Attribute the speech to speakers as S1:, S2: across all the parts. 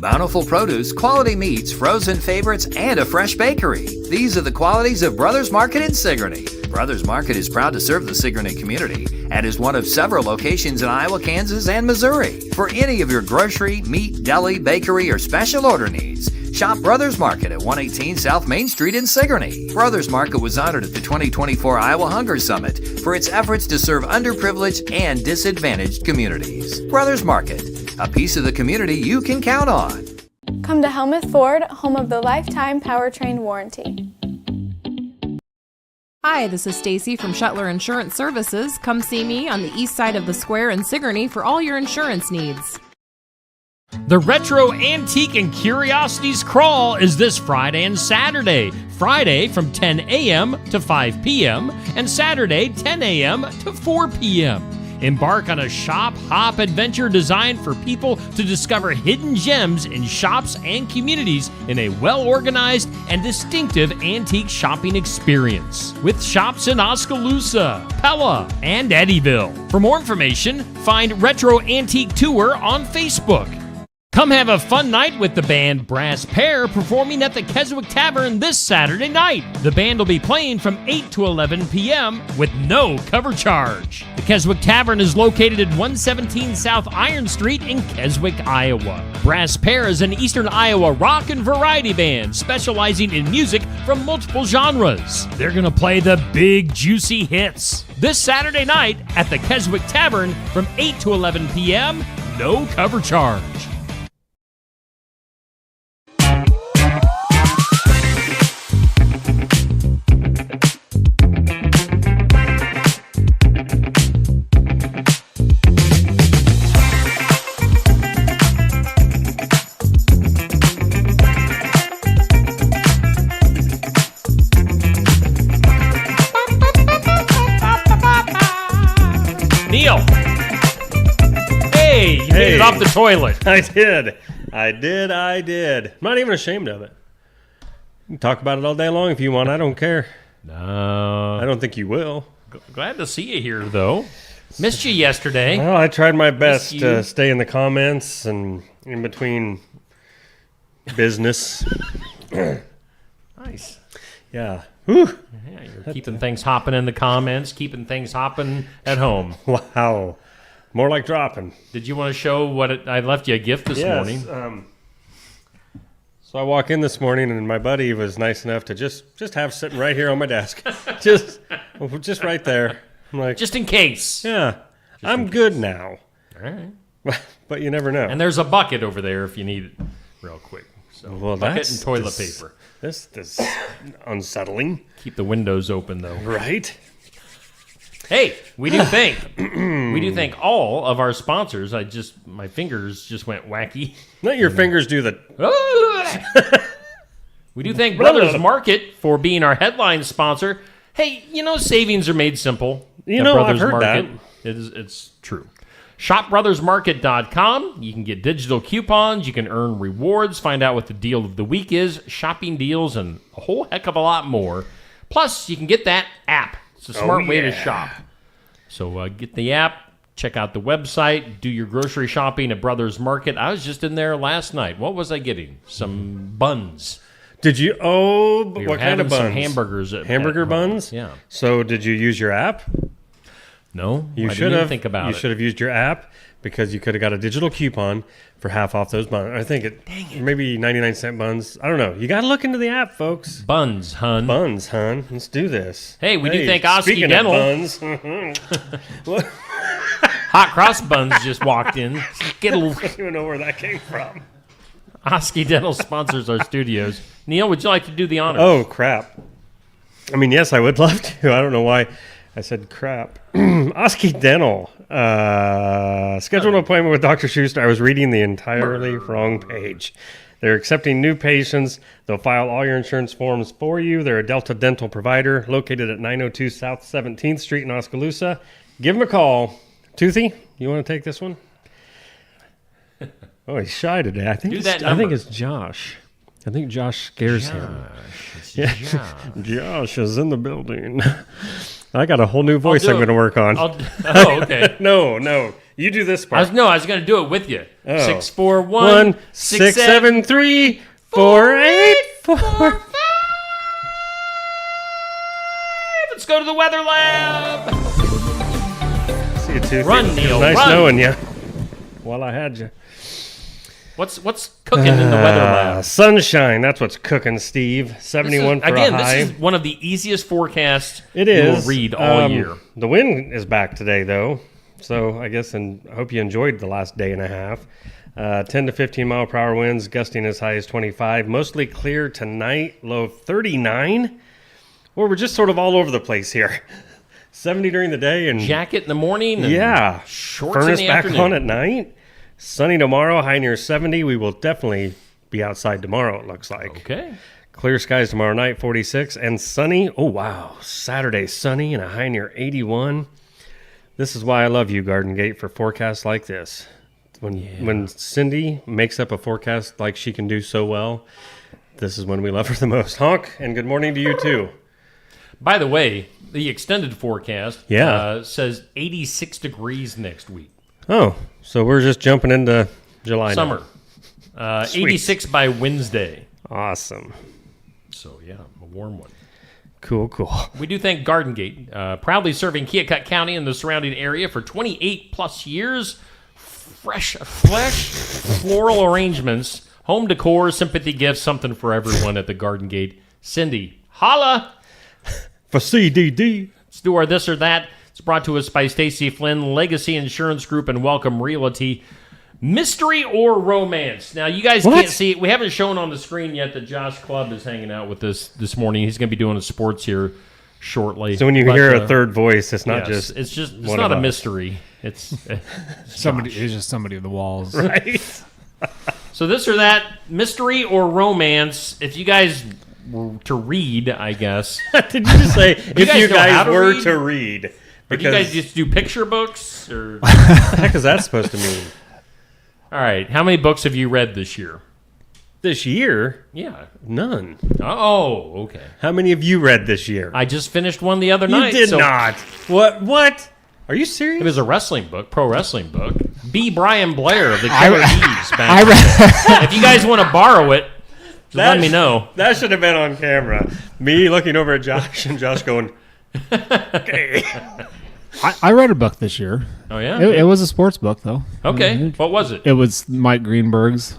S1: Bountiful produce, quality meats, frozen favorites, and a fresh bakery. These are the qualities of Brothers Market in Sigourney. Brothers Market is proud to serve the Sigourney community and is one of several locations in Iowa, Kansas, and Missouri. For any of your grocery, meat, deli, bakery, or special order needs, shop Brothers Market at 118 South Main Street in Sigourney. Brothers Market was honored at the 2024 Iowa Hunger Summit for its efforts to serve underprivileged and disadvantaged communities. Brothers Market, a piece of the community you can count on.
S2: Come to Helmuth Ford, home of the lifetime powertrain warranty.
S3: Hi, this is Stacy from Shuttler Insurance Services. Come see me on the east side of the square in Sigourney for all your insurance needs.
S4: The Retro Antique and Curiosities Crawl is this Friday and Saturday. Friday from 10 a.m. to 5 p.m. and Saturday 10 a.m. to 4 p.m. Embark on a shop-hop adventure designed for people to discover hidden gems in shops and communities in a well-organized and distinctive antique shopping experience. With shops in Oskaloosa, Pella, and Eddyville. For more information, find Retro Antique Tour on Facebook. Come have a fun night with the band Brass Pair performing at the Keswick Tavern this Saturday night. The band will be playing from 8 to 11 p.m. with no cover charge. The Keswick Tavern is located at 117 South Iron Street in Keswick, Iowa. Brass Pair is an Eastern Iowa rock and variety band specializing in music from multiple genres. They're going to play the big, juicy hits this Saturday night at the Keswick Tavern from 8 to 11 p.m. No cover charge. Neil! Hey, you made it off the toilet.
S5: I did. I'm not even ashamed of it. You can talk about it all day long if you want. I don't care.
S4: No.
S5: I don't think you will.
S4: Glad to see you here, though. Missed you yesterday.
S5: Well, I tried my best to stay in the comments and in between business.
S4: Nice.
S5: Yeah. Whew.
S4: Yeah, you're keeping things hopping in the comments, keeping things hopping at home.
S5: Wow. More like dropping.
S4: Did you want to show what I left you a gift this morning?
S5: So I walk in this morning and my buddy was nice enough to just have sitting right here on my desk. just right there. I'm like,
S4: Just in case.
S5: yeah, I'm good now.
S4: All right.
S5: But you never know.
S4: And there's a bucket over there if you need it real quick. So
S5: Well,
S4: bucket and toilet paper.
S5: This is unsettling.
S4: Keep the windows open, though.
S5: Right?
S4: Hey, we do thank all of our sponsors. My fingers just went wacky.
S5: Let your fingers do the...
S4: We do thank Brothers Market for being our headline sponsor. Hey, savings are made simple. at
S5: I've heard
S4: Market. It's true. ShopBrothersMarket.com. You can get digital coupons. You can earn rewards. Find out what the deal of the week is. Shopping deals and a whole heck of a lot more. Plus, you can get that app. It's a smart way to shop. So get the app. Check out the website. Do your grocery shopping at Brothers Market. I was just in there last night. What was I getting? Some buns.
S5: Did you? Oh,
S4: We
S5: what
S4: were
S5: kind of
S4: having
S5: buns?
S4: some hamburgers.
S5: Hamburger buns?
S4: Yeah.
S5: So did you use your app?
S4: No,
S5: You
S4: I
S5: should
S4: didn't even
S5: have.
S4: think about
S5: You
S4: it.
S5: should have used your app because you could have got a digital coupon for half off those buns. I think maybe 99-cent buns. I don't know. You got to look into the app, folks.
S4: Buns, hun.
S5: Buns, hon. Let's do this.
S4: Hey, we do thank Osky
S5: speaking
S4: Dental.
S5: of buns,
S4: Hot Cross Buns just walked in. Get a
S5: I don't even know where that came from.
S4: Osky Dental sponsors our studios. Neil, would you like to do the honors?
S5: Oh, crap. I mean, yes, I would love to. I don't know why I said crap. Osky Dental. Schedule an appointment with Dr. Schuster. I was reading the entirely wrong page. They're accepting new patients. They'll file all your insurance forms for you. They're a Delta Dental provider located at 902 South 17th Street in Oskaloosa. Give them a call. Toothy, you want to take this one? Oh, he's shy today. I think it's Josh. I think Josh scares him. Yeah. Josh is in the building. I got a whole new voice I'm going to work on.
S4: Oh, okay.
S5: No. You do this
S4: I
S5: part.
S4: was going to do it with you.
S5: Oh.
S4: 6, 4, 1,
S5: 1, 6, 7, 3, 4, 8, 4.
S4: Let's go to the weather lab.
S5: See you Tuesday.
S4: Run,
S5: It was
S4: Neil,
S5: nice
S4: run.
S5: knowing you. While I had you.
S4: What's cooking in the weather lab?
S5: Sunshine. That's what's cooking, Steve. 71 for a high.
S4: This is one of the easiest forecasts
S5: It
S4: you
S5: is.
S4: will read all year.
S5: The wind is back today, though. So I guess, and I hope you enjoyed the last day and a half. 10 to 15 mile per hour winds, gusting as high as 25. Mostly clear tonight, low of 39. Well, we're just sort of all over the place here. 70 during the day and
S4: Jacket in the morning. And
S5: yeah,
S4: shorts
S5: furnace
S4: in the
S5: back
S4: afternoon.
S5: on at night. Sunny tomorrow, high near 70. We will definitely be outside tomorrow, it looks like.
S4: Okay.
S5: Clear skies tomorrow night, 46, and sunny. Oh, wow. Saturday, sunny and a high near 81. This is why I love you, Garden Gate, for forecasts like this. When Cindy makes up a forecast like she can do so well, this is when we love her the most. Honk, and good morning to you, too.
S4: By the way, the extended forecast
S5: Yeah.
S4: says 86 degrees next week.
S5: Oh, so we're just jumping into July now.
S4: Summer.
S5: Sweet.
S4: 86 by Wednesday.
S5: Awesome.
S4: So, yeah, a warm one.
S5: Cool.
S4: We do thank Garden Gate, proudly serving Keokuk County and the surrounding area for 28 plus years. Fresh floral arrangements, home decor, sympathy gifts, something for everyone at the Garden Gate. Cindy, holla!
S5: For CDD.
S4: Let's do our this or that. It's brought to us by Stacy Flynn, Legacy Insurance Group, and Welcome Realty. Mystery or romance? Now, you guys can't see it. We haven't shown on the screen yet that Josh Clubb is hanging out with us this morning. He's going to be doing his sports here shortly.
S5: So when you hear a third voice, it's not
S4: yes,
S5: just
S4: it's
S5: one
S4: not
S5: of
S4: a
S5: us.
S4: mystery. It's
S6: Somebody. It's just somebody on the walls.
S5: Right?
S4: So this or that, mystery or romance. If you guys were to read, I guess.
S5: Did you just say if
S4: guys
S5: you
S4: know how
S5: guys
S4: to
S5: were
S4: read?
S5: to read?
S4: Or do
S5: Because
S4: you guys just do picture books? Or
S5: what the heck is that supposed to mean?
S4: all right, how many books have you read this year?
S5: This year?
S4: Yeah.
S5: None.
S4: Oh, okay.
S5: How many have you read this year?
S4: I just finished one the other
S5: You
S4: night.
S5: did
S4: so
S5: not. What? Are you serious?
S4: It was a wrestling book, pro wrestling book. B. Brian Blair of the Killer Bees. If you guys want to borrow it, just let me know.
S5: That should have been on camera. Me looking over at Josh and Josh going, okay.
S6: I read a book this year.
S4: Oh, yeah?
S6: It was a sports book, though.
S4: Okay. What was it?
S6: It was Mike Greenberg's,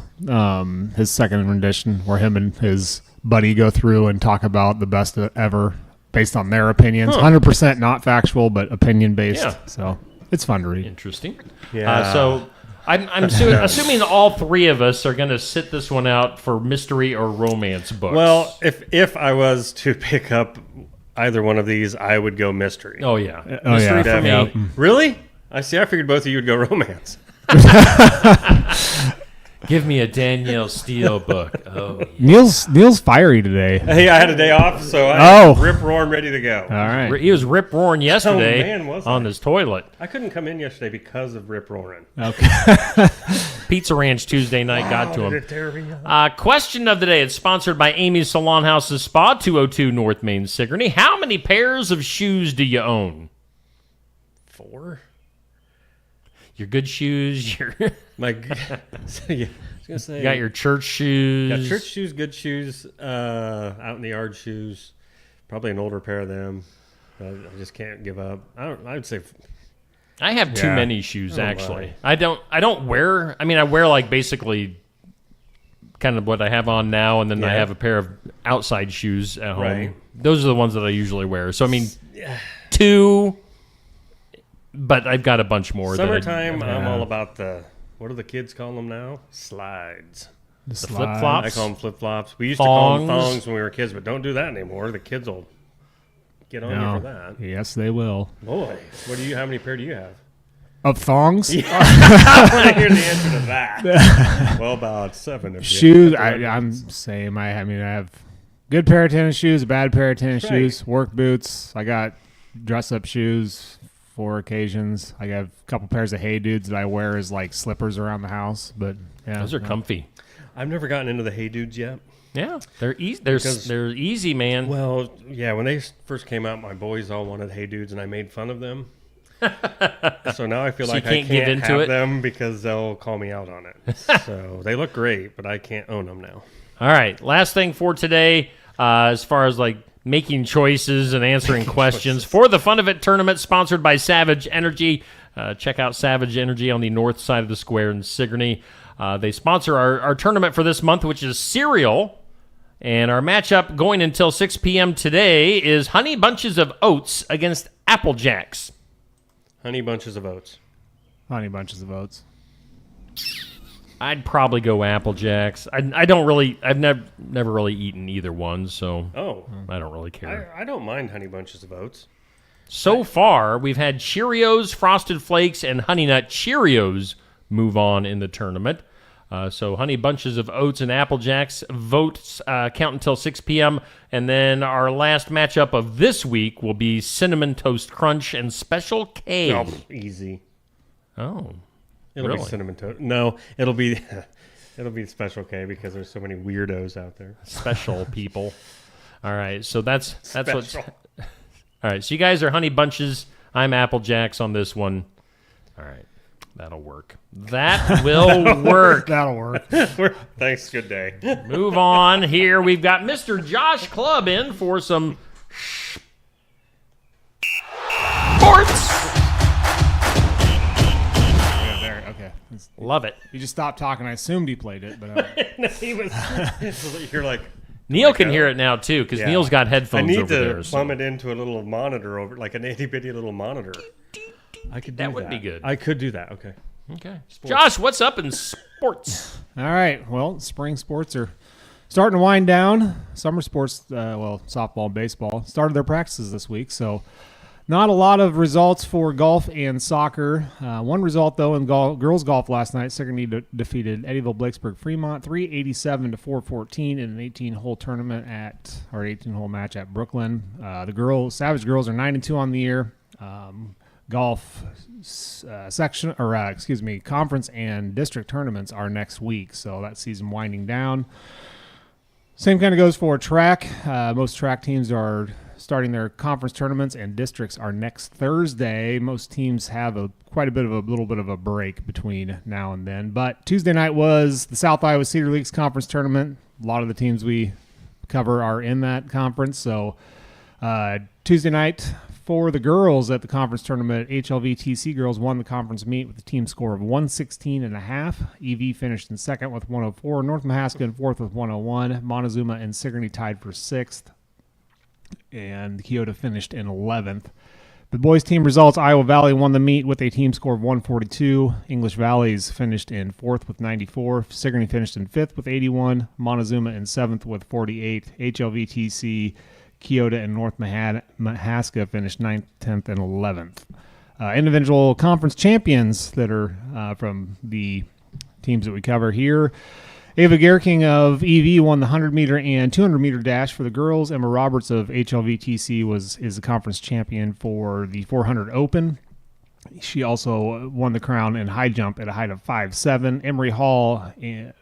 S6: his second rendition, where him and his buddy go through and talk about the best ever based on their opinions. 100% not factual, but opinion based.
S4: Yeah.
S6: So it's fun to read.
S4: Interesting.
S5: Yeah.
S4: So I'm assuming all three of us are going to sit this one out for mystery or romance books.
S5: Well, if I was to pick up either one of these, I would go mystery.
S4: Oh, yeah.
S6: Oh,
S4: Mystery
S6: yeah.
S4: for me.
S5: Yeah. Really? I figured both of you would go romance.
S4: Give me a Danielle Steele book. Oh, yeah.
S6: Neil's fiery today.
S5: Hey, I had a day off, so I
S6: Oh.
S5: rip roaring ready to go.
S6: All right.
S4: He was rip roaring yesterday
S5: man, was I?
S4: on his toilet.
S5: I couldn't come in yesterday because of rip roaring.
S6: Okay.
S4: Pizza Ranch Tuesday night got to
S5: Did
S4: him.
S5: it tear me up?
S4: Question of the day. It's sponsored by Amy's Salon House's Spa, 202 North Main, Sigourney. How many pairs of shoes do you own?
S5: 4?
S4: Your good shoes, your you
S5: My, so, yeah, I was gonna say
S4: got your church shoes.
S5: got church shoes, good shoes, out in the yard shoes. Probably an older pair of them. I just can't give up. I would say
S4: I have too
S5: Yeah.
S4: many shoes,
S5: Oh,
S4: actually.
S5: my.
S4: I don't wear. I mean, I wear like basically kind of what I have on now, and then I
S5: Yeah.
S4: have a pair of outside shoes at home.
S5: Right.
S4: Those are the ones that I usually wear. So I mean, 2. But I've got a bunch more.
S5: summertime.
S4: That
S5: I'm all about the. What do the kids call them now? Slides.
S6: The
S4: flip-flops?
S5: I call them flip flops. We used to call them
S4: Thongs.
S5: thongs when we were kids, but don't do that anymore. The kids will get on you for that.
S6: Yes, they will.
S5: Boy, how many pair do you have?
S6: Of thongs?
S5: I want to hear the answer to that. Well, about 7. If you-
S6: Shoes, I'm same. I mean, I have good pair of tennis shoes, a bad pair of tennis
S5: Right.
S6: shoes, work boots. I got dress-up shoes for occasions. I have a couple pairs of Hey Dudes that I wear as like slippers around the house. But yeah,
S4: Those are comfy.
S5: I've never gotten into the Hey Dudes yet.
S4: Yeah, they're easy. They're easy, man.
S5: Well, yeah, when they first came out, my boys all wanted Hey Dudes, and I made fun of them. So now I feel
S4: So
S5: like
S4: you
S5: I
S4: can't get
S5: can't
S4: into
S5: have
S4: it?
S5: them because they'll call me out on it. So they look great, but I can't own them now.
S4: All right, last thing for today, as far as like making choices and answering questions for the Fun of It tournament sponsored by Savage Energy. Check out Savage Energy on the north side of the square in Sigourney. They sponsor our tournament for this month, which is cereal. And our matchup going until 6 p.m. today is Honey Bunches of Oats against Apple Jacks.
S5: Honey Bunches of Oats.
S6: Honey Bunches of Oats.
S4: I'd probably go Apple Jacks. I've never really eaten either one, so I don't really care.
S5: I don't mind Honey Bunches of Oats.
S4: So far, we've had Cheerios, Frosted Flakes, and Honey Nut Cheerios move on in the tournament. So Honey Bunches of Oats and Apple Jacks votes count until 6 p.m. And then our last matchup of this week will be Cinnamon Toast Crunch and Special K.
S5: Oh, easy.
S4: Oh,
S5: It'll
S4: really?
S5: be Cinnamon Toast. No, it'll be Special K because there's so many weirdos out there.
S4: Special people. All right, so that's what's...
S5: Special.
S4: All right, so you guys are Honey Bunches. I'm Apple Jacks on this one. All right, that'll work. That will work.
S6: That'll work.
S5: Thanks. Good day.
S4: Move on here. We've got Mr. Josh Clubb in for some sports.
S6: Yeah, there. Okay.
S4: Love it.
S6: He just stopped talking. I assumed he played it, but
S5: He was. You're like.
S4: Neil can hear it now, too, because
S5: Yeah.
S4: Neil's got
S5: I
S4: headphones
S5: need
S4: over
S5: to
S4: there.
S5: plumb it into a little monitor over, like an itty bitty little monitor. I could do that.
S4: That would be good.
S5: I could do that. Okay.
S4: Okay. Josh, what's up in sports?
S6: all right. Well, spring sports are starting to wind down. Summer sports, softball and baseball, started their practices this week, so not a lot of results for golf and soccer. One result, though, in girls golf last night, Sigourney defeated Eddyville Blakesburg Fremont 387 to 414 in an 18-hole tournament 18-hole match at Brooklyn. The Savage girls are 9-2 on the year. Golf conference and district tournaments are next week, so that season winding down. Same kind of goes for track. Most track teams are starting their conference tournaments, and districts are next Thursday. Most teams have a little bit of a break between now and then. But Tuesday night was the South Iowa Cedar Leagues conference tournament. A lot of the teams we cover are in that conference. So Tuesday night for the girls at the conference tournament, HLVTC girls won the conference meet with a team score of 116.5. EV finished in second with 104. North Mahaska in fourth with 101. Montezuma and Sigourney tied for sixth. And Keota finished in 11th. The boys' team results, Iowa Valley won the meet with a team score of 142. English Valleys finished in fourth with 94. Sigourney finished in fifth with 81. Montezuma in seventh with 48. HLVTC, Keota, and North Mahaska finished 9th, 10th, and 11th. Individual conference champions that are from the teams that we cover here. Ava Gerking of EV won the 100-meter and 200-meter dash for the girls. Emma Roberts of HLVTC is the conference champion for the 400 Open. She also won the crown in high jump at a height of 5'7". Emery Hall and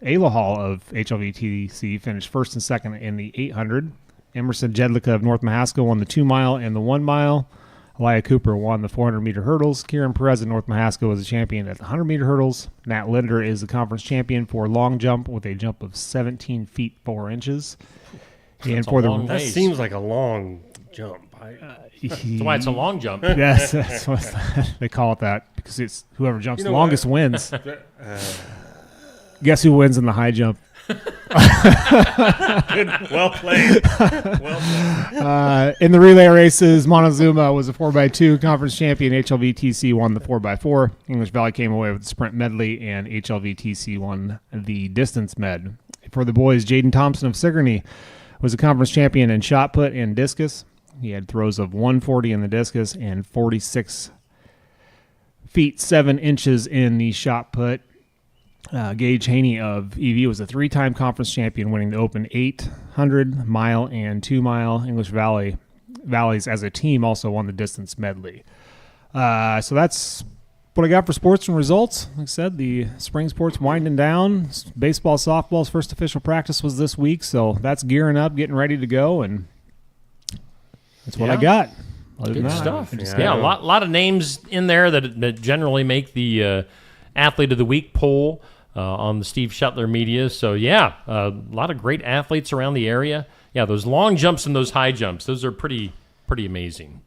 S6: Ayla Hall of HLVTC finished first and second in the 800. Emerson Jedlicka of North Mahaska won the 2-mile and the 1-mile. Elia Cooper won the 400-meter hurdles. Kieran Perez of North Mahaska was a champion at the 100-meter hurdles. Nat Linder is the conference champion for long jump with a jump of 17 feet 4 inches.
S4: That's a long
S5: That
S4: ways.
S5: seems like a long jump.
S4: That's why it's a long jump.
S6: Yes, that's what they call it that because it's whoever jumps the longest wins. Guess who wins in the high jump?
S5: Good, well played.
S6: In the relay races, Montezuma was a 4x2 conference champion. HLVTC won the 4x4. English Valley came away with the sprint medley, and HLVTC won the distance med. For the boys, Jaden Thompson of Sigourney was a conference champion in shot put and discus. He had throws of 140 in the discus and 46 feet 7 inches in the shot put. Gage Haney of EV was a 3-time conference champion, winning the Open 800, mile, and 2-mile. English Valleys as a team also won the distance medley. So that's what I got for sports and results. Like I said, the spring sports winding down. Baseball, softball's first official practice was this week, so that's gearing up, getting ready to go, and that's what I got. Other than
S3: Good
S6: that,
S3: stuff.
S6: I just
S3: Yeah,
S6: go.
S3: a lot of names in there that generally make the Athlete of the Week poll on the Steve Shetler media. So, yeah, a lot of great athletes around the area. Yeah, those long jumps and those high jumps, those are pretty amazing.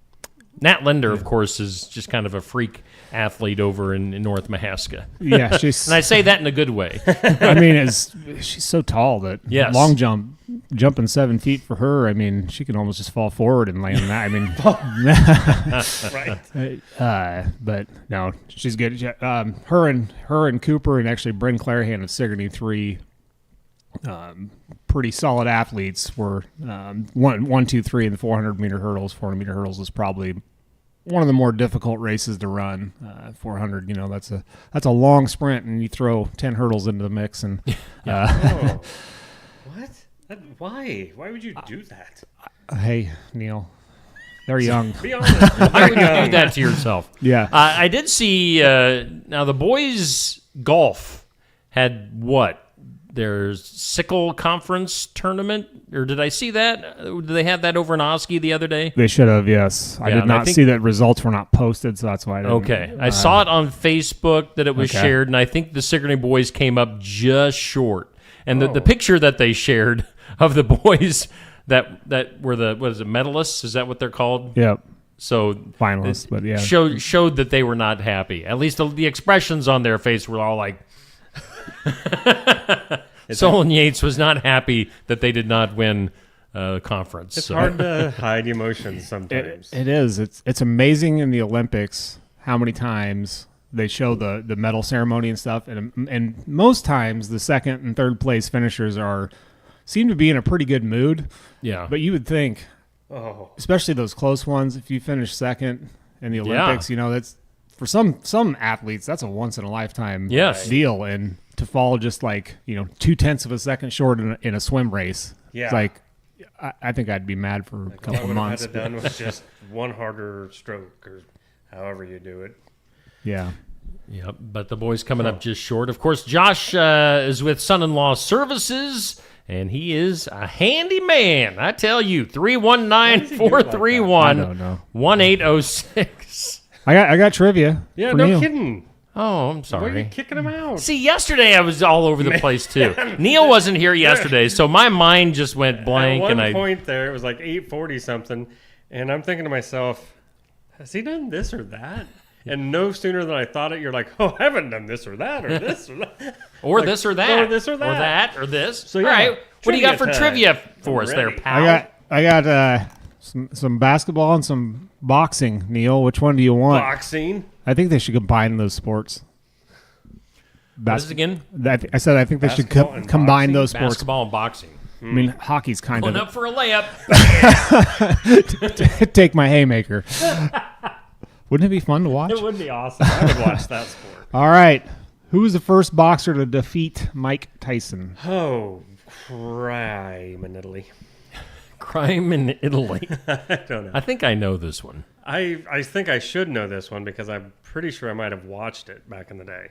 S3: Nat Linder, of course, is just kind of a freak athlete over in North Mahaska.
S6: Yeah, she's.
S3: And I say that in a good way.
S6: I mean, she's so tall that
S3: Yes.
S6: long jumping 7 feet for her. I mean, she can almost just fall forward and land that. I mean,
S5: Right.
S6: but no, she's good. Her and Cooper and actually Bryn Clarahan of Sigourney, three pretty solid athletes. Were 1, 2, 3 in the 400-meter hurdles. 400-meter hurdles is probably one of the more difficult races to run. 400, that's a long sprint, and you throw 10 hurdles into the mix. And
S5: Oh. What? Why? Why would you do that?
S6: hey, Neil, they're young.
S5: Be honest.
S3: Why would you do that to yourself?
S6: Yeah.
S3: I did see, now the boys' golf had what? Their sickle conference tournament? Or did I see that? Did they have that over in Osky the other day?
S6: They should have, yes. I
S3: Yeah,
S6: did
S3: and I
S6: not
S3: think-
S6: see that results were not posted, so that's why I didn't.
S3: Okay. I saw it on Facebook that it was
S6: Okay.
S3: shared, and I think the Sigourney boys came up just short. And the picture that they shared of the boys that were the, what is it, medalists? Is that what they're called?
S6: Yep.
S3: So
S6: Finalists, but yeah.
S3: showed that they were not happy. At least the expressions on their face were all like, Solon Yates was not happy that they did not win the conference.
S5: It's
S3: So-
S5: hard to hide emotions sometimes.
S6: It is. It's amazing in the Olympics how many times they show the medal ceremony and stuff, and most times the second and third place finishers seem to be in a pretty good mood.
S3: Yeah.
S6: But you would think,
S5: Oh,
S6: especially those close ones, if you finish second in the
S3: Yeah.
S6: Olympics, that's for some athletes that's a once in a lifetime
S3: Yes.
S6: deal, and to fall just like 0.2 of a second short in a swim race,
S5: Yeah.
S6: it's like I think I'd be mad for a
S5: all I
S6: couple
S5: would
S6: of
S5: have
S6: months.
S5: had to done was just one harder stroke or however you do it.
S6: Yeah.
S3: Yep, but the boys coming up just short. Of course, Josh is with Son-in-Law Services, and he is a handy man. I tell you, 319-431-1806.
S6: I don't know. I got trivia.
S5: Yeah,
S6: for
S5: no
S6: Neil.
S5: kidding.
S3: Oh, I'm
S5: Why are
S3: sorry.
S5: you kicking him out?
S3: See, yesterday I was all over the place, too. Neil wasn't here yesterday, so my mind just went blank.
S5: At one
S3: and
S5: point there, it was like 8:40 something, and I'm thinking to myself, has he done this or that? And no sooner than I thought it, you're like, oh, I haven't done this or that or this or that.
S3: Or
S5: Like,
S3: this or that.
S5: Or this or that.
S3: Or that or this.
S5: So,
S3: All
S5: yeah,
S3: right, what do you got for
S5: trivia time.
S3: trivia for us
S5: I'm
S3: there,
S5: ready.
S3: pal?
S6: I got some basketball and some boxing. Neil, which one do you want?
S5: Boxing.
S6: I think they should combine those sports.
S3: What is it again?
S6: I said I think they should
S5: Basketball and
S6: combine
S5: boxing?
S6: those sports.
S3: Basketball and boxing.
S6: I mean, hockey's kind
S3: Going
S6: of
S3: up for a layup.
S6: take my haymaker. Wouldn't it be fun to watch?
S5: It would be awesome. I would watch that sport.
S6: All right. Who was the first boxer to defeat Mike Tyson?
S5: Oh, crime in Italy.
S3: Crime in Italy.
S5: I don't know.
S3: I think I know this one.
S5: I think I should know this one because I'm pretty sure I might have watched it back in the day.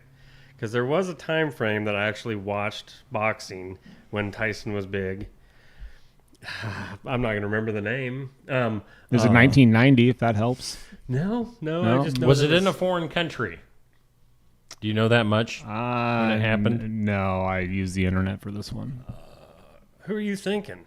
S5: Because there was a time frame that I actually watched boxing when Tyson was big. I'm not going to remember the name.
S6: It was in 1990, if that helps.
S5: No.
S6: No?
S5: I just know
S3: Was
S5: that
S3: it in a foreign country? Do you know that much?
S6: When
S3: it happened?
S6: No, I used the internet for this one.
S5: Who are you thinking?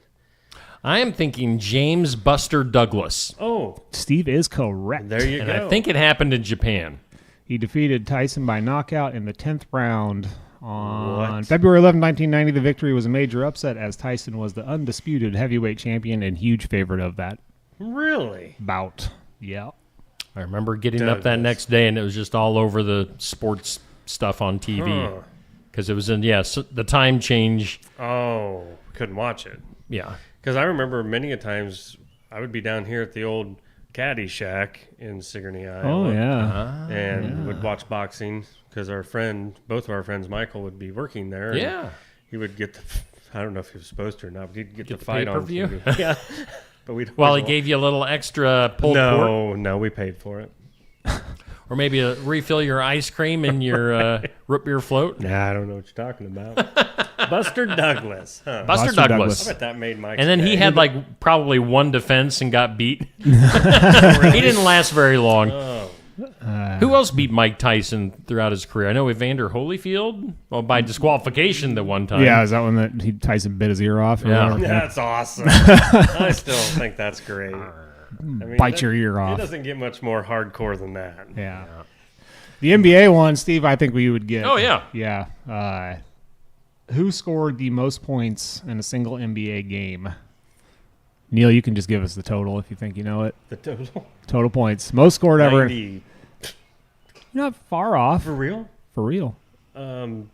S3: I am thinking James Buster Douglas.
S5: Oh,
S6: Steve is correct.
S5: there you
S3: And
S5: go.
S3: I think it happened in Japan.
S6: He defeated Tyson by knockout in the 10th round. On
S5: What?
S6: February 11, 1990, the victory was a major upset as Tyson was the undisputed heavyweight champion and huge favorite of that
S5: Really?
S6: bout. Yeah.
S3: I remember getting up that
S5: Douglas.
S3: next day and it was just all over the sports stuff on TV.
S5: Huh.
S3: Because it was in, the time change.
S5: Oh, couldn't watch it.
S3: Yeah.
S5: Because I remember many a times I would be down here at the old Caddy Shack in Sigourney, Iowa.
S6: Oh, yeah.
S5: And would watch boxing because both of our friends, Michael, would be working there. and
S3: Yeah.
S5: He would get I don't know if he was supposed to or not, but he'd get the
S3: the
S5: fight on
S3: pay-per-view?
S5: TV. Yeah. But we'd
S3: Well, he
S5: always
S3: gave you a little extra pulled pork.
S5: No, we paid for it.
S3: Or maybe refill your ice cream in your root beer float.
S5: Nah, I don't know what you're talking about. Buster Douglas. Huh.
S3: Buster
S6: Douglas.
S3: Douglas.
S5: I bet that made Mike's
S3: And then he
S5: day.
S3: had like probably one defense and got beat. He didn't last very long. Who else beat Mike Tyson throughout his career? I know Evander Holyfield. Well, by disqualification the one time.
S6: Yeah, is that one that Tyson bit his ear off? Or
S3: Yeah.
S6: whatever?
S5: That's awesome. I still think that's great. I mean,
S6: Bite your ear
S5: It
S6: off.
S5: doesn't get much more hardcore than that.
S6: Yeah. The NBA one, Steve, I think we would get.
S3: Oh, yeah.
S6: Yeah. Who scored the most points in a single NBA game? Neil, you can just give us the total if you think you know it.
S5: The total?
S6: Total points. Most scored ever.
S5: 90.
S6: You're not far off.
S5: For real?
S6: For real.
S5: And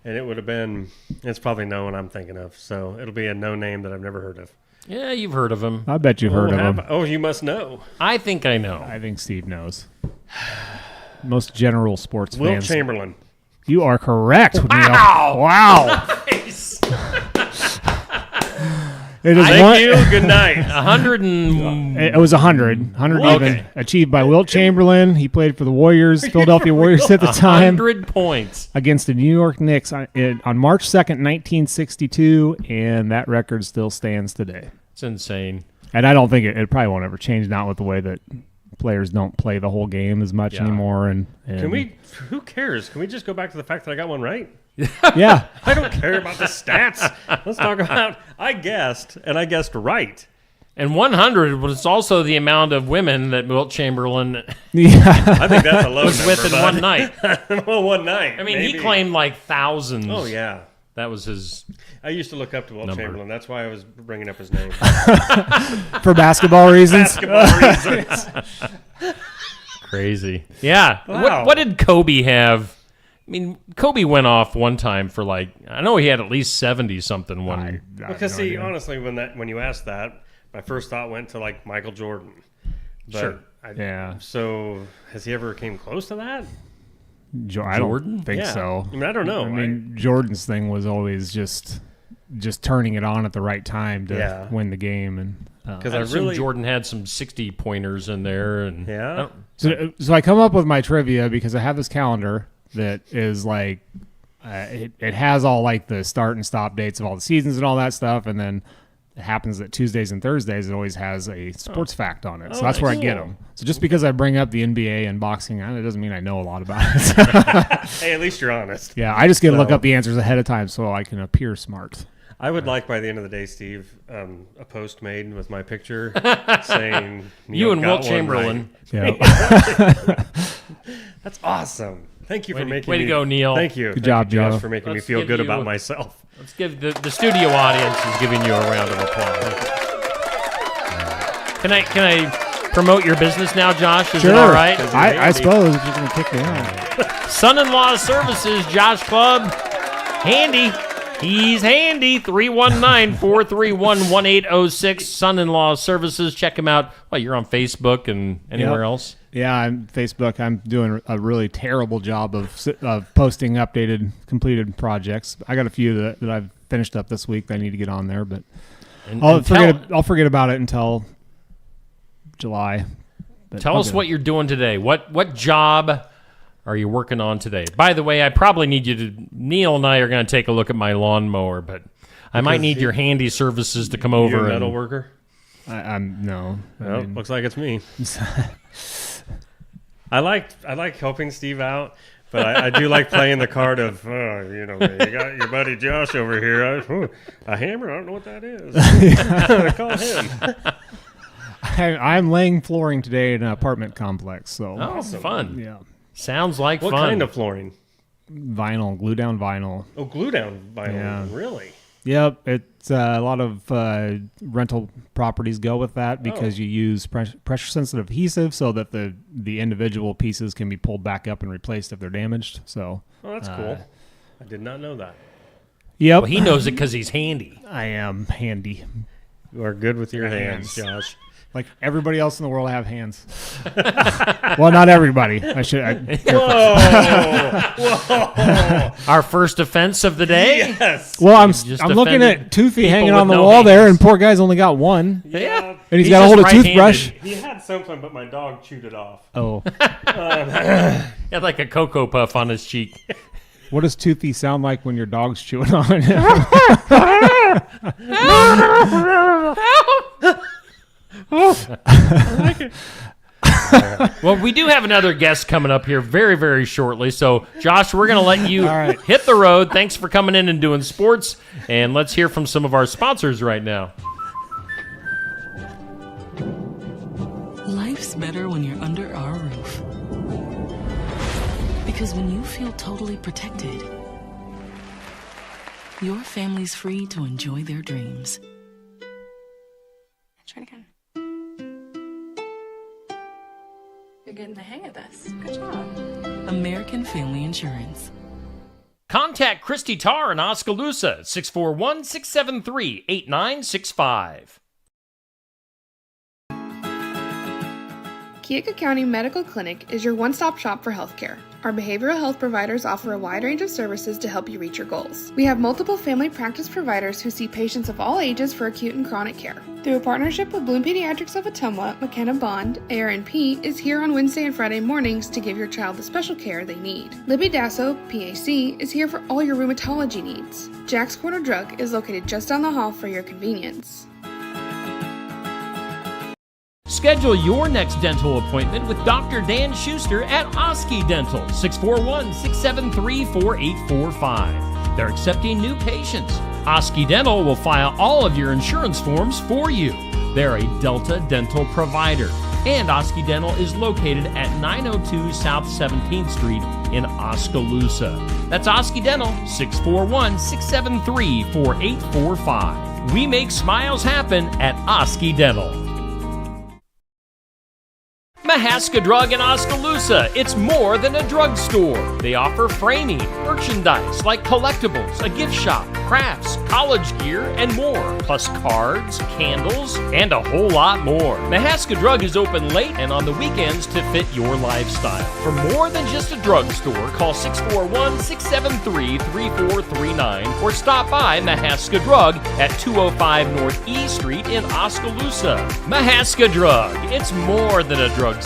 S5: it would have been, it's probably no one I'm thinking of. So it'll be a no name that I've never heard of.
S3: Yeah, you've heard of him.
S6: I bet you've heard of him.
S5: Oh, you must know.
S3: I think I know.
S6: I think Steve knows. Most general sports
S5: Wilt
S6: fans.
S5: Chamberlain.
S6: You are correct.
S3: Wow.
S6: Neil. Wow.
S3: Nice.
S6: It is
S5: Thank you. Good night.
S3: 100 and...
S6: It was 100. 100
S3: Okay.
S6: even. Achieved by Wilt Chamberlain. He played for the Warriors, Philadelphia Warriors at the time,
S3: 100 points.
S6: against the New York Knicks on March 2nd, 1962, and that record still stands today.
S3: It's insane.
S6: And I don't think it probably won't ever change, not with the way that players don't play the whole game as much
S3: Yeah.
S6: anymore. And
S5: Can we, who cares? Can we just go back to the fact that I got one right?
S6: Yeah.
S5: I don't care about the stats. Let's talk about, I guessed, and I guessed right.
S3: And 100 was also the amount of women that Wilt Chamberlain
S6: Yeah.
S5: I think that's a low
S3: was
S5: number,
S3: with in
S5: bud.
S3: one night.
S5: Well, one night.
S3: I mean,
S5: maybe.
S3: he claimed like thousands.
S5: Oh, yeah.
S3: That was his...
S5: I used to look up to Wilt
S3: Number.
S5: Chamberlain. That's why I was bringing up his name.
S6: For basketball reasons.
S5: Basketball reasons.
S3: Crazy. Yeah.
S5: Wow.
S3: What did Kobe have? I mean, Kobe went off one time for like, I know he had at least 70-something one.
S6: I have
S5: Because
S6: no
S5: see,
S6: idea.
S5: honestly, when you asked that, my first thought went to like Michael Jordan. But
S3: Sure.
S6: Yeah.
S5: So has he ever came close to that?
S6: I
S3: Jordan?
S6: don't think
S5: Yeah.
S6: so.
S5: I mean, I don't know.
S6: I mean, Jordan's thing was always just turning it on at the right time to
S5: Yeah.
S6: win the game, and
S5: because
S3: I
S5: I
S3: assume
S5: really
S3: Jordan had some 60-pointers in there. And
S5: Yeah.
S6: so I come up with my trivia because I have this calendar that is like it has all like the start and stop dates of all the seasons and all that stuff, and then it happens that Tuesdays and Thursdays it always has a sports fact on it. So
S5: Oh,
S6: that's where I
S5: nice.
S6: get them. So just because I bring up the NBA and boxing, it doesn't mean I know a lot about it.
S5: Hey, at least you're honest.
S6: Yeah, I just get to look
S5: So-
S6: up the answers ahead of time so I can appear smart.
S5: I would like by the end of the day, Steve, a post made with my picture saying
S3: you
S5: Neil
S3: and
S5: got
S3: Wilt
S5: one
S3: Chamberlain.
S5: right.
S6: Yeah.
S5: That's awesome. Thank you for making
S3: way to
S5: me
S3: go, Neil.
S5: Thank you.
S6: Good
S5: Thank
S6: job,
S5: you, Josh,
S6: Neil.
S5: for making
S3: Let's
S5: me feel
S3: give
S5: good
S3: you
S5: about
S3: a-
S5: myself.
S3: Let's give the studio audience is giving you a round of applause. Can I promote your business now, Josh? Is it all right?
S6: I suppose if you're going to kick me out.
S3: Son-in-law services, Josh Club. Handy. He's handy. 319-431-1806. Son-in-law services. Check him out. Well, you're on Facebook and anywhere
S6: Yep.
S3: else?
S6: Yeah, I'm Facebook. I'm doing a really terrible job of posting updated, completed projects. I got a few that I've finished up this week that I need to get on there, but
S3: And
S6: I'll
S3: tell
S6: forget about it until July. But
S3: tell
S6: I'll
S3: us
S6: get
S3: what
S6: it.
S3: you're doing today. What job are you working on today? By the way, I probably need you to... Neil and I are going to take a look at my lawnmower, but I might need your handy services to come
S5: You're
S3: over.
S5: a metal
S3: and,
S5: worker?
S6: I'm no. I
S5: Oh,
S6: mean,
S5: looks like it's me. I like helping Steve out, but I do like playing the card of, you got your buddy Josh over here. A hammer? I don't know what that is. Call him.
S6: I'm laying flooring today in an apartment complex. So
S3: oh, fun.
S6: yeah,
S3: Sounds like
S5: What
S3: fun.
S5: kind of flooring?
S6: vinyl, glue down vinyl.
S5: Oh, glue down vinyl.
S6: Yeah.
S5: Really?
S6: Yep, it's a lot of rental properties go with that because you use pressure sensitive adhesive so that the individual pieces can be pulled back up and replaced if they're damaged. So,
S5: Oh, that's cool. I did not know that.
S6: yep,
S3: Well, he knows it because he's handy.
S6: I am handy.
S5: You are good with your hands,
S6: Hands.
S5: Josh.
S6: Like everybody else in the world have hands. Well, not everybody.
S5: Whoa!
S3: Our first offense of the day.
S5: Yes.
S6: Well, I'm
S3: Just
S6: looking
S3: offended
S6: at Toothy
S3: people
S6: hanging
S3: with
S6: on the
S3: no
S6: wall there,
S3: hands.
S6: and poor guy's only got one.
S3: Yeah.
S6: And he's
S3: He's
S6: got to hold a
S3: just
S6: toothbrush.
S5: He had something, but my dog chewed it off.
S6: Oh.
S3: He had like a Cocoa Puff on his cheek.
S6: What does Toothy sound like when your dog's chewing on him?
S3: Well, we do have another guest coming up here very, very shortly. So, Josh, we're going to let you
S6: All right.
S3: hit the road. Thanks for coming in and doing sports. And let's hear from some of our sponsors right now.
S7: Life's better when you're under our roof. Because when you feel totally protected, your family's free to enjoy their dreams.
S2: Try it again. You're getting the hang of this. Good job.
S7: American Family Insurance.
S3: Contact Christy Tarr in Oskaloosa at 641-673-8965.
S2: Keokuk County Medical Clinic is your one-stop shop for healthcare. Our behavioral health providers offer a wide range of services to help you reach your goals. We have multiple family practice providers who see patients of all ages for acute and chronic care. Through a partnership with Bloom Pediatrics of Ottumwa, McKenna Bond, ARNP is here on Wednesday and Friday mornings to give your child the special care they need. Libby Dasso, PAC, is here for all your rheumatology needs. Jack's Corner Drug is located just down the hall for your convenience.
S3: Schedule your next dental appointment with Dr. Dan Schuster at Osky Dental, 641-673-4845. They're accepting new patients. Osky Dental will file all of your insurance forms for you. They're a Delta dental provider. And Osky Dental is located at 902 South 17th Street in Oskaloosa. That's Osky Dental, 641-673-4845. We make smiles happen at Osky Dental. Mahaska Drug in Oskaloosa. It's more than a drugstore. They offer framing, merchandise like collectibles, a gift shop, crafts, college gear, and more, plus cards, candles, and a whole lot more. Mahaska Drug is open late and on the weekends to fit your lifestyle. For more than just a drugstore, call 641-673-3439 or stop by Mahaska Drug at 205 North E Street in Oskaloosa. Mahaska Drug. It's more than a drugstore. Hey,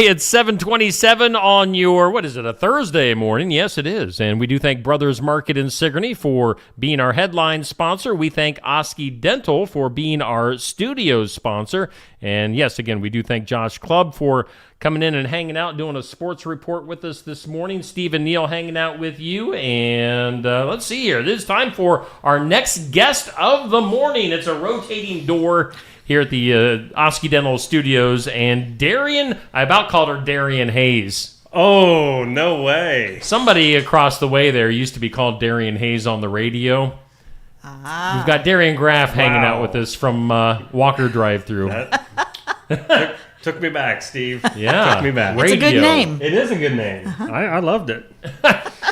S3: it's 7:27 on your, what is it, a Thursday morning? Yes, it is. And we do thank Brothers Market in Sigourney for being our headline sponsor. We thank Osky Dental for being our studio sponsor. And yes, again, we do thank Josh Clubb for coming in and hanging out, doing a sports report with us this morning. Steve and Neil hanging out with you. And let's see here. It is time for our next guest of the morning. It's a rotating door here at the Osky Dental Studios, and Darian, I about called her Darian Hayes.
S5: Oh, no way.
S3: Somebody across the way there used to be called Darian Hayes on the radio. We've got Darian Graff hanging out with us from Walker Drive-Thru.
S5: Took me back, Steve.
S3: Yeah.
S5: Took me back.
S8: It's a good name.
S5: It is a good name. I loved it.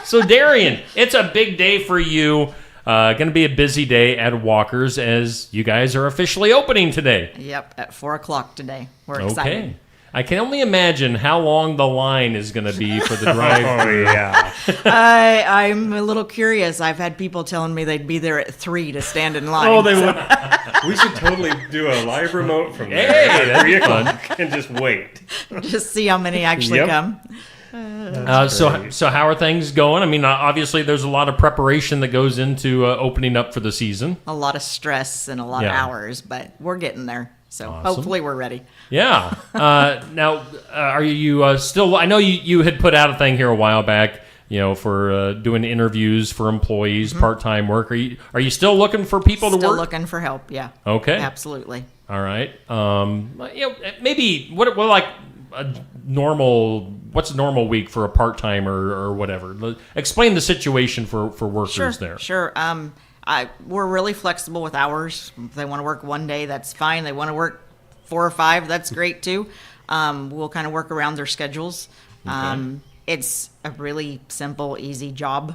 S3: So, Darian, it's a big day for you. Going to be a busy day at Walker's as you guys are officially opening today.
S8: Yep, at 4 o'clock today. We're excited.
S3: Okay. I can only imagine how long the line is going to be for the drive-thru.
S5: Oh, yeah.
S8: I'm a little curious. I've had people telling me they'd be there at 3 to stand in line.
S5: Oh, they would. We should totally do a live remote from there.
S3: Hey, that'd be
S5: 3
S3: fun.
S5: o'clock and just wait.
S8: Just see how many actually
S5: Yep.
S8: come.
S3: So how are things going? I mean, obviously there's a lot of preparation that goes into opening up for the season.
S8: A lot of stress and a lot of hours, but we're getting there. So hopefully we're ready.
S3: Yeah. Now, are you still? I know you had put out a thing here a while back, for doing interviews for employees, part-time work. Are you still looking for people to work?
S8: Still looking for help. Yeah.
S3: Okay.
S8: Absolutely.
S3: All right. Maybe what like a normal. What's a normal week for a part-time or whatever? Explain the situation for workers there.
S8: Sure. We're really flexible with hours. If they want to work one day, that's fine. They want to work 4 or 5, that's great too. We'll kind of work around their schedules.
S3: Okay.
S8: It's a really simple, easy job.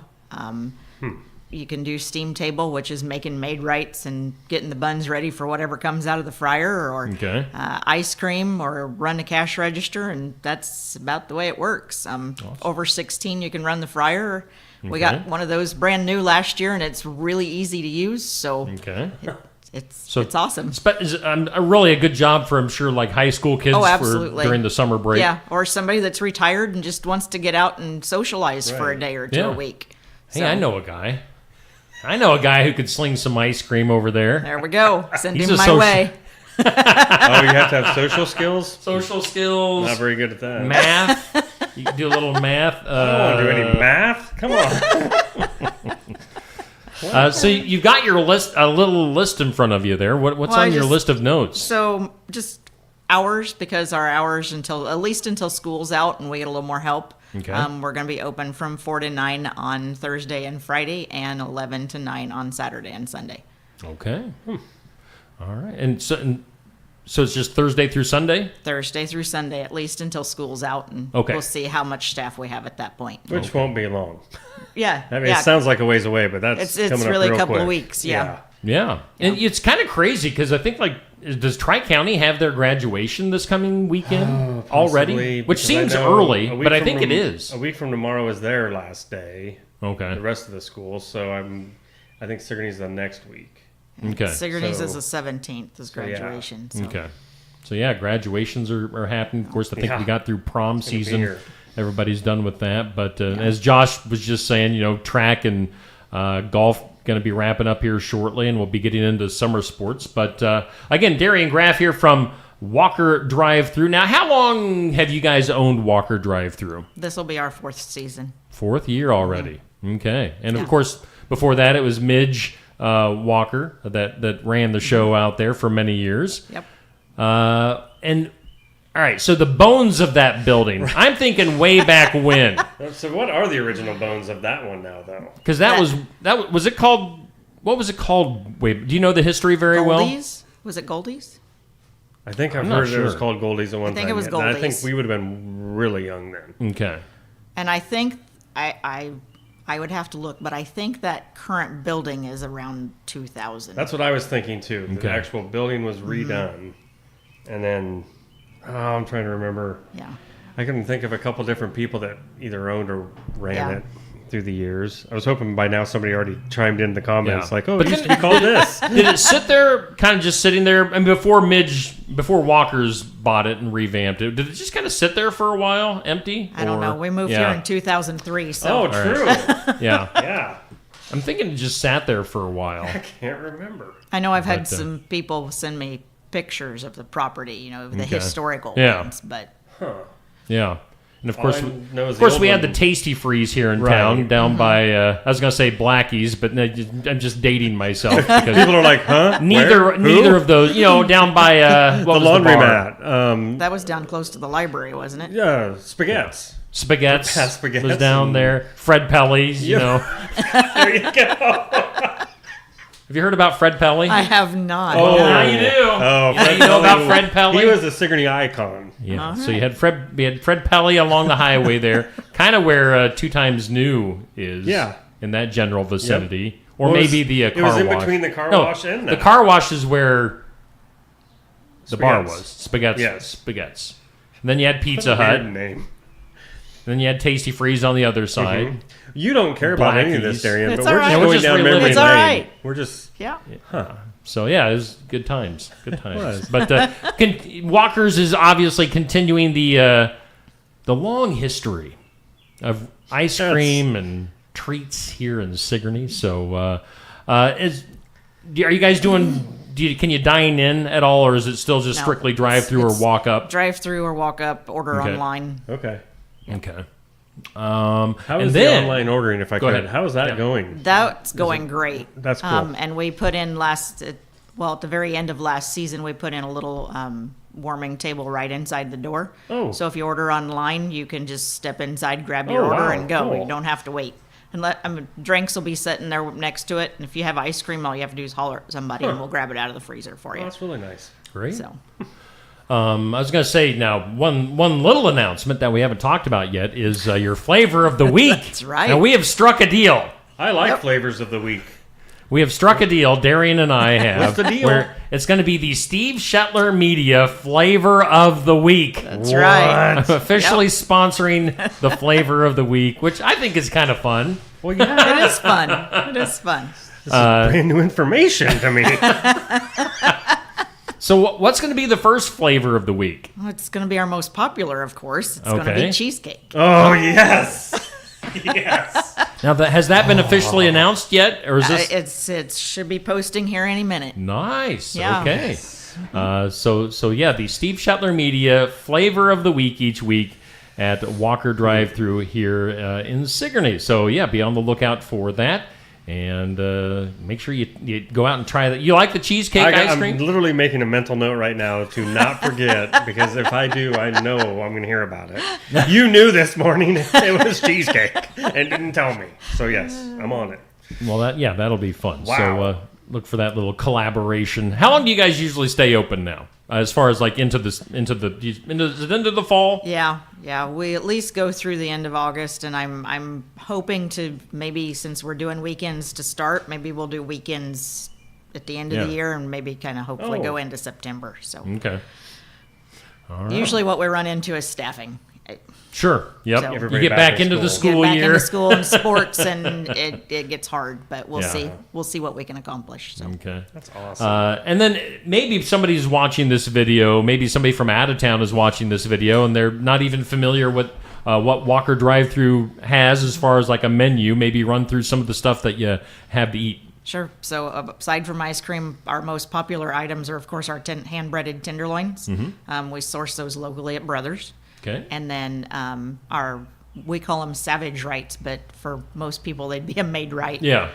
S8: You can do steam table, which is making made rights and getting the buns ready for whatever comes out of the fryer, or ice cream, or run the cash register, and that's about the way it works. Over 16, you can run the fryer. We got one of those brand new last year, and it's really easy to use. So it's awesome.
S3: It's really a good job for, I'm sure, like high school kids during the summer break.
S8: Yeah, or somebody that's retired and just wants to get out and socialize for a day or two a week.
S3: Hey, I know a guy. Who could sling some ice cream over there.
S8: There we go. Send him my way.
S5: Oh, you have to have social skills?
S3: Social skills.
S5: Not very good at that.
S3: Math. You can do a little math.
S5: I don't want to do any math. Come on.
S3: So you've got your list, a little list in front of you there. What's on your list of notes?
S8: So just hours, because our hours at least until school's out and we get a little more help.
S3: Okay.
S8: We're going to be open from 4 to 9 on Thursday and Friday, and 11 to 9 on Saturday and Sunday.
S3: Okay. All right. And so it's just Thursday through Sunday?
S8: Thursday through Sunday, at least until school's out, and we'll see how much staff we have at that point.
S5: Which won't be long.
S8: Yeah.
S5: I mean, it sounds like a ways away, but that's
S8: it's
S5: coming
S8: really
S5: up
S8: a couple
S5: quick.
S8: of weeks. Yeah.
S3: And it's kind of crazy because I think, does Tri-County have their graduation this coming weekend already? Which seems early, but I think it is.
S5: A week from tomorrow is their last day.
S3: Okay.
S5: The rest of the school, so I think Sigourney's the next week.
S3: Okay.
S8: Sigourney's is the 17th is graduation. So.
S3: Okay. So graduations are happening. Of course, I think we got through prom season. Everybody's done with that. But as Josh was just saying, track and golf going to be wrapping up here shortly, and we'll be getting into summer sports. But again, Darian Graff here from Walker Drive-Thru. Now, how long have you guys owned Walker Drive-Thru?
S8: This will be our 4th season.
S3: 4th year already. Okay. And of course, before that, it was Midge Walker that ran the show out there for many years.
S8: Yep.
S3: And all right, so the bones of that building, I'm thinking way back when.
S5: So what are the original bones of that one now, though?
S3: Because was it called? What was it called? Wait, do you know the history very
S8: Goldie's? Was it Goldie's?
S5: I think I've heard it was called Goldie's at one time.
S8: I think it was Goldie's.
S5: I think we would have been really young then.
S3: Okay.
S8: And I think I would have to look, but I think that current building is around 2000.
S5: That's what I was thinking too. The actual building was redone, and then I'm trying to remember.
S8: Yeah.
S5: I can think of a couple different people that either owned or ran it through the years. I was hoping by now somebody already chimed in the comments like, "Oh, it used to be called this."
S3: Did it sit there, kind of just sitting there? I mean, before Walker's bought it and revamped it, did it just kind of sit there for a while, empty?
S8: I don't know. We moved here in 2003, so.
S5: Oh, true.
S3: Yeah. I'm thinking it just sat there for a while.
S5: I can't remember.
S8: I know I've had some people send me pictures of the property, the historical ones, but.
S3: Yeah. And of course, we had the Tasty Freeze here in town, down by I was going to say Blackie's, but I'm just dating myself because
S5: people are like, "Huh?
S3: Neither of those, down by
S5: the laundromat.
S8: That was down close to the library, wasn't it?
S5: Yeah, Spaghetti's.
S3: Spaghetti's was down there. Fred Pelly's,
S5: There you go.
S3: Have you heard about Fred Pelly?
S8: I have not.
S3: Oh, now you do.
S5: Oh,
S3: you know about Fred Pelly?
S5: He was a Sigourney icon.
S3: Yeah. So we had Fred Pelly along the highway there, kind of where 2 Times New is.
S5: Yeah.
S3: In that general vicinity, or maybe the car wash.
S5: It was in between the car wash and
S3: the car wash is where the bar was. Spaghetti's.
S5: Yes.
S3: Spaghetti's. And then you had Pizza Hut.
S5: Name.
S3: Then you had Tasty Freeze on the other side.
S5: Mm-hmm. You don't care about any of this, Darian, but we're just going down memory lane.
S8: It's all right.
S5: We're just...
S8: Yeah.
S3: So, it was good times. Good times. But Walker's is obviously continuing the long history of ice cream and treats here in Sigourney. So, are you guys doing... Can you dine in at all, or is it still just strictly drive-through or walk-up?
S8: Drive-through or walk-up, order online.
S5: Okay.
S3: Okay.
S5: How is the online ordering, if I could? How is that going?
S8: That's going great.
S5: That's cool.
S8: And we put in at the very end of last season, we put in a little warming table right inside the door.
S5: Oh.
S8: So if you order online, you can just step inside, grab your order, and go.
S5: Cool.
S8: You don't have to wait. And drinks will be sitting there next to it. And if you have ice cream, all you have to do is holler at somebody, and we'll grab it out of the freezer for you.
S5: That's really nice.
S3: Great.
S8: So.
S3: I was going to say now one little announcement that we haven't talked about yet is your flavor of the week.
S8: That's right.
S3: Now we have struck a deal.
S5: I like flavors of the week.
S3: We have struck a deal, Darian and I have.
S5: What's the deal?
S3: Where it's going to be the Steve Shetler Media Flavor of the Week.
S8: That's right.
S3: Officially sponsoring the Flavor of the Week, which I think is kind of fun.
S5: Well, yeah.
S8: It is fun. It is fun.
S5: This is brand new information to me.
S3: So what's going to be the first Flavor of the Week?
S8: Well, it's going to be our most popular, of course. It's going to be cheesecake.
S5: Oh, yes. Yes.
S3: Now, has that been officially announced yet? Or is this...
S8: It should be posting here any minute.
S3: Nice.
S8: Yeah.
S3: Okay. So yeah, the Steve Shetler Media Flavor of the Week each week at Walker Drive-Thru here in Sigourney. So yeah, be on the lookout for that. And make sure you go out and try that. You like the cheesecake ice cream?
S5: I'm literally making a mental note right now to not forget, because if I do, I know I'm going to hear about it. You knew this morning it was cheesecake and didn't tell me. So yes, I'm on it.
S3: Well, that'll be fun.
S5: Wow.
S3: So look for that little collaboration. How long do you guys usually stay open now? As far as like into the fall?
S8: Yeah. We at least go through the end of August, and I'm hoping to, maybe since we're doing weekends to start, maybe we'll do weekends at the end of the year, and maybe kind of hopefully go into September. So
S3: okay. All right.
S8: Usually what we run into is staffing.
S3: Sure. Yep.
S8: So-
S3: You get back into the school
S8: Get back
S3: year.
S8: into school and sports, and it gets hard, but we'll
S3: Yeah.
S8: see. We'll see what we can accomplish. So.
S3: Okay.
S5: That's awesome.
S3: And then maybe somebody's watching this video. Maybe somebody from out of town is watching this video, and they're not even familiar with what Walker Drive-Thru has as far as like a menu. Maybe run through some of the stuff that you have to eat.
S8: Sure. So aside from ice cream, our most popular items are, of course, our hand-breaded tenderloins. We source those locally at Brothers.
S3: Okay.
S8: And then we call them Savage Rights, but for most people, they'd be a made right.
S3: Yeah.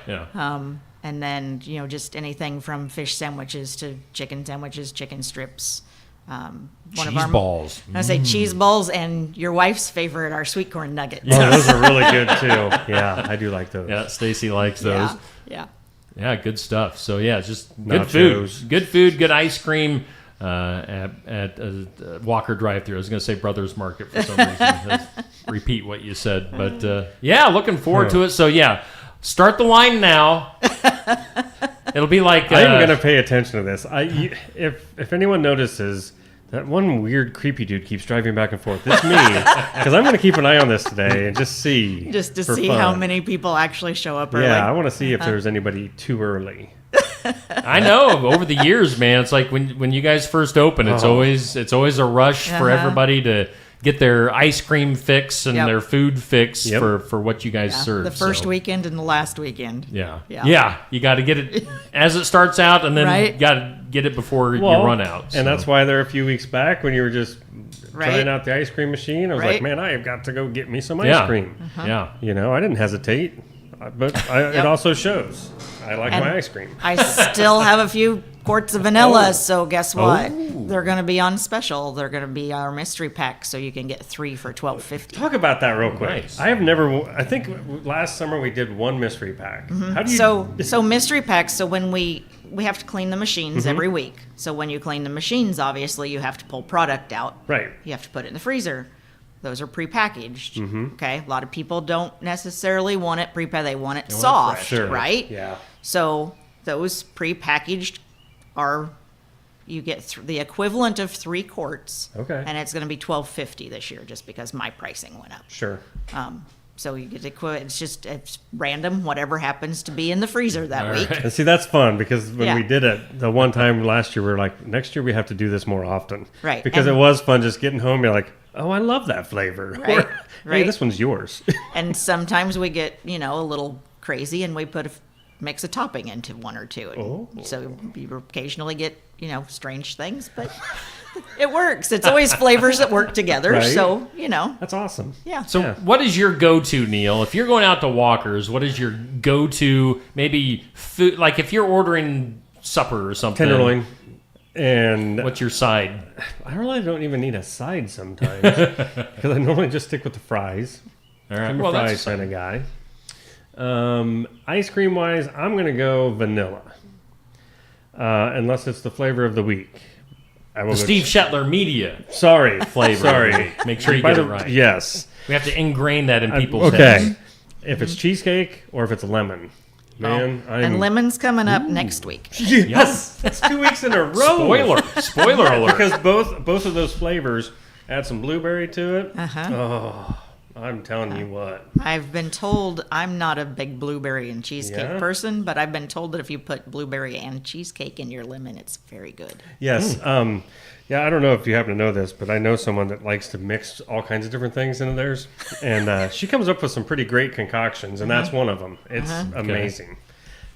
S8: And then, just anything from fish sandwiches to chicken sandwiches, chicken strips.
S3: Cheese balls.
S8: I say cheese balls, and your wife's favorite, our sweet corn nuggets.
S5: Oh, those are really good too. Yeah, I do like those.
S3: Yeah, Stacy likes those.
S8: Yeah.
S3: Yeah, good stuff. So yeah, just
S5: Nachos.
S3: good food, good ice cream at Walker Drive-Thru. I was going to say Brothers Market for some reason. Let's repeat what you said, but yeah, looking forward to it. So yeah, start the line now. It'll be like
S5: I'm going to pay attention to this. If anyone notices that one weird creepy dude keeps driving back and forth, it's me, because I'm going to keep an eye on this today and just see.
S8: Just to
S5: for
S8: see
S5: fun.
S8: how many people actually show up early.
S5: Yeah, I want to see if there's anybody too early.
S3: I know over the years, man, it's like when you guys first open, it's always a rush for everybody to get their ice cream fix and their food fix for what you guys serve.
S8: The first weekend and the last weekend.
S3: Yeah. You got to get it as it starts out, and then you got to get it before you run out.
S5: And that's why there a few weeks back when you were just trying out the ice cream machine, I was like, man, I have got to go get me some ice cream.
S3: Yeah.
S5: I didn't hesitate, but it also shows. I like my ice cream.
S8: I still have a few quarts of vanilla, so guess what? They're going to be on special. They're going to be our mystery pack, so you can get 3 for $12.50.
S5: Talk about that real quick.
S3: Nice.
S5: I think last summer we did one mystery pack. How do you?
S8: So mystery packs. So when we have to clean the machines every week. So when you clean the machines, obviously you have to pull product out.
S5: Right.
S8: You have to put it in the freezer. Those are prepackaged. Okay. A lot of people don't necessarily want it prepackaged. They want it soft, right?
S5: Yeah.
S8: So those prepackaged are, you get the equivalent of 3 quarts.
S5: Okay.
S8: And it's going to be $12.50 this year, just because my pricing went up.
S5: Sure.
S8: So you get it's random, whatever happens to be in the freezer that week.
S5: And see, that's fun, because when we did it the one time last year, we were like, next year we have to do this more often.
S8: Right.
S5: Because it was fun just getting home. You're like, oh, I love that flavor.
S8: Right.
S5: Or, hey, this one's yours.
S8: And sometimes we get, a little crazy, and we put mix a topping into 1 or 2. And so you occasionally get, strange things, but it works. It's always flavors that work together.
S5: Right.
S8: So,
S5: That's awesome.
S8: yeah.
S3: So what is your go-to, Neil? If you're going out to Walker's, what is your go-to, maybe food, like if you're ordering supper or something?
S5: Tenderloin. And
S3: what's your side?
S5: I really don't even need a side sometimes, because I normally just stick with the fries.
S3: All right.
S5: I'm a fries kind of guy. Ice cream wise, I'm going to go vanilla. Unless it's the flavor of the week. I will
S3: The Steve Shetler Media
S5: Sorry.
S3: flavor.
S5: Sorry.
S3: Make sure you get it right.
S5: Yes.
S3: We have to ingrain that in people's
S5: Okay.
S3: heads.
S5: if it's cheesecake or if it's lemon. Man,
S8: And lemon's coming up next week.
S5: Yes, that's 2 weeks in a row.
S3: Spoiler alert.
S5: Because both of those flavors add some blueberry to it. Oh, I'm telling you what.
S8: I've been told I'm not a big blueberry and cheesecake person, but I've been told that if you put blueberry and cheesecake in your lemon, it's very good.
S5: Yes. Yeah, I don't know if you happen to know this, but I know someone that likes to mix all kinds of different things into theirs, and she comes up with some pretty great concoctions, and that's one of them. It's amazing.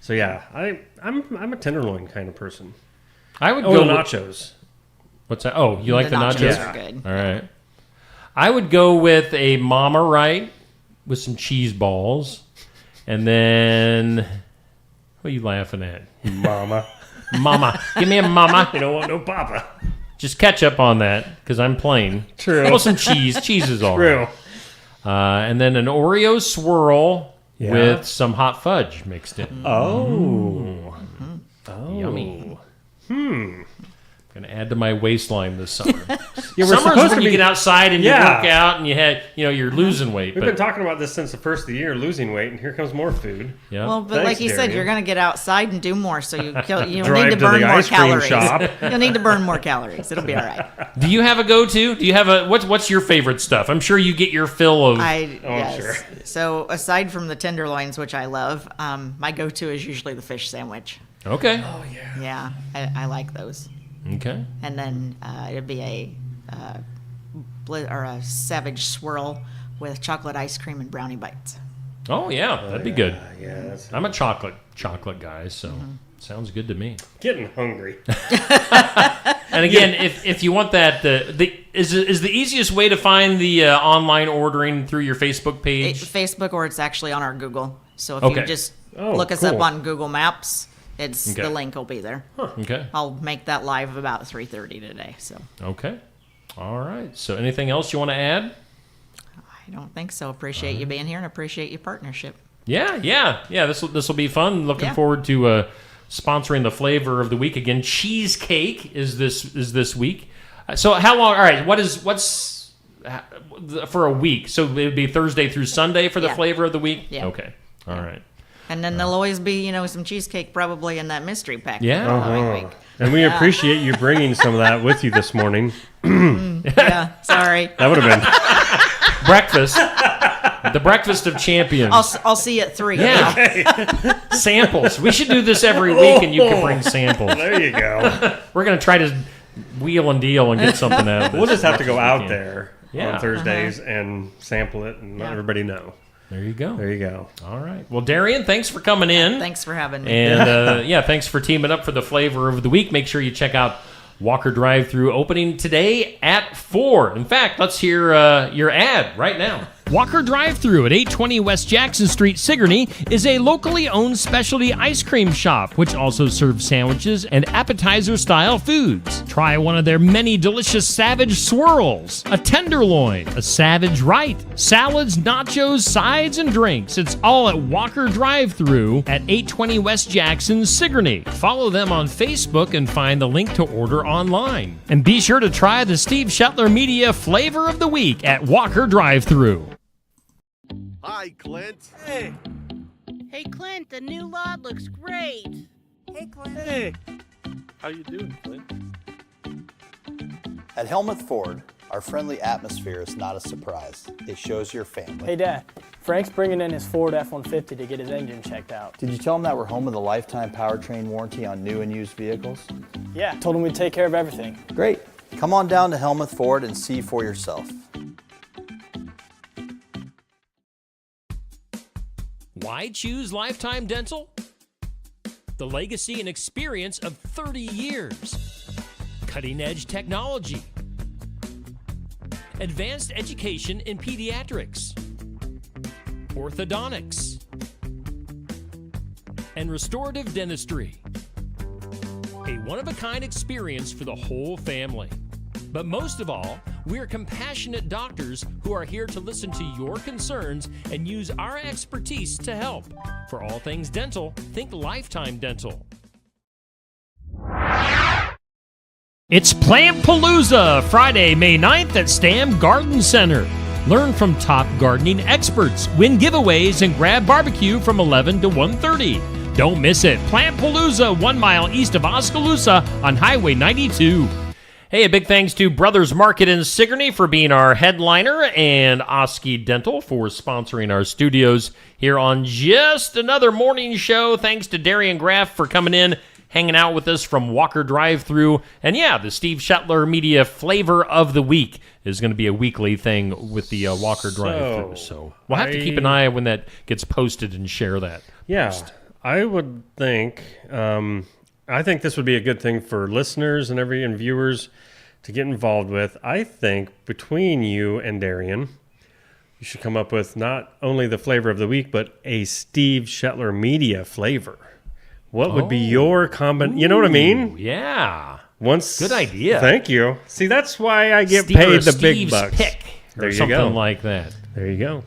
S5: So yeah, I'm a tenderloin kind of person.
S3: I would go
S5: nachos.
S3: What's that? Oh, you like the nachos?
S8: Are good.
S3: All right. I would go with a Mama Right with some cheese balls, and then what are you laughing at?
S5: Mama.
S3: Mama, give me a mama.
S5: You don't want no papa.
S3: Just ketchup on that because I'm plain.
S5: True.
S3: Oh, some cheese. Cheese is all right.
S5: True.
S3: And then an Oreo swirl with some hot fudge mixed in.
S5: Oh.
S3: Yummy. Gonna add to my waistline this summer.
S5: We're
S3: Summer's
S5: supposed
S3: when
S5: to
S3: you
S5: be-
S3: get outside and you
S5: Yeah.
S3: work out and you're losing weight.
S5: We've
S3: but,
S5: been talking about this since the first of the year, losing weight, and here comes more food.
S3: yeah.
S8: Well, but
S5: Thanks,
S8: like you said,
S5: Darian.
S8: you're going to get outside and do more, so you'll
S5: Drive
S8: need to
S5: to
S8: burn
S5: the
S8: more
S5: ice cream
S8: calories.
S5: shop.
S8: You'll need to burn more calories. It'll be all right.
S3: Do you have a go-to? Do you have a what's your favorite stuff? I'm sure you get your fill of.
S8: Yes.
S5: sure.
S8: So aside from the tenderloins, which I love, my go-to is usually the fish sandwich.
S3: Okay.
S8: Yeah, I like those.
S3: Okay.
S8: And then it'd be a Savage swirl with chocolate ice cream and brownie bites.
S3: Oh yeah, that'd be good.
S5: Yeah, that's
S3: I'm a chocolate guy, so sounds good to me.
S5: getting hungry.
S3: And again, if you want that, is the easiest way to find the online ordering through your Facebook page.
S8: Facebook, or it's actually on our Google. So if
S3: Okay.
S8: you just
S5: Oh,
S8: look us
S5: cool.
S8: up on Google Maps, it's
S3: Okay.
S8: the link will be there.
S3: Okay.
S8: I'll make that live about 3:30 today. So
S3: Okay. All right. So anything else you want to add?
S8: I don't think so. Appreciate you being here and appreciate your partnership.
S3: Yeah. This will be fun. Looking
S8: Yeah.
S3: forward to sponsoring the flavor of the week again. Cheesecake is this week. So how long? All right. What's for a week? So it would be Thursday through Sunday for the
S8: Yeah.
S3: flavor of the week.
S8: Yeah.
S3: Okay. All right.
S8: And then there'll always be, some cheesecake probably in that mystery pack.
S3: Yeah.
S8: the following week.
S5: And we appreciate you bringing some of that with you this morning.
S8: Yeah, sorry.
S5: That would have been
S3: Breakfast. The breakfast of champions.
S8: I'll see you at 3.
S3: Yeah. Samples. We should do this every week, and you can bring samples.
S5: there. You go.
S3: We're gonna try to wheel and deal and get something out of this.
S5: We'll just have to
S3: as
S5: go
S3: much as
S5: out
S3: we can.
S5: there
S3: Yeah.
S5: on Thursdays and sample it and let everybody know.
S3: There you go.
S5: There you go.
S3: All right. Well, Darian, thanks for coming in.
S8: Thanks for having me.
S3: And thanks for teaming up for the flavor of the week. Make sure you check out Walker Drive-Thru opening today at 4. In fact, let's hear your ad right now.
S4: Walker Drive-Thru at 820 West Jackson Street, Sigourney, is a locally owned specialty ice cream shop, which also serves sandwiches and appetizer-style foods. Try one of their many delicious Savage swirls, a tenderloin, a Savage Right, salads, nachos, sides, and drinks. It's all at Walker Drive-Thru at 820 West Jackson, Sigourney. Follow them on Facebook and find the link to order online. And be sure to try the Steve Shetler Media Flavor of the Week at Walker Drive-Thru.
S9: Hi, Clint.
S10: Hey, Clint, the new lot looks great.
S11: Hey, Clint.
S9: Hey. How you doing, Clint?
S12: At Helmuth Ford, our friendly atmosphere is not a surprise. It shows your family.
S13: Hey, Dad. Frank's bringing in his Ford F-150 to get his engine checked out.
S12: Did you tell him that we're home with a lifetime powertrain warranty on new and used vehicles?
S13: Yeah, told him we'd take care of everything.
S12: Great. Come on down to Helmuth Ford and see for yourself.
S4: Why choose Lifetime Dental? The legacy and experience of 30 years. Cutting-edge technology. Advanced education in pediatrics. Orthodontics. And restorative dentistry. A one-of-a-kind experience for the whole family. But most of all, we're compassionate doctors who are here to listen to your concerns and use our expertise to help. For all things dental, think Lifetime Dental. It's Plant Palooza, Friday, May 9th at Stam Garden Center. Learn from top gardening experts, win giveaways, and grab barbecue from 11 to 1:30. Don't miss it. Plantpalooza, 1 mile east of Oskaloosa on Highway 92.
S3: Hey, a big thanks to Brothers Market in Sigourney for being our headliner and Osky Dental for sponsoring our studios here on just another morning show. Thanks to Darian Graff for coming in, hanging out with us from Walker Drive-Thru. And yeah, the Steve Shetler Media Flavor of the Week is going to be a weekly thing with the Walker Drive-Thru. So we'll have to keep an eye on when that gets posted and share that.
S5: Yeah, I would think... I think this would be a good thing for listeners and viewers to get involved with. I think between you and Darian, you should come up with not only the flavor of the week, but a Steve Shetler Media flavor. What would be your combination? You know what I mean?
S3: Yeah.
S5: Good
S3: idea.
S5: Thank you. See, that's why I get paid the big bucks.
S3: Pick
S5: there
S3: or
S5: you
S3: something
S5: go.
S3: like that.
S5: There you go.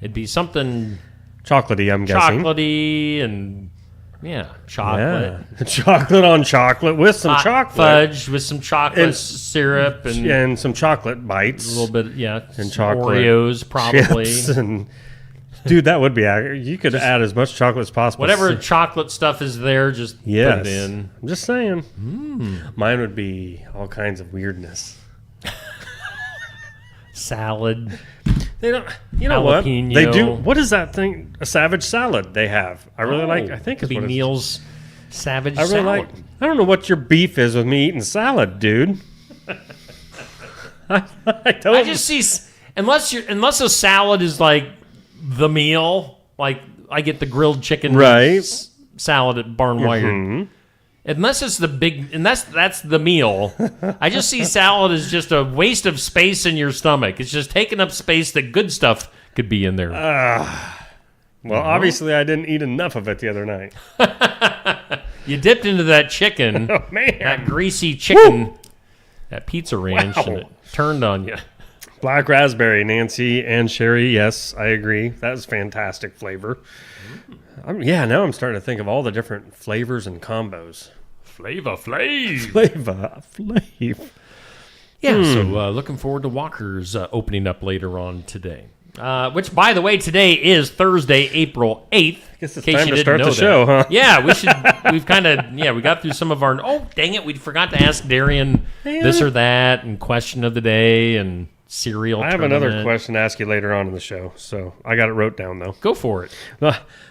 S3: It'd be something
S5: chocolatey, I'm guessing.
S3: Chocolatey and... yeah, chocolate.
S5: Yeah. Chocolate on chocolate with some chocolate.
S3: Fudge with some chocolate syrup.
S5: And some chocolate bites.
S3: A little bit, yeah.
S5: And chocolate.
S3: Oreos, probably.
S5: And, dude, that would be... You could add as much chocolate as possible.
S3: Whatever chocolate stuff is there, just put it in.
S5: I'm just saying. Mine would be all kinds of weirdness.
S3: Salad.
S5: They don't. You know what? They do. What is that thing? A savage salad they have. I really like. I think
S3: it's
S5: what
S3: Neil's savage
S5: I really
S3: salad.
S5: like. I don't know what your beef is with me eating salad, dude. I don't.
S3: I just see unless a salad is like the meal, like I get the grilled chicken salad at Barn Wired. Unless it's the big, and that's the meal. I just see salad as just a waste of space in your stomach. It's just taking up space that good stuff could be in there.
S5: Well, obviously I didn't eat enough of it the other night.
S3: You dipped into that chicken,
S5: oh, man.
S3: that greasy chicken, that pizza ranch, and it turned on you.
S5: Black raspberry, Nancy and Sherry. Yes, I agree. That was fantastic flavor. Now I'm starting to think of all the different flavors and combos.
S3: Flavor Flav.
S5: Flavor Flav.
S3: Yeah, so looking forward to Walker's opening up later on today. Which, by the way, today is Thursday, April 8th.
S5: I guess it's time to start the show, huh?
S3: Yeah, we've kind of, we got through some of our, dang it, we forgot to ask Darian this or that, and question of the day, and cereal
S5: I have another question to ask you later on in the show, so I got it wrote down, though.
S3: Go for it.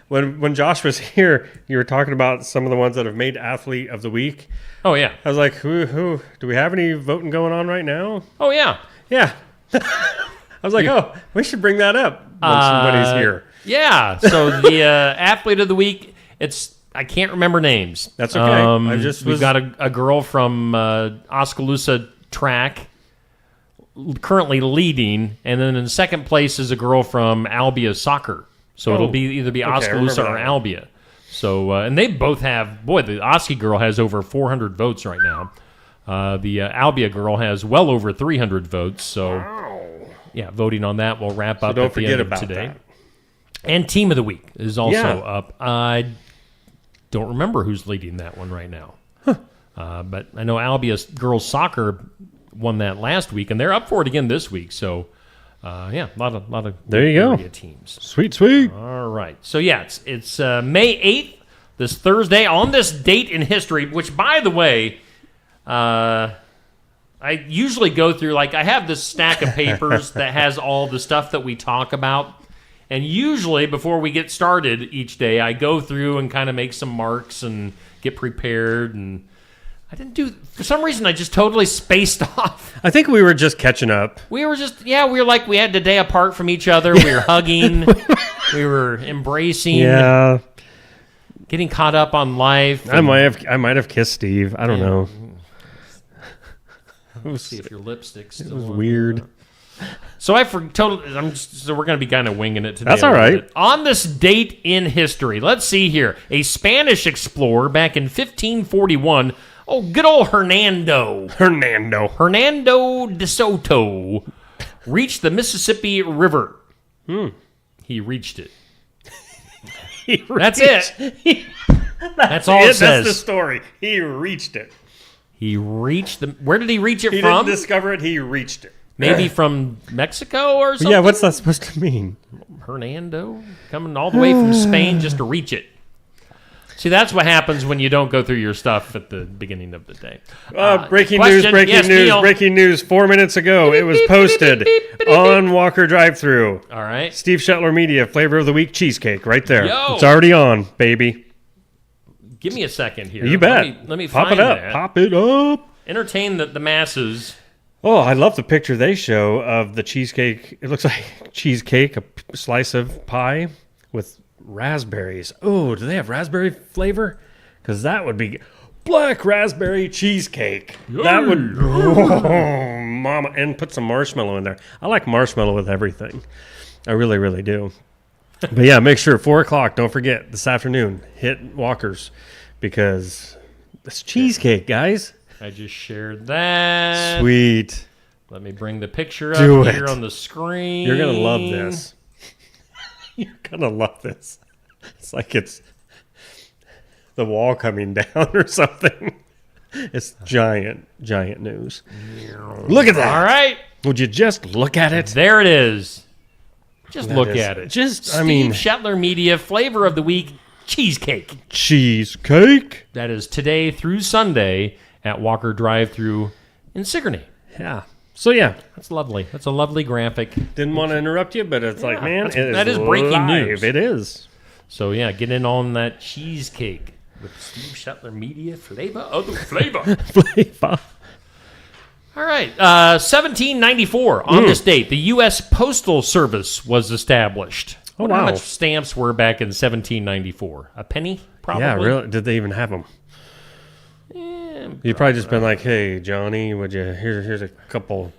S5: When Josh was here, you were talking about some of the ones that have made Athlete of the Week.
S3: Oh, yeah.
S5: I was like, who do we have any voting going on right now?
S3: Oh, yeah.
S5: Yeah. I was like, we should bring that up when somebody's here.
S3: Yeah, so the Athlete of the Week, I can't remember names.
S5: That's okay.
S3: We've got a girl from Oskaloosa track currently leading, and then in second place is a girl from Albia soccer. So it'll either be Oskaloosa or Albia. So and they both have the Osky girl has over 400 votes right now. The Albia girl has well over 300 votes. So yeah, voting on that will wrap up at the end of today.
S5: That.
S3: And Team of the Week is also up. I don't remember who's leading that one right now. But I know Albia girls soccer won that last week, and they're up for it again this week. So, a lot of
S5: there you go
S3: teams.
S5: Sweet.
S3: All right. So yeah, it's May 8th, this Thursday, on this date in history. Which, by the way, I usually go through I have this stack of papers that has all the stuff that we talk about. And usually, before we get started each day, I go through and kind of make some marks and get prepared. And I didn't for some reason, I just totally spaced off.
S5: I think we were just catching up.
S3: We were we had the day apart from each other. We were hugging. We were embracing.
S5: Yeah.
S3: Getting caught up on life.
S5: I might have kissed Steve. I don't know.
S3: Let's see if your lipstick's still
S5: It was
S3: on.
S5: weird.
S3: So we're going to be kind of winging it today.
S5: That's all right.
S3: On this date in history, let's see here. A Spanish explorer back in 1541. Oh, good old Hernando de Soto reached the Mississippi River. He reached it. That's it. That's all it says.
S5: That's the story. He reached it.
S3: He reached Where did he reach it from?
S5: He didn't discover it. He reached it.
S3: Maybe from Mexico or something?
S5: Yeah, what's that supposed to mean?
S3: Hernando? Coming all the way from Spain just to reach it. See, that's what happens when you don't go through your stuff at the beginning of the day.
S5: Breaking
S3: question.
S5: news,
S3: Yes, Neil.
S5: breaking news. 4 minutes ago, it was posted on Walker Drive-Thru.
S3: All right.
S5: Steve Shetler Media, Flavor of the Week cheesecake, right there.
S3: Yo.
S5: It's already on, baby.
S3: Give me a second here.
S5: You bet.
S3: Let me
S5: Pop
S3: find
S5: it up.
S3: that.
S5: Pop it up.
S3: Entertain the masses.
S5: Oh, I love the picture they show of the cheesecake. It looks like cheesecake, a slice of pie with raspberries. Oh, do they have raspberry flavor? Because that would be black raspberry cheesecake. That would, oh, mama, and put some marshmallow in there. I like marshmallow with everything. I really, really do. But yeah, make sure 4 o'clock. Don't forget this afternoon. Hit Walker's because it's cheesecake, guys.
S3: I just shared that.
S5: Sweet.
S3: Let me bring the picture
S5: Do
S3: up
S5: it.
S3: here on the screen.
S5: You're gonna love this. You're gonna love this. It's like it's the wall coming down or something. It's giant news. Look at that.
S3: All right.
S5: Would you just look at it?
S3: There it is. Just
S5: That
S3: look
S5: is
S3: at it.
S5: just-
S3: Steve
S5: I mean-
S3: Shetler Media Flavor of the Week cheesecake.
S5: Cheesecake?
S3: That is today through Sunday at Walker Drive-Thru in Sigourney.
S5: Yeah. So yeah,
S3: That's lovely. That's a lovely graphic.
S5: didn't want to interrupt you, but it's like, man,
S3: that is breaking
S5: live.
S3: news.
S5: It is.
S3: So yeah, get in on that cheesecake with Steve Shetler Media Flavor of the Flavor.
S5: Flavor.
S3: All right, 1794. On this date, the U.S. Postal Service was established.
S5: Oh,
S3: Wonder how
S5: wow.
S3: much stamps were back in 1794? A penny, probably.
S5: Yeah, really? Did they even have them? You've probably just been like, "Hey, Johnny, would you here's a couple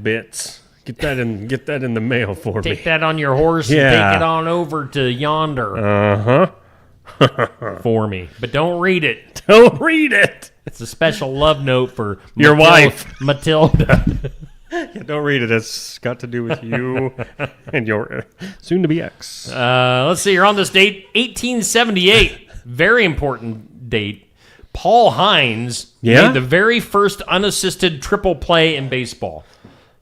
S5: bits. Get that in the mail for
S3: Take
S5: me."
S3: that on your horse and
S5: Yeah.
S3: take it on over to yonder
S5: Uh-huh.
S3: for me. But don't read it.
S5: Don't read it.
S3: It's a special love note for
S5: Your wife.
S3: Matilda.
S5: Yeah, don't read it. It's got to do with you and your soon-to-be ex.
S3: Let's see. You're on this date, 1878. Very important date. Paul Hines made the very first unassisted triple play in baseball.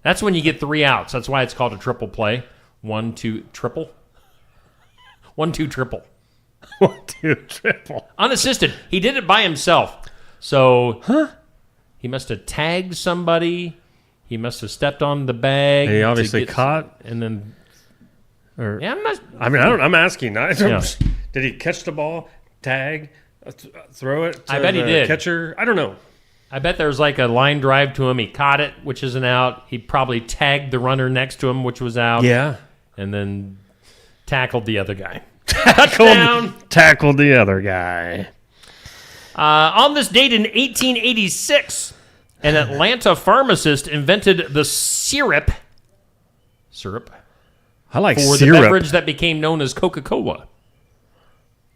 S3: That's when you get 3 outs. That's why it's called a triple play. 1, 2, triple. 1, 2, triple.
S5: 1, 2, triple.
S3: Unassisted. He did it by himself. So he must have tagged somebody. He must have stepped on the bag.
S5: He obviously
S3: to get-
S5: caught.
S3: And then...
S5: Or,
S3: Yeah,
S5: I'm asking.
S3: Yeah.
S5: Did he catch the ball, tag, throw it to
S3: I bet he
S5: the
S3: did.
S5: catcher? I don't know.
S3: I bet there was like a line drive to him. He caught it, which is an out. He probably tagged the runner next to him, which was out.
S5: Yeah.
S3: And then tackled the other guy. Touchdown.
S5: Tackled the other guy.
S3: On this date in 1886, an Atlanta pharmacist invented the syrup
S5: I like
S3: for
S5: syrup.
S3: the beverage that became known as Coca-Cola.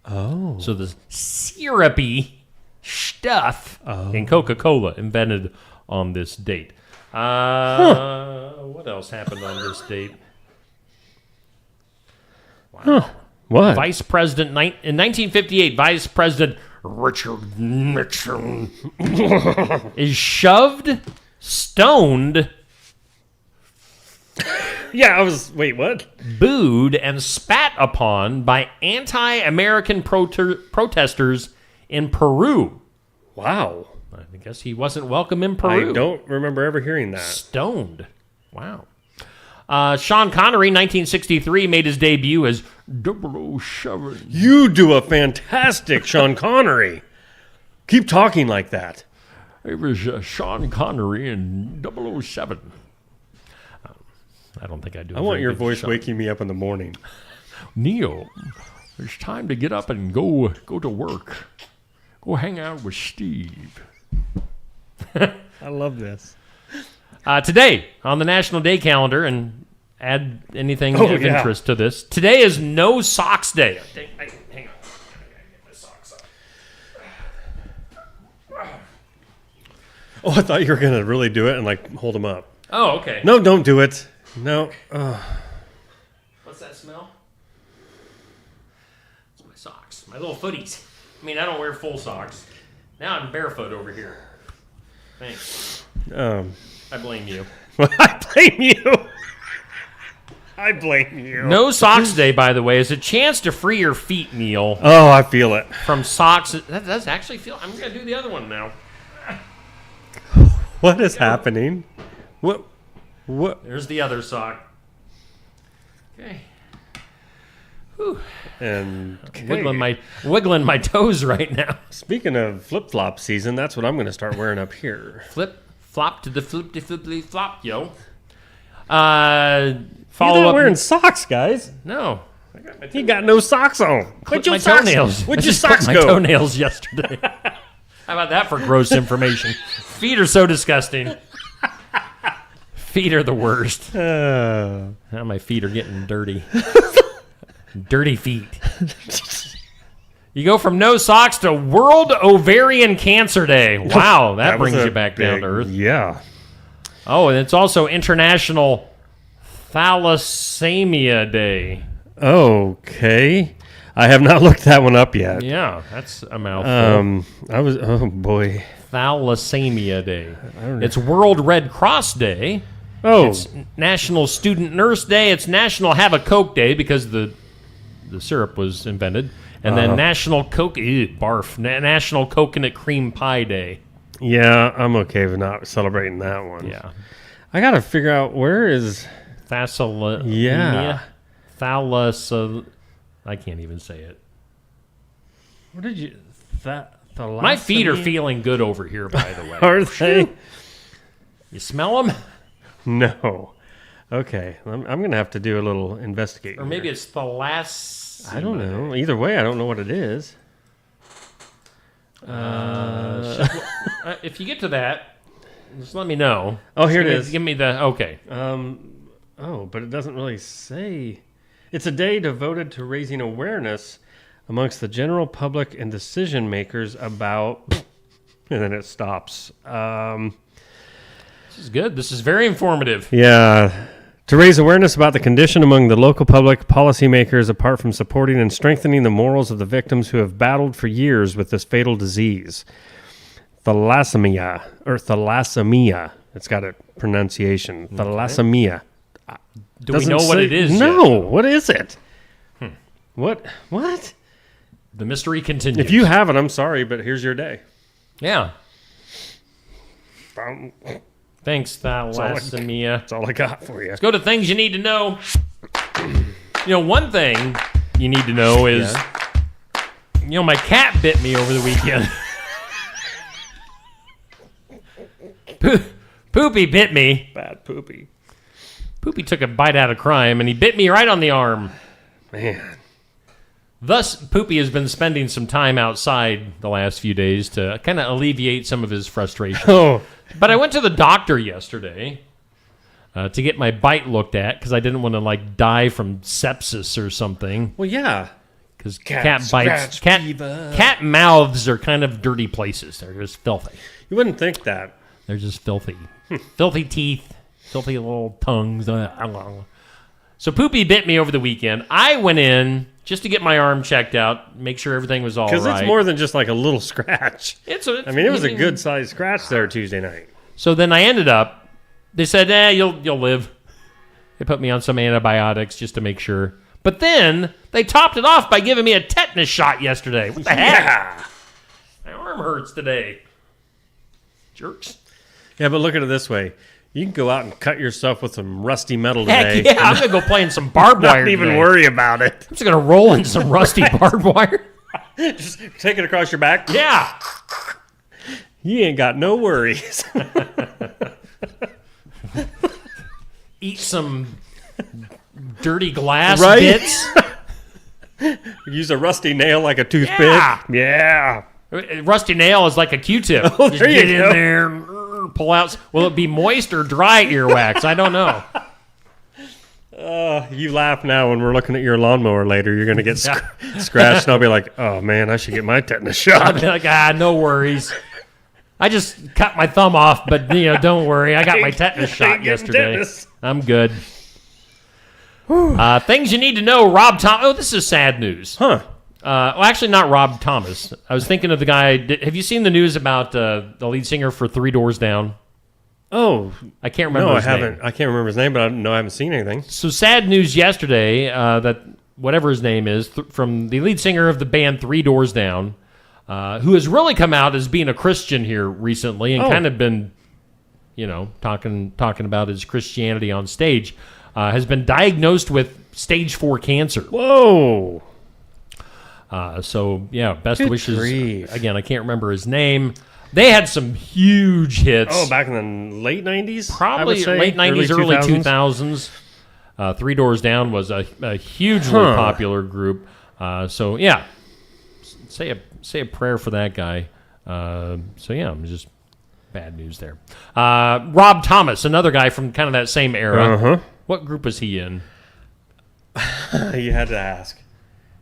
S5: Oh.
S3: So the syrupy stuff in Coca-Cola invented on this date. What else happened on this date? Wow.
S5: What?
S3: Vice President, in 1958, Vice President Richard Nixon is stoned,
S5: Yeah, wait, what?
S3: booed, and spat upon by anti-American protesters in Peru.
S5: Wow.
S3: I guess he wasn't welcome in Peru.
S5: I don't remember ever hearing that.
S3: Stoned. Wow. Sean Connery, 1963, made his debut as 007.
S5: You do a fantastic Sean Connery. Keep talking like that.
S3: It was Sean Connery in 007. I don't think I do.
S5: I want your voice waking me up in the morning.
S3: Neil, it's time to get up and go to work. Go hang out with Steve.
S5: I love this.
S3: Today on the National Day calendar, and add anything
S5: Oh,
S3: of
S5: yeah.
S3: interest to this. Today is No Socks Day. Hang on. I gotta get my socks on.
S5: Oh, I thought you were going to really do it and like hold them up.
S3: Oh, okay.
S5: No, don't do it. No.
S3: What's that smell? It's my socks. My little footies. I mean, I don't wear full socks. Now I'm barefoot over here. Thanks. I blame you.
S5: I blame you. I blame you.
S3: No Socks Day, by the way, is a chance to free your feet, Neil.
S5: Oh, I feel it.
S3: From socks. That does actually feel... I'm going to do the other one now.
S5: What is happening? What?
S3: There's the other sock. Okay. Whew.
S5: And
S3: wiggling my toes right now.
S5: Speaking of flip-flop season, that's what I'm going to start wearing up here.
S3: Flip-flop to the flip-flop, yo.
S5: You're not wearing socks, guys.
S3: No.
S5: He got no socks on.
S3: Where'd your toenails?
S5: Where'd your socks
S3: go?
S5: go?
S3: My toenails yesterday. How about that for gross information? Feet are so disgusting. Feet are the worst. Now my feet are getting dirty. Dirty feet. You go from no socks to World Ovarian Cancer Day. Wow, that brings you back down to earth.
S5: Yeah.
S3: Oh, and it's also International Thalassemia Day.
S5: Okay. I have not looked that one up yet.
S3: Yeah, that's a mouthful.
S5: Oh boy.
S3: Thalassemia Day. It's World Red Cross Day.
S5: Oh.
S3: It's National Student Nurse Day. It's National Have a Coke Day because the syrup was invented. And then National National Coconut Cream Pie Day.
S5: Yeah, I'm okay with not celebrating that one.
S3: Yeah.
S5: I got to figure out where is...
S3: Thalassemia? I can't even say it.
S5: Where did you...
S3: My feet are feeling good over here, by the way.
S5: Are they?
S3: You smell them?
S5: No. Okay. I'm going to have to do a little investigating.
S3: Or maybe it's thalassemia.
S5: I don't know. Either way, I don't know what it is.
S3: If you get to that, just let me know.
S5: Oh, here it is.
S3: Give me the... Okay.
S5: But it doesn't really say... It's a day devoted to raising awareness amongst the general public and decision makers about... And then it stops.
S3: This is good. This is very informative.
S5: Yeah. To raise awareness about the condition among the local public, policymakers, apart from supporting and strengthening the morals of the victims who have battled for years with this fatal disease. Thalassemia. It's got a pronunciation. Okay. Thalassemia.
S3: Do we know what it is
S5: No.
S3: yet?
S5: What is it? What?
S3: The mystery continues.
S5: If you have it, I'm sorry, but here's your day.
S3: Yeah. Thanks, thalassemia.
S5: That's all I got for you.
S3: Let's go to things you need to know. One thing you need to know is, my cat bit me over the weekend. Poopy bit me.
S5: Bad Poopy.
S3: Poopy took a bite out of crime, and he bit me right on the arm.
S5: Man.
S3: Thus, Poopy has been spending some time outside the last few days to kind of alleviate some of his frustration.
S5: Oh.
S3: But I went to the doctor yesterday to get my bite looked at because I didn't want to die from sepsis or something.
S5: Well, yeah.
S3: Because cat bites, cat mouths are kind of dirty places. They're just filthy.
S5: You wouldn't think that.
S3: They're just filthy. Filthy teeth, filthy little tongues. So Poopy bit me over the weekend. I went in just to get my arm checked out, make sure everything was all right.
S5: Because it's more than just like a little scratch.
S3: It
S5: was a good-sized scratch there Tuesday night.
S3: So then I ended up, they said, you'll live. They put me on some antibiotics just to make sure. But then they topped it off by giving me a tetanus shot yesterday. What the heck?
S5: Yeah.
S3: My arm hurts today. Jerks.
S5: Yeah, but look at it this way. You can go out and cut yourself with some rusty metal today.
S3: Heck yeah, I'm going to go play in some barbed wire
S5: Not even
S3: today.
S5: worry about it.
S3: I'm just going to roll in some rusty barbed wire.
S5: Just take it across your back.
S3: Yeah.
S5: You ain't got no worries.
S3: Eat some dirty glass bits.
S5: Use a rusty nail like a toothpick.
S3: Yeah. Rusty nail is like a Q-tip.
S5: Oh,
S3: just
S5: there you
S3: get in
S5: go.
S3: there and pull out. Will it be moist or dry earwax? I don't know.
S5: You laugh now when we're looking at your lawnmower later. You're going to get scratched, and I'll be like, oh, man, I should get my tetanus shot.
S3: I'll be like, no worries. I just cut my thumb off, but, don't worry. I got my tetanus shot yesterday.
S5: Tetanus.
S3: I'm good. Things you need to know. Rob Thomas. Oh, this is sad news.
S5: Huh.
S3: Well, actually, not Rob Thomas. I was thinking of the guy. Have you seen the news about the lead singer for 3 Doors Down?
S5: Oh,
S3: I can't remember
S5: no,
S3: his
S5: I haven't.
S3: name.
S5: I can't remember his name, but I haven't seen anything.
S3: So sad news yesterday that whatever his name is, from the lead singer of the band Three Doors Down, who has really come out as being a Christian here recently and kind of been, talking about his Christianity on stage, has been diagnosed with stage 4 cancer.
S5: Whoa.
S3: So, yeah, best
S5: Good
S3: wishes.
S5: grief.
S3: Again, I can't remember his name. They had some huge hits.
S5: Oh, back in the late 90s?
S3: Probably late 90s, early 2000s. Three Doors Down was a hugely popular group. So, yeah, say a prayer for that guy. Just bad news there. Rob Thomas, another guy from kind of that same era.
S5: Uh-huh.
S3: What group was he in?
S5: You had to ask.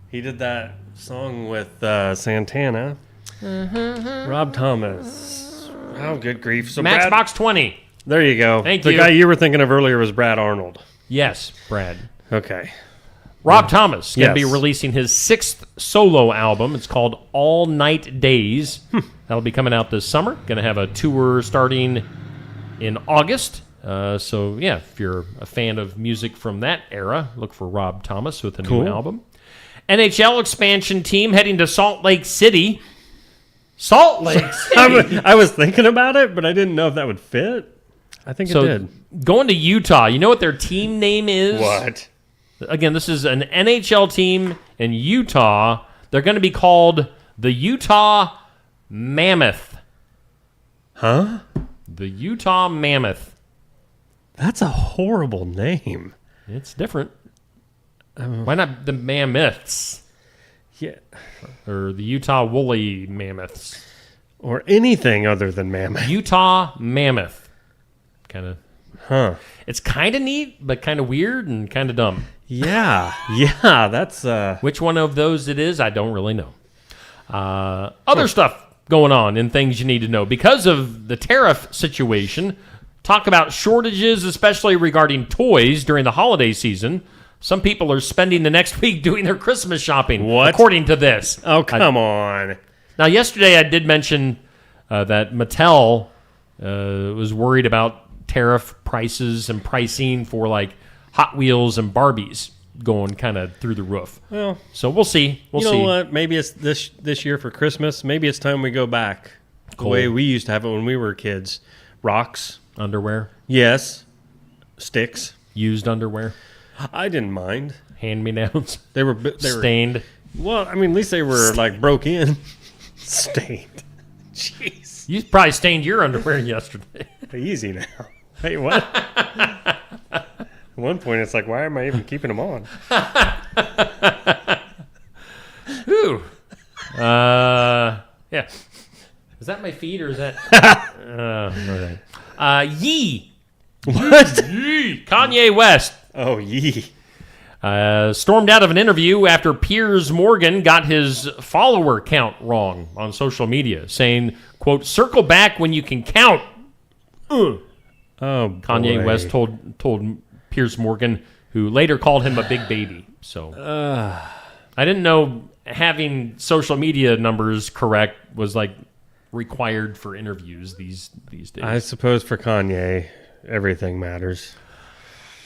S5: He did that song with Santana. Rob Thomas. Oh, good grief. So
S3: Matchbox 20.
S5: There you go.
S3: Thank you.
S5: The guy you were thinking of earlier was Brad Arnold.
S3: Yes, Brad.
S5: Okay.
S3: Rob Thomas going to be
S5: Yes.
S3: releasing his 6th solo album. It's called All Night Days. That'll be coming out this summer. Going to have a tour starting in August. If you're a fan of music from that era, look for Rob Thomas with a new album. NHL expansion team heading to Salt Lake City. Salt Lake City.
S5: I was thinking about it, but I didn't know if that would fit. I think it did.
S3: Going to Utah. You know what their team name is?
S5: What?
S3: Again, this is an NHL team in Utah. They're going to be called the Utah Mammoth.
S5: Huh?
S3: The Utah Mammoth.
S5: That's a horrible name.
S3: It's different. Why not the Mammoths?
S5: Yeah.
S3: Or the Utah Woolly Mammoths.
S5: Or anything other than mammoth.
S3: Utah Mammoth. Kind of.
S5: Huh.
S3: It's kind of neat, but kind of weird and kind of dumb.
S5: Yeah. Yeah, that's...
S3: Which one of those it is, I don't really know. Other stuff going on in things you need to know. Because of the tariff situation, talk about shortages, especially regarding toys during the holiday season. Some people are spending the next week doing their Christmas shopping, according to this.
S5: Oh, come on.
S3: Now, yesterday I did mention that Mattel was worried about tariff prices and pricing for like Hot Wheels and Barbies going kind of through the roof.
S5: Well,
S3: so we'll see.
S5: You know what? Maybe it's this year for Christmas. Maybe it's time we go back the way we used to have it when we were kids. Rocks.
S3: Underwear.
S5: Yes. Sticks.
S3: Used underwear.
S5: I didn't mind.
S3: Hand-me-downs.
S5: They were
S3: stained.
S5: Well, I mean, at least they were like broke in. Stained. Jeez.
S3: You probably stained your underwear yesterday.
S5: Easy now. Hey, what? At one point, it's like, why am I even keeping them on?
S3: Ooh. Yeah. Is that my feet or is that? Yee.
S5: What?
S3: Yee. Kanye West.
S5: Oh, Yee.
S3: Stormed out of an interview after Piers Morgan got his follower count wrong on social media, saying, quote, circle back when you can count.
S5: Oh,
S3: Kanye
S5: boy.
S3: West told Piers Morgan, who later called him a big baby. So I didn't know having social media numbers correct was like required for interviews these days.
S5: I suppose for Kanye, everything matters.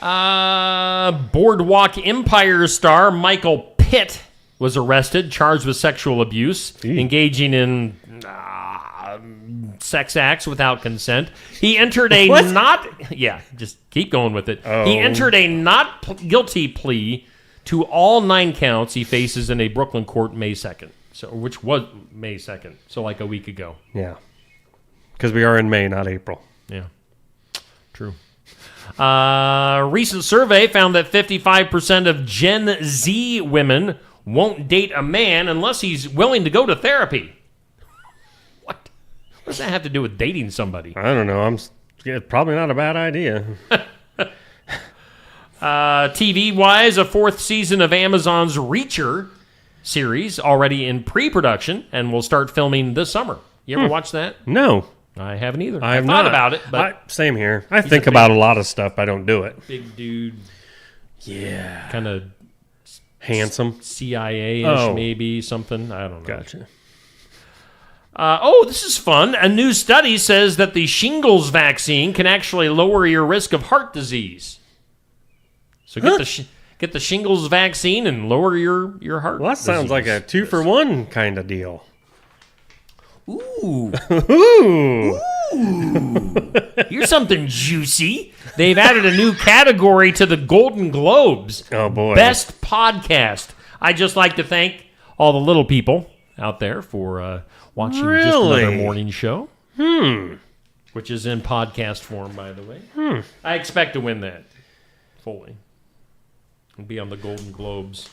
S3: Boardwalk Empire star Michael Pitt was arrested, charged with sexual abuse, engaging in sex acts without consent. He entered a just keep going with it.
S5: Oh.
S3: He entered a not guilty plea to all 9 counts he faces in a Brooklyn court May 2nd. Which was May 2nd, so like a week ago.
S5: Yeah. Because we are in May, not April.
S3: Yeah. True. Recent survey found that 55% of Gen Z women won't date a man unless he's willing to go to therapy. What? What does that have to do with dating somebody?
S5: I don't know. It's probably not a bad idea.
S3: TV-wise, a 4th season of Amazon's Reacher series already in pre-production and will start filming this summer. You ever watch that?
S5: No.
S3: I haven't either.
S5: I have
S3: thought
S5: not.
S3: about it, but
S5: same here. I think about a lot of stuff. I don't do it.
S3: big dude.
S5: Yeah.
S3: Kind of
S5: handsome.
S3: CIA-ish, maybe something. I don't know.
S5: Gotcha.
S4: This is fun. A new study says that the shingles vaccine can actually lower your risk of heart disease. So get the shingles vaccine and lower your heart.
S5: Well, that sounds like a 2-for-1 kind of deal.
S4: Ooh.
S5: Ooh.
S4: Here's something juicy. They've added a new category to the Golden Globes.
S5: Oh, boy.
S4: Best podcast. I'd just like to thank all the little people out there for watching Just Another Morning Show. Which is in podcast form, by the way. I expect to win that fully. And be on the Golden Globes.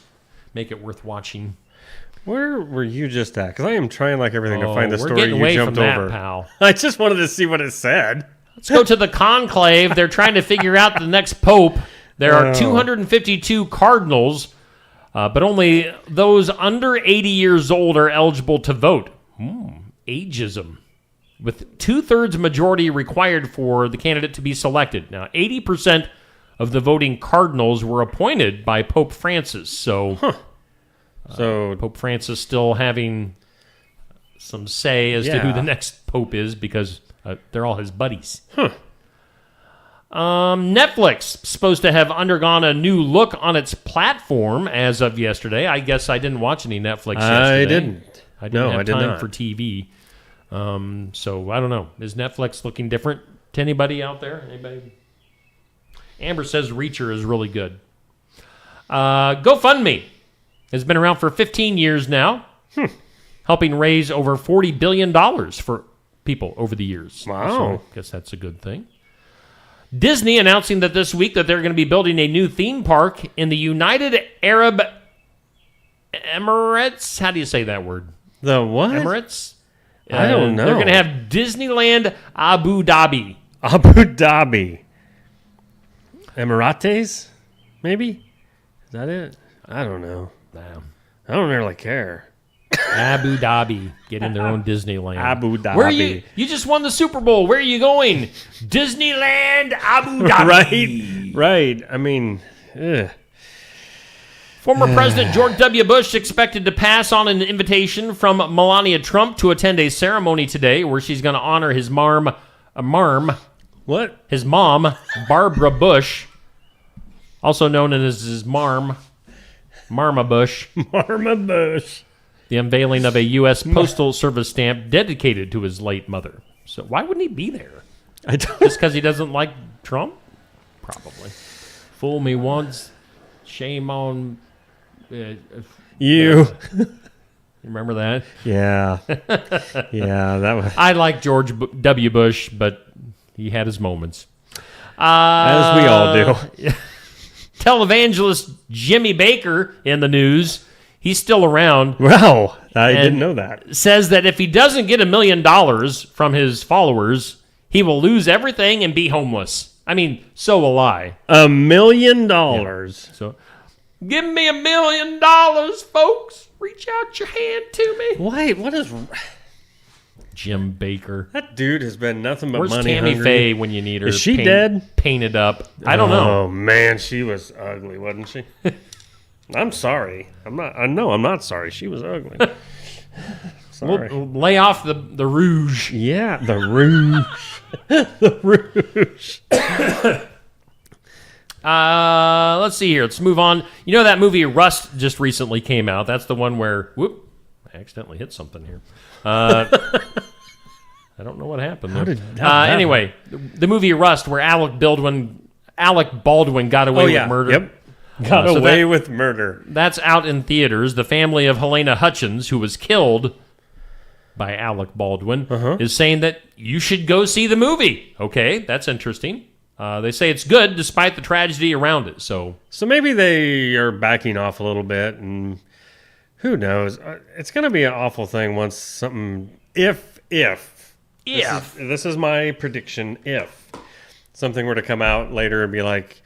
S4: Make it worth watching.
S5: Where were you just at? Because I am trying like everything to find the
S4: we're
S5: story
S4: getting
S5: you
S4: away
S5: jumped
S4: from that,
S5: over.
S4: pal.
S5: I just wanted to see what it said.
S4: Let's go to the conclave. They're trying to figure out the next pope. There are 252 cardinals, but only those under 80 years old are eligible to vote. Ageism. With 2/3 majority required for the candidate to be selected. Now, 80% of the voting cardinals were appointed by Pope Francis. So Pope Francis still having some say as to who the next pope is because they're all his buddies. Netflix supposed to have undergone a new look on its platform as of yesterday. I guess I didn't watch any Netflix yesterday.
S5: I didn't.
S4: I didn't have
S5: did
S4: time
S5: not.
S4: for TV. So I don't know. Is Netflix looking different to anybody out there? Anybody? Amber says Reacher is really good. GoFundMe has been around for 15 years now, helping raise over $40 billion for people over the years.
S5: Wow.
S4: So I guess that's a good thing. Disney announcing that this week that they're going to be building a new theme park in the United Arab Emirates. How do you say that word?
S5: The what?
S4: Emirates?
S5: I don't know.
S4: They're going to have Disneyland Abu Dhabi.
S5: Abu Dhabi. Emirates? Maybe? Is that it? I don't know. I don't really care.
S4: Abu Dhabi. Get in their own Disneyland.
S5: Abu Dhabi.
S4: Where are you? You just won the Super Bowl. Where are you going? Disneyland Abu Dhabi.
S5: Right. I mean,
S4: Former President George W. Bush expected to pass on an invitation from Melania Trump to attend a ceremony today where she's going to honor his
S5: what?
S4: His mom, Barbara Bush, also known as his Marma Bush.
S5: Marma Bush.
S4: The unveiling of a U.S. Postal Service stamp dedicated to his late mother. So why wouldn't he be there? Just because he doesn't like Trump? Probably. Fool me once, shame on
S5: you.
S4: Remember that?
S5: Yeah. Yeah, that was.
S4: I like George W. Bush, but he had his moments.
S5: As we all do.
S4: Televangelist Jimmy Baker in the news. He's still around.
S5: Wow, I didn't know that.
S4: Says that if he doesn't get $1 million from his followers, he will lose everything and be homeless. I mean, so will I.
S5: $1 million.
S4: Yeah. So, give me $1 million, folks. Reach out your hand to me.
S5: Wait, what is...
S4: Jim Baker.
S5: That dude has been nothing but
S4: Where's
S5: money
S4: Tammy
S5: hungry.
S4: Faye when you need her?
S5: Is she dead?
S4: Painted up. I don't know.
S5: Oh, man, she was ugly, wasn't she? I'm sorry. I'm not sorry. She was ugly. Sorry.
S4: We'll lay off the rouge.
S5: Yeah, the rouge. The rouge.
S4: Let's see here. Let's move on. You know that movie Rust just recently came out. That's the one where, I accidentally hit something here. I don't know what happened there. Anyway, the movie Rust, where Alec Baldwin got away with murder.
S5: Yep. Got away with murder.
S4: That's out in theaters. The family of Helena Hutchins, who was killed by Alec Baldwin, is saying that you should go see the movie. Okay, that's interesting. They say it's good despite the tragedy around it. So
S5: maybe they are backing off a little bit, and who knows? It's going to be an awful thing once something. If this is my prediction, if something were to come out later and be like,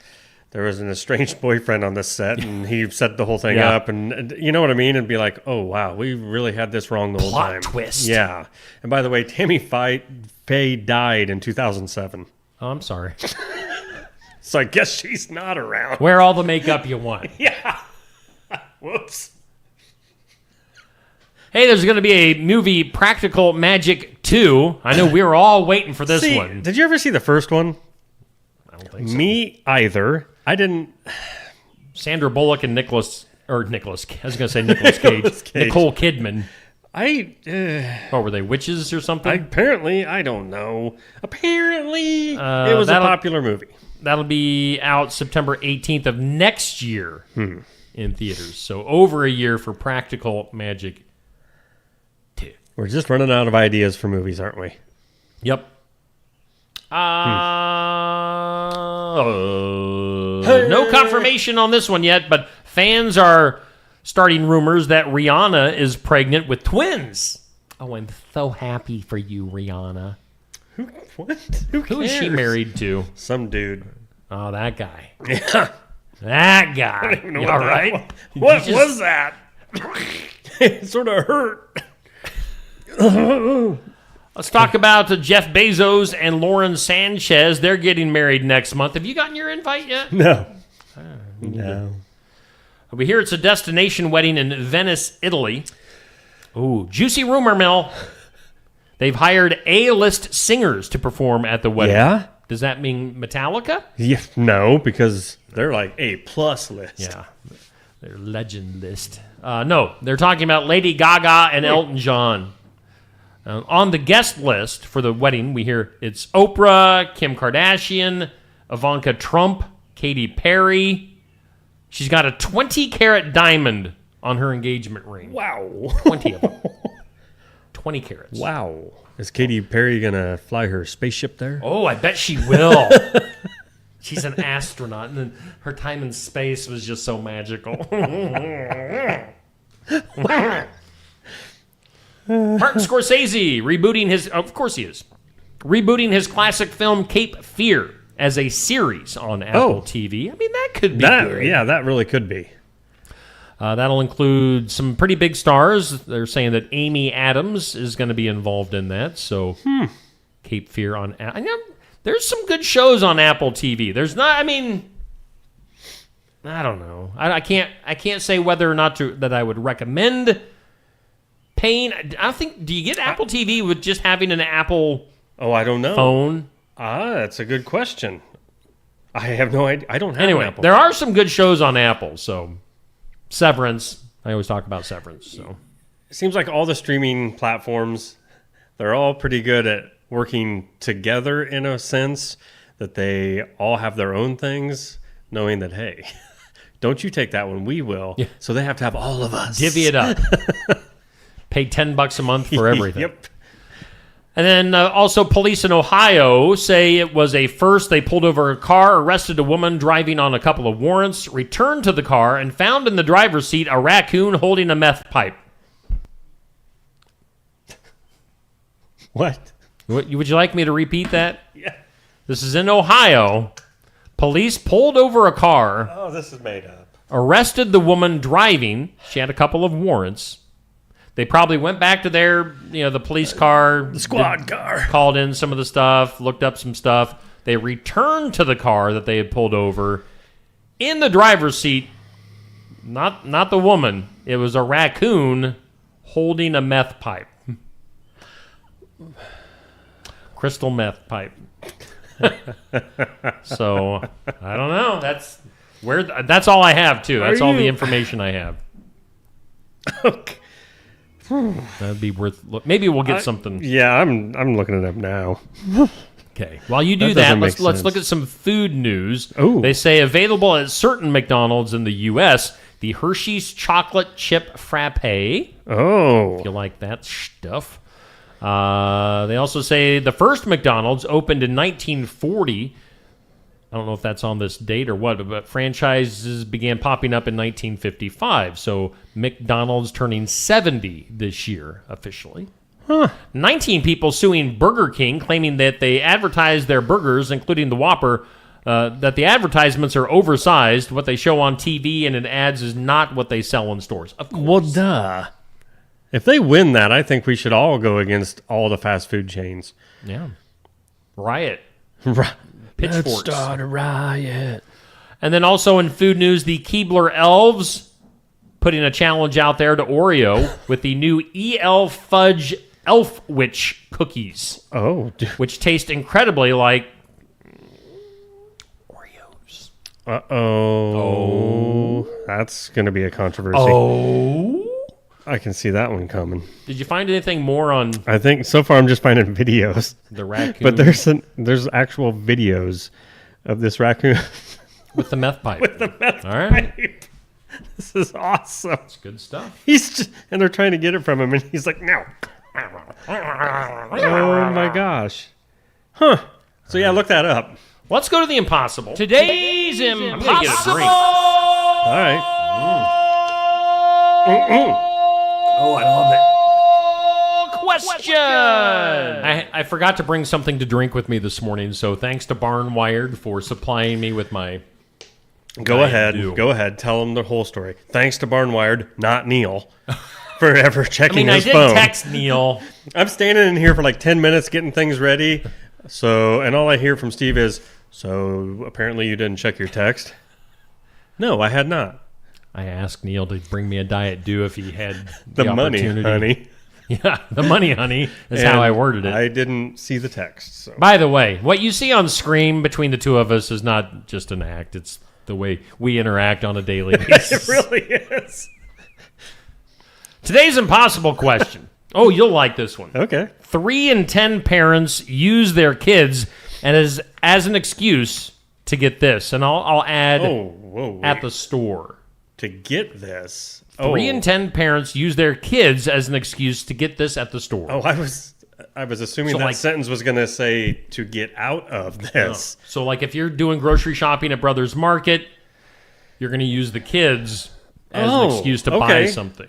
S5: there was an estranged boyfriend on this set, and he set the whole thing up, and you know what I mean? And be like, oh, wow, we really had this wrong the whole time.
S4: Plot twist.
S5: Yeah. And by the way, Tammy Faye died in 2007.
S4: Oh, I'm sorry.
S5: So I guess she's not around.
S4: Wear all the makeup you want.
S5: Yeah. Whoops.
S4: Hey, there's going to be a movie, Practical Magic 2. I know we were all waiting for this one.
S5: Did you ever see the first one?
S4: I don't think so.
S5: Me either. I didn't.
S4: Sandra Bullock and Nicholas Cage. Nicole Kidman. What were they, witches or something?
S5: Apparently, I don't know. Apparently, it was a popular movie.
S4: That'll be out September 18th of next year in theaters. So over a year for Practical Magic 2.
S5: We're just running out of ideas for movies, aren't we?
S4: Yep. No confirmation on this one yet, but fans are starting rumors that Rihanna is pregnant with twins. Oh, I'm so happy for you, Rihanna.
S5: What?
S4: Who is she married to?
S5: Some dude.
S4: Oh, that guy.
S5: Yeah.
S4: That guy. You all right?
S5: What was that? It sort of hurt.
S4: Let's talk about Jeff Bezos and Lauren Sanchez. They're getting married next month. Have you gotten your invite yet?
S5: No. No.
S4: We hear it's a destination wedding in Venice, Italy. Ooh, juicy rumor mill. They've hired A-list singers to perform at the wedding.
S5: Yeah?
S4: Does that mean Metallica?
S5: Yeah, no, because they're like A-plus list.
S4: Yeah, they're legend list. No, they're talking about Lady Gaga and Elton John. On the guest list for the wedding, we hear it's Oprah, Kim Kardashian, Ivanka Trump, Katy Perry. She's got a 20-carat diamond on her engagement ring.
S5: Wow.
S4: 20 of them. 20 carats.
S5: Wow. Is Katy Perry going to fly her spaceship there?
S4: Oh, I bet she will. She's an astronaut, and then her time in space was just so magical. Martin Scorsese rebooting his... Of course he is. Rebooting his classic film Cape Fear as a series on Apple TV. I mean, that could be good.
S5: Yeah, that really could be.
S4: That'll include some pretty big stars. They're saying that Amy Adams is going to be involved in that. So, Cape Fear on... I know there's some good shows on Apple TV. There's not... I mean... I don't know. I can't say whether or not that I would recommend paying. I don't think. Do you get Apple TV with just having an Apple?
S5: Oh, I don't know.
S4: Phone.
S5: That's a good question. I have no idea. I don't have
S4: Anyway,
S5: an Apple.
S4: there are some good shows on Apple. So, Severance. I always talk about Severance. So,
S5: it seems like all the streaming platforms, they're all pretty good at working together in a sense that they all have their own things, knowing that, hey, don't you take that one, we will. Yeah. So they have to have all of us.
S4: Divvy it up. Pay $10 a month for everything.
S5: Yep.
S4: And then also police in Ohio say it was a first. They pulled over a car, arrested a woman driving on a couple of warrants, returned to the car, and found in the driver's seat a raccoon holding a meth pipe.
S5: What?
S4: Would you like me to repeat that?
S5: Yeah.
S4: This is in Ohio. Police pulled over a car.
S5: Oh, this is made up.
S4: Arrested the woman driving. She had a couple of warrants. They probably went back to their, the police car.
S5: The squad car.
S4: Called in some of the stuff, looked up some stuff. They returned to the car that they had pulled over. In the driver's seat, not the woman. It was a raccoon holding a meth pipe. Crystal meth pipe. So, I don't know. That's all I have, too. That's all the information I have.
S5: Okay.
S4: That'd be worth. Maybe we'll get something.
S5: Yeah, I'm looking it up now.
S4: Okay. While you do that, let's look at some food news.
S5: Ooh. They
S4: say available at certain McDonald's in the U.S. the Hershey's chocolate chip frappe.
S5: Oh,
S4: if you like that stuff. They also say the first McDonald's opened in 1940. I don't know if that's on this date or what, but franchises began popping up in 1955. So McDonald's turning 70 this year officially. 19 people suing Burger King, claiming that they advertise their burgers, including the Whopper, that the advertisements are oversized. What they show on TV and in ads is not what they sell in stores. Of course.
S5: Well, duh. If they win that, I think we should all go against all the fast food chains.
S4: Yeah. Riot.
S5: Pitchforks.
S4: Let's start a riot. And then also in food news, the Keebler Elves
S3: putting a challenge out there to Oreo with the new EL Fudge Elf Witch cookies.
S5: Oh.
S3: Which taste incredibly like Oreos.
S5: Oh. That's going to be a controversy.
S3: Oh.
S5: I can see that one coming.
S3: Did you find anything more on...
S5: I think so far I'm just finding videos.
S3: The raccoon.
S5: But there's actual videos of this raccoon.
S3: With the meth pipe.
S5: With the meth
S3: All right.
S5: pipe. This is awesome.
S3: It's good stuff.
S5: And they're trying to get it from him, and he's like, no. Oh my gosh. Huh. So yeah, look that up.
S3: Let's go to the impossible. Today's impossible. I'm gonna get a drink.
S5: All right.
S3: Oh, I love that. Question. I forgot to bring something to drink with me this morning, so thanks to Barnwired for supplying me with my...
S5: Go ahead. Tell them the whole story. Thanks to Barnwired, not Neil, for ever checking his phone.
S3: I did text Neil.
S5: I'm standing in here for like 10 minutes getting things ready. And all I hear from Steve is, so apparently you didn't check your text? No, I had not.
S3: I asked Neil to bring me a Diet Dew if he had
S5: the money, honey.
S3: Yeah, the money, honey, is how I worded it.
S5: I didn't see the text. So.
S3: By the way, what you see on screen between the two of us is not just an act. It's the way we interact on a daily basis.
S5: It really is.
S3: Today's impossible question. Oh, you'll like this one.
S5: Okay.
S3: 3 in 10 parents use their kids as an excuse to get this. And I'll add at the store.
S5: To get this?
S3: 3 in 10 parents use their kids as an excuse to get this at the store.
S5: Oh, I was assuming that sentence was going to say to get out of this.
S3: No. So like if you're doing grocery shopping at Brothers Market, you're going to use the kids as an excuse to buy something.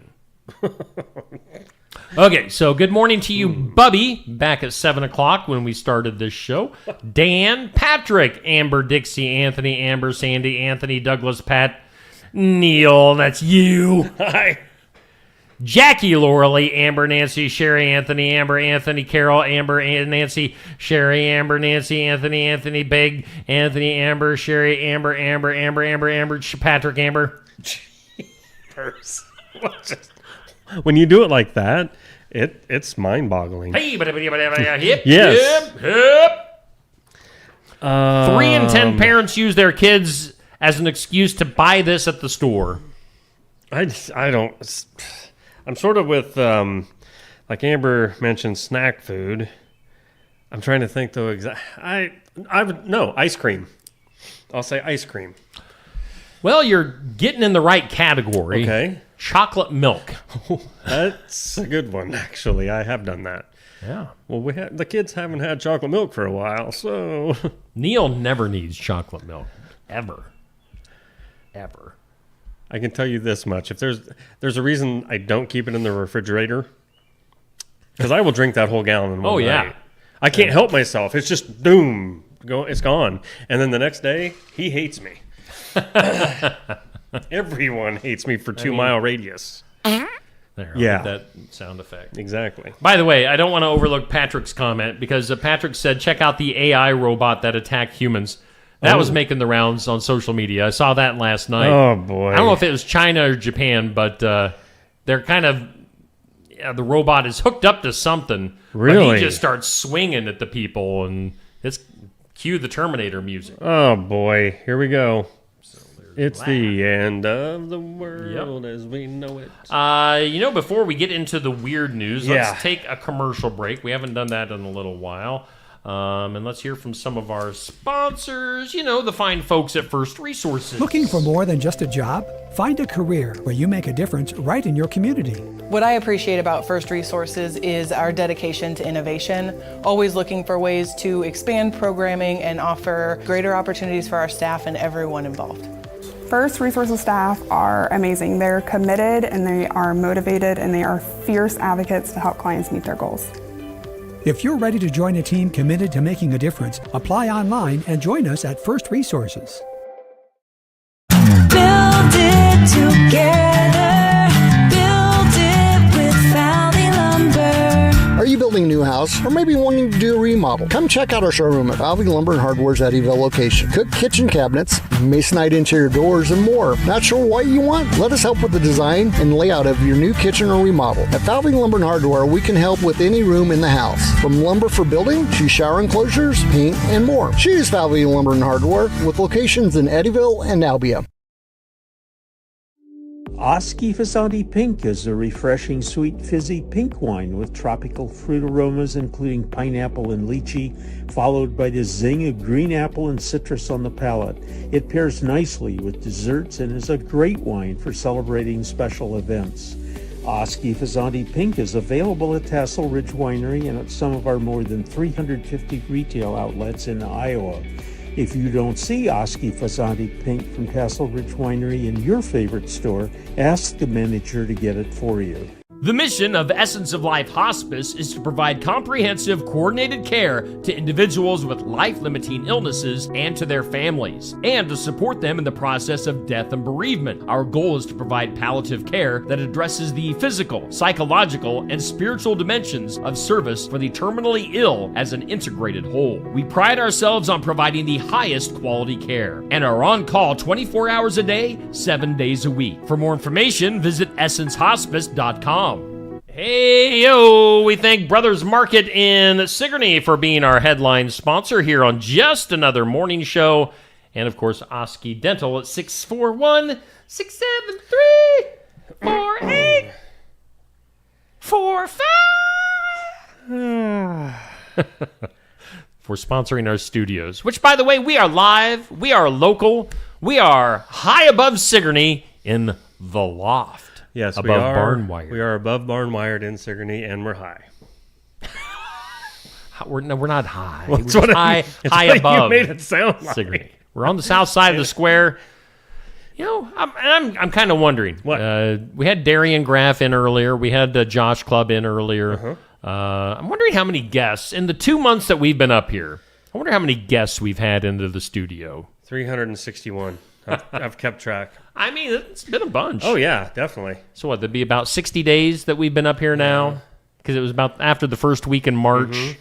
S3: Okay, so good morning to you, Bubby, back at 7 o'clock when we started this show. Dan, Patrick, Amber, Dixie, Anthony, Amber, Sandy, Anthony, Douglas, Pat, Neil, that's you.
S5: Hi.
S3: Jackie, Lauralee, Amber, Nancy, Sherry, Anthony, Amber, Anthony, Carol, Amber, Nancy, Sherry, Amber, Nancy, Anthony, Big, Anthony, Amber, Sherry, Amber, Patrick, Amber.
S5: When you do it like that, it's mind-boggling.
S3: Hey,
S5: yes.
S3: Hip. 3 in 10 parents use their kids as an excuse to buy this at the store.
S5: I don't. I'm sort of with, like Amber mentioned, snack food. I'm trying to think though. No, ice cream. I'll say ice cream.
S3: Well, you're getting in the right category.
S5: Okay.
S3: Chocolate milk.
S5: That's a good one, actually. I have done that.
S3: Yeah.
S5: Well, the kids haven't had chocolate milk for a while, so.
S3: Neil never needs chocolate milk. Ever.
S5: I can tell you this much. If there's a reason I don't keep it in the refrigerator, because I will drink that whole gallon in one night. I can't help myself. It's just doom. It's gone. And then the next day, he hates me. Everyone hates me for 2-mile radius.
S3: There, I'll get that sound effect.
S5: Exactly.
S3: By the way, I don't want to overlook Patrick's comment because Patrick said, check out the AI robot that attacked humans. That was making the rounds on social media. I saw that last night.
S5: Oh, boy.
S3: I don't know if it was China or Japan, but they're kind of... the robot is hooked up to something.
S5: Really?
S3: But he just starts swinging at the people, and it's cue the Terminator music.
S5: Oh, boy. Here we go. It's the end of the world as we know it.
S3: Before we get into the weird news, let's take a commercial break. We haven't done that in a little while. And let's hear from some of our sponsors, the fine folks at First Resources.
S11: Looking for more than just a job? Find a career where you make a difference right in your community.
S14: What I appreciate about First Resources is our dedication to innovation, always looking for ways to expand programming and offer greater opportunities for our staff and everyone involved.
S15: First Resources staff are amazing. They're committed and they are motivated and they are fierce advocates to help clients meet their goals.
S11: If you're ready to join a team committed to making a difference, apply online and join us at First Resources.
S16: Build it together. Build it with Valley Lumber.
S17: Are you building
S16: building a new house, or maybe wanting to do a remodel, come check out our showroom at Valvey Lumber and Hardware's Eddyville location. Cook kitchen cabinets, masonite interior doors, and more. Not sure what you want? Let us help with the design and layout of your new kitchen or remodel. At Valvey Lumber and Hardware, we can help with any room in the house, from lumber for building to shower enclosures, paint, and more. Choose Valvey Lumber and Hardware with locations in Eddyville and Albia.
S17: Osky Fazanti Pink is a refreshing, sweet, fizzy pink wine with tropical fruit aromas including pineapple and lychee, followed by the zing of green apple and citrus on the palate. It pairs nicely with desserts and is a great wine for celebrating special events. Osky Fazanti Pink is available at Tassel Ridge Winery and at some of our more than 350 retail outlets in Iowa. If you don't see Osky Fazanti Pink from Tassel Ridge Winery in your favorite store, ask the manager to get it for you.
S4: The mission of Essence of Life Hospice is to provide comprehensive, coordinated care to individuals with life-limiting illnesses and to their families, and to support them in the process of death and bereavement. Our goal is to provide palliative care that addresses the physical, psychological, and spiritual dimensions of service for the terminally ill as an integrated whole. We pride ourselves on providing the highest quality care and are on call 24 hours a day, 7 days a week. For more information, visit essencehospice.com. Hey, yo, we thank Brothers Market in Sigourney for being our headline sponsor here on Just Another Morning Show. And, of course, Osky Dental at 641-673-4845. For sponsoring our studios, which, by the way, we are live, we are local, we are high above Sigourney in the loft.
S5: Yes,
S4: above barn wire.
S5: We are above barn wired in Sigourney, and we're high.
S4: We're not high.
S5: Well,
S4: We're high above.
S5: You made it sound like.
S4: Sigourney. We're on the south side of the square. You know, I'm kind of wondering.
S5: What?
S4: We had Darian Graff in earlier. We had Josh Clubb in earlier.
S5: Uh-huh.
S4: I'm wondering how many guests in the 2 months that we've been up here. I wonder how many guests we've had into the studio.
S5: 361. I've kept track.
S4: I mean, it's been a bunch.
S5: Oh, yeah, definitely.
S4: So what, that'd be about 60 days that we've been up here now? Because it was about after the first week in March.
S5: Mm-hmm.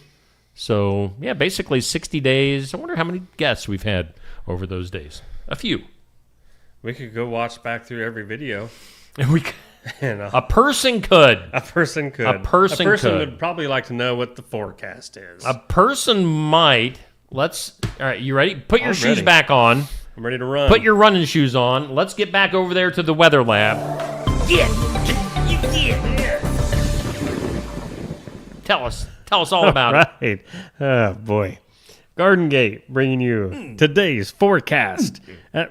S4: So, yeah, basically 60 days. I wonder how many guests we've had over those days. A few.
S5: We could go watch back through every video.
S4: And we could. A person could.
S5: A person could.
S4: A person could.
S5: Would probably like to know what the forecast is.
S4: A person might. All right, you ready? Put your shoes back on.
S5: I'm ready to run.
S4: Put your running shoes on. Let's get back over there to the weather lab. Get. Tell us all about
S5: it. Oh, boy. Garden Gate bringing you today's forecast.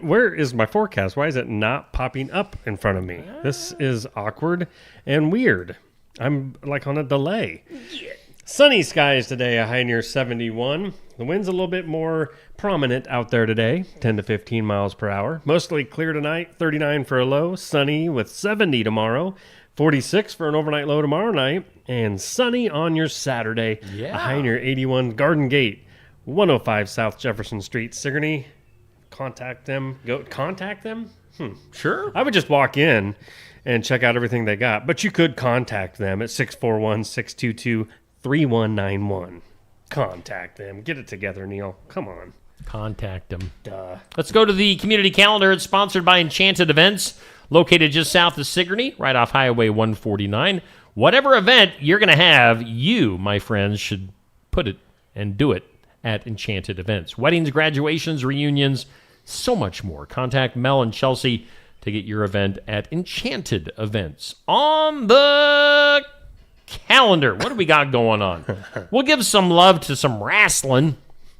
S5: Where is my forecast? Why is it not popping up in front of me? This is awkward and weird. I'm like on a delay. Sunny skies today, a high near 71. The wind's a little bit more prominent out there today, 10 to 15 miles per hour. Mostly clear tonight, 39 for a low. Sunny with 70 tomorrow. 46 for an overnight low tomorrow night. And sunny on your Saturday, a high near 81. Garden Gate, 105 South Jefferson Street, Sigourney. Contact them. Contact them?
S4: Sure.
S5: I would just walk in and check out everything they got. But you could contact them at 641-622-3191. Contact them. Get it together, Neil. Come on.
S4: Contact them.
S5: Duh.
S4: Let's go to the community calendar. It's sponsored by Enchanted Events, located just south of Sigourney, right off Highway 149. Whatever event you're going to have, you, my friends, should put it and do it at Enchanted Events. Weddings, graduations, reunions, so much more. Contact Mel and Chelsea to get your event at Enchanted Events. On the calendar, what do we got going on? We'll give some love to some wrestling.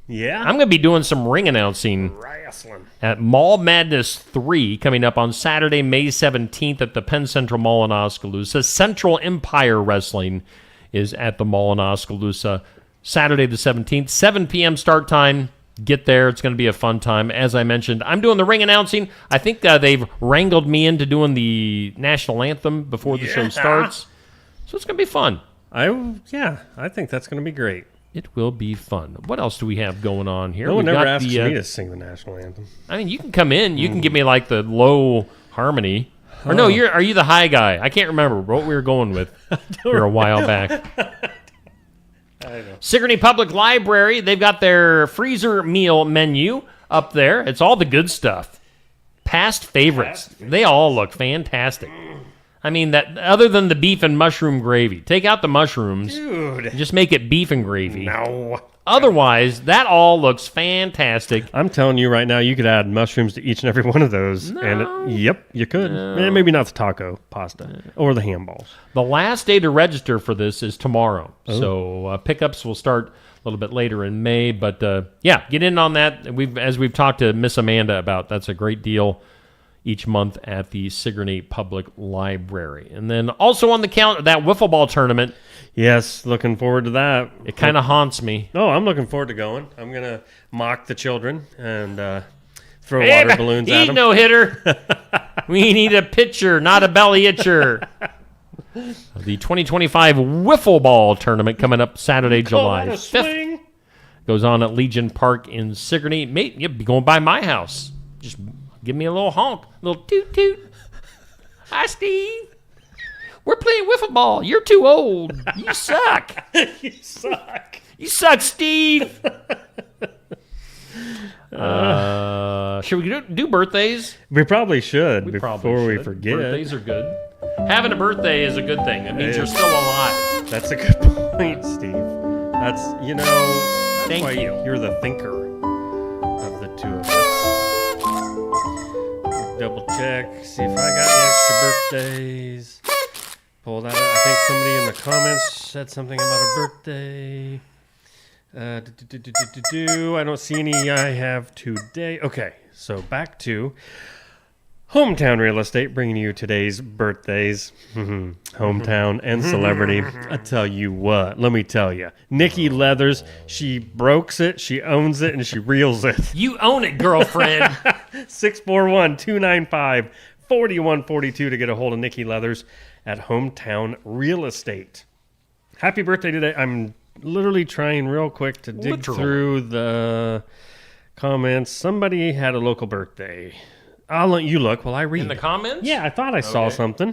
S5: Yeah?
S4: I'm going to be doing some ring announcing at Mall Madness 3 coming up on Saturday, May 17th at the Penn Central Mall in Oskaloosa. Central Empire Wrestling is at the Mall in Oskaloosa Saturday the 17th, 7 p.m. start time. Get there. It's going to be a fun time. As I mentioned, I'm doing the ring announcing. I think they've wrangled me into doing the national anthem before the show starts. So it's going to be fun.
S5: I think that's going to be great.
S4: It will be fun. What else do we have going on here?
S5: No one ever asks me to sing the national anthem.
S4: I mean, you can come in. You can give me like the low harmony. Or no, are you the high guy? I can't remember what we were going with here a while back. Sigourney Public Library, they've got their freezer meal menu up there. It's all the good stuff. Past favorites. They all look fantastic. I mean, that other than the beef and mushroom gravy. Take out the mushrooms.
S5: Dude.
S4: Just make it beef and gravy.
S5: No.
S4: Otherwise, that all looks fantastic.
S5: I'm telling you right now, you could add mushrooms to each and every one of those.
S4: No.
S5: And yep, you could. Maybe not the taco pasta or the ham balls.
S4: The last day to register for this is tomorrow.
S5: Oh.
S4: So pickups will start a little bit later in May. But yeah, get in on that. As we've talked to Miss Amanda about, that's a great deal each month at the Sigourney Public Library. And then also on the calendar, that wiffle ball tournament.
S5: Yes, looking forward to that.
S4: It kind of haunts me.
S5: Oh, I'm looking forward to going. I'm going to mock the children and throw water balloons at
S4: He's
S5: them.
S4: no hitter. We need a pitcher, not a belly itcher. The 2025 wiffle ball tournament coming up Saturday, July 5th. Goes on at Legion Park in Sigourney. Mate, you'll be going by my house. Just give me a little honk, a little toot toot. Hi, Steve. We're playing wiffle ball. You're too old. You suck.
S5: You suck.
S4: You suck, Steve. Should we do birthdays?
S5: We probably should
S4: We
S5: before we forget.
S4: Birthdays are good. Having a birthday is a good thing. It means you're still alive.
S5: That's a good point, Steve. That's, that's
S4: Thank
S5: why
S4: you.
S5: You're the thinker of the two of us. Double check, see if I got any extra birthdays. Pull that up. I think somebody in the comments said something about a birthday. I don't see any I have today. Okay, so back to Hometown Real Estate, bringing you today's birthdays. Hometown and celebrity. I tell you what, let me tell you. Nikki Leathers, she brokes it, she owns it, and she reels it.
S4: You own it, girlfriend.
S5: 641-295-4142 to get a hold of Nikki Leathers at Hometown Real Estate. Happy birthday today. I'm literally trying real quick to dig through the comments. Somebody had a local birthday. I'll let you look while I read.
S4: In the comments?
S5: Yeah, I thought I saw something.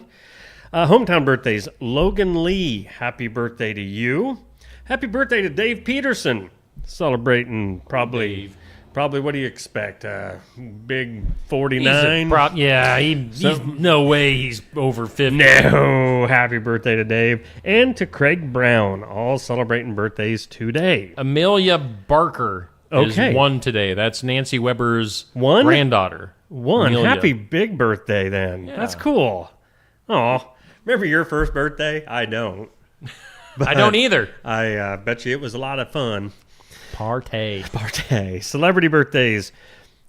S5: Hometown birthdays. Logan Lee, happy birthday to you. Happy birthday to Dave Peterson. Celebrating probably what do you expect? Big 49?
S4: He's no way he's over 50.
S5: No. Happy birthday to Dave. And to Craig Brown, all celebrating birthdays today.
S4: Amelia Barker is one today. That's Nancy Weber's granddaughter.
S5: One. Happy big birthday then.
S4: Yeah.
S5: That's cool. Oh, remember your first birthday? I don't.
S4: I don't either.
S5: I bet you it was a lot of fun.
S4: Partay.
S5: Celebrity birthdays.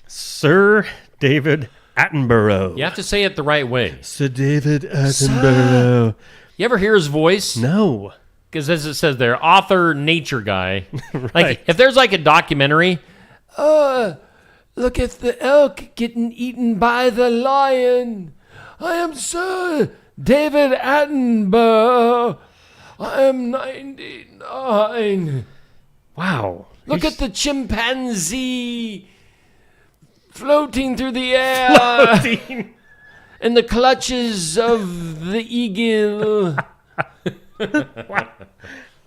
S5: Sir David Attenborough.
S4: You have to say it the right way.
S5: Sir David Attenborough.
S4: You ever hear his voice?
S5: No.
S4: Because as it says there, author, nature guy.
S5: Right.
S4: Like, if there's like a documentary, look at the elk getting eaten by the lion. I am Sir David Attenborough. I am 99.
S5: Wow.
S4: Look at the chimpanzee floating through the air in the clutches of the eagle.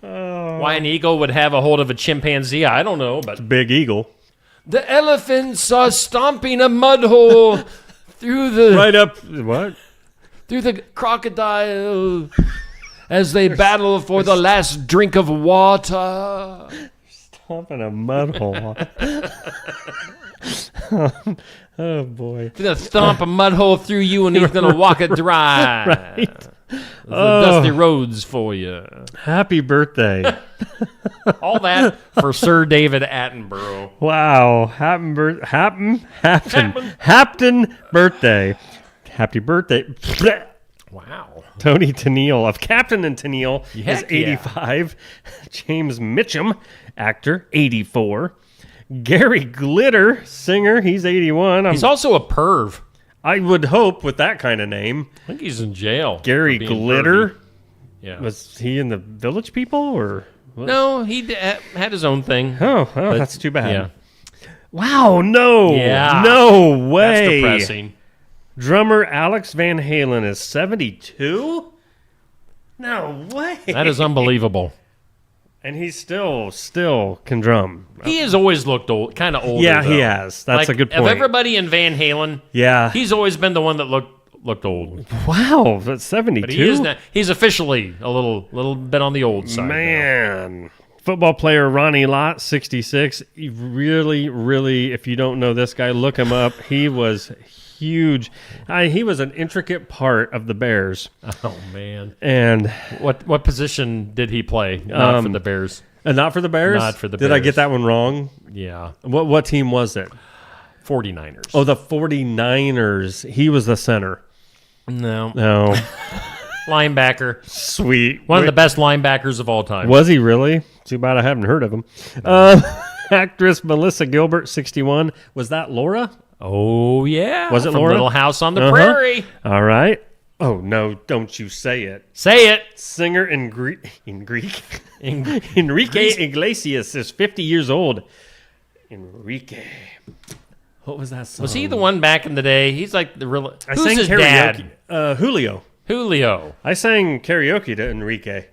S4: Why an eagle would have a hold of a chimpanzee, I don't know. But
S5: it's a big eagle.
S4: The elephants are stomping a mud hole through the...
S5: Right up... What?
S4: Through the crocodile as they battle for the last drink of water.
S5: Stomping a mud hole. Oh, boy.
S4: He's going to thump a mud hole through you and he's going to walk it dry.
S5: Right.
S4: The dusty roads for you.
S5: Happy birthday.
S4: All that for Sir David Attenborough.
S5: Wow. Happen birthday. Happy birthday.
S4: Wow.
S5: Tony Tennille of Captain and Tennille is
S4: Heck
S5: 85. James Mitchum, actor, 84. Gary Glitter, singer, he's 81.
S4: He's also a perv.
S5: I would hope with that kind of name.
S4: I think he's in jail.
S5: Gary Glitter?
S4: Pervy. Yeah.
S5: Was he in the Village People or what?
S4: No, he had his own thing.
S5: Oh, that's too bad.
S4: Yeah.
S5: Wow, no.
S4: Yeah.
S5: No way.
S4: That's depressing.
S5: Drummer Alex Van Halen is 72? No way.
S4: That is unbelievable.
S5: And he's still can drum.
S3: He has always looked old, kind of older.
S5: Yeah,
S3: though.
S5: he has. That's a good point.
S3: Of everybody in Van Halen,
S5: Yeah.
S3: he's always been the one that looked old.
S5: Wow, that's 72.
S3: But he is not. He's officially a little bit on the old side.
S5: Man. Football player Ronnie Lott, 66. He really, if you don't know this guy, look him up. He was huge. He was an intricate part of the Bears.
S3: Oh man!
S5: And
S3: what position did he play? Not for the Bears.
S5: Not for the Bears.
S3: Not for the Bears.
S5: Did I get that one wrong?
S3: Yeah.
S5: What team was it?
S3: 49ers.
S5: Oh, the 49ers. He was the center.
S3: No.
S5: Linebacker. Sweet.
S3: One of the best linebackers of all time.
S5: Was he really? Too bad I haven't heard of him. Actress Melissa Gilbert, 61. Was that Laura?
S3: Oh, yeah.
S5: Was it
S3: From
S5: Laura?
S3: Little House on the Prairie.
S5: All right. Oh, no, don't you say it.
S3: Say it.
S5: Singer in Greek. Enrique Iglesias is 50 years old. Enrique. What was that song?
S3: Was he the one back in the day? He's like the real...
S5: I
S3: Who's
S5: sang
S3: his
S5: karaoke.
S3: dad?
S5: Julio.
S3: I
S5: sang karaoke to Enrique.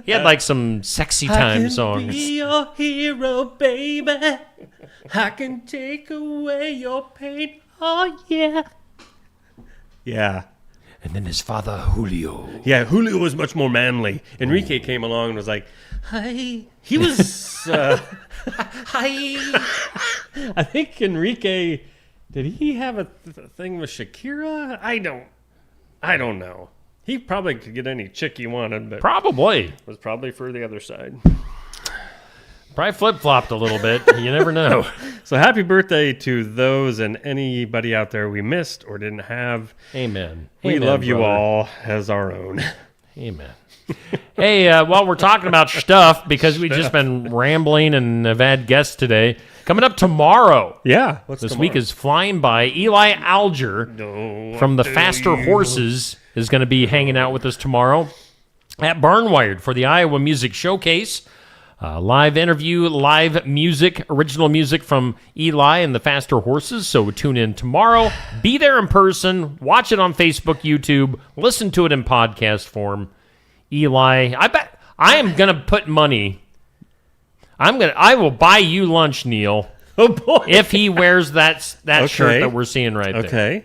S3: He had like some sexy time songs.
S5: I can be your hero, baby. I can take away your pain. Oh, yeah. Yeah.
S3: And then his father, Julio.
S5: Yeah, Julio was much more manly. Enrique came along and was like, hi. He was... hi. I think Enrique... Did he have a thing with Shakira? I don't know. He probably could get any chick he wanted, but...
S3: Probably.
S5: Was probably for the other side.
S3: Probably flip-flopped a little bit. You never know.
S5: So happy birthday to those and anybody out there we missed or didn't have.
S3: Amen.
S5: We
S3: Amen,
S5: love you
S3: brother.
S5: all as our own.
S3: Amen. Hey, while we're talking about stuff, because we've just been rambling and have had guests today, coming up tomorrow.
S5: Yeah.
S3: This week is flying by. Eli Alger from the Faster Horses is going to be hanging out with us tomorrow at Barnwired for the Iowa Music Showcase. Live interview, live music, original music from Eli and the Faster Horses. So tune in tomorrow. Be there in person. Watch it on Facebook, YouTube. Listen to it in podcast form. Eli, I bet I am gonna put money. I will buy you lunch, Neil.
S5: Oh boy!
S3: If he wears that shirt that we're seeing right there.
S5: Okay.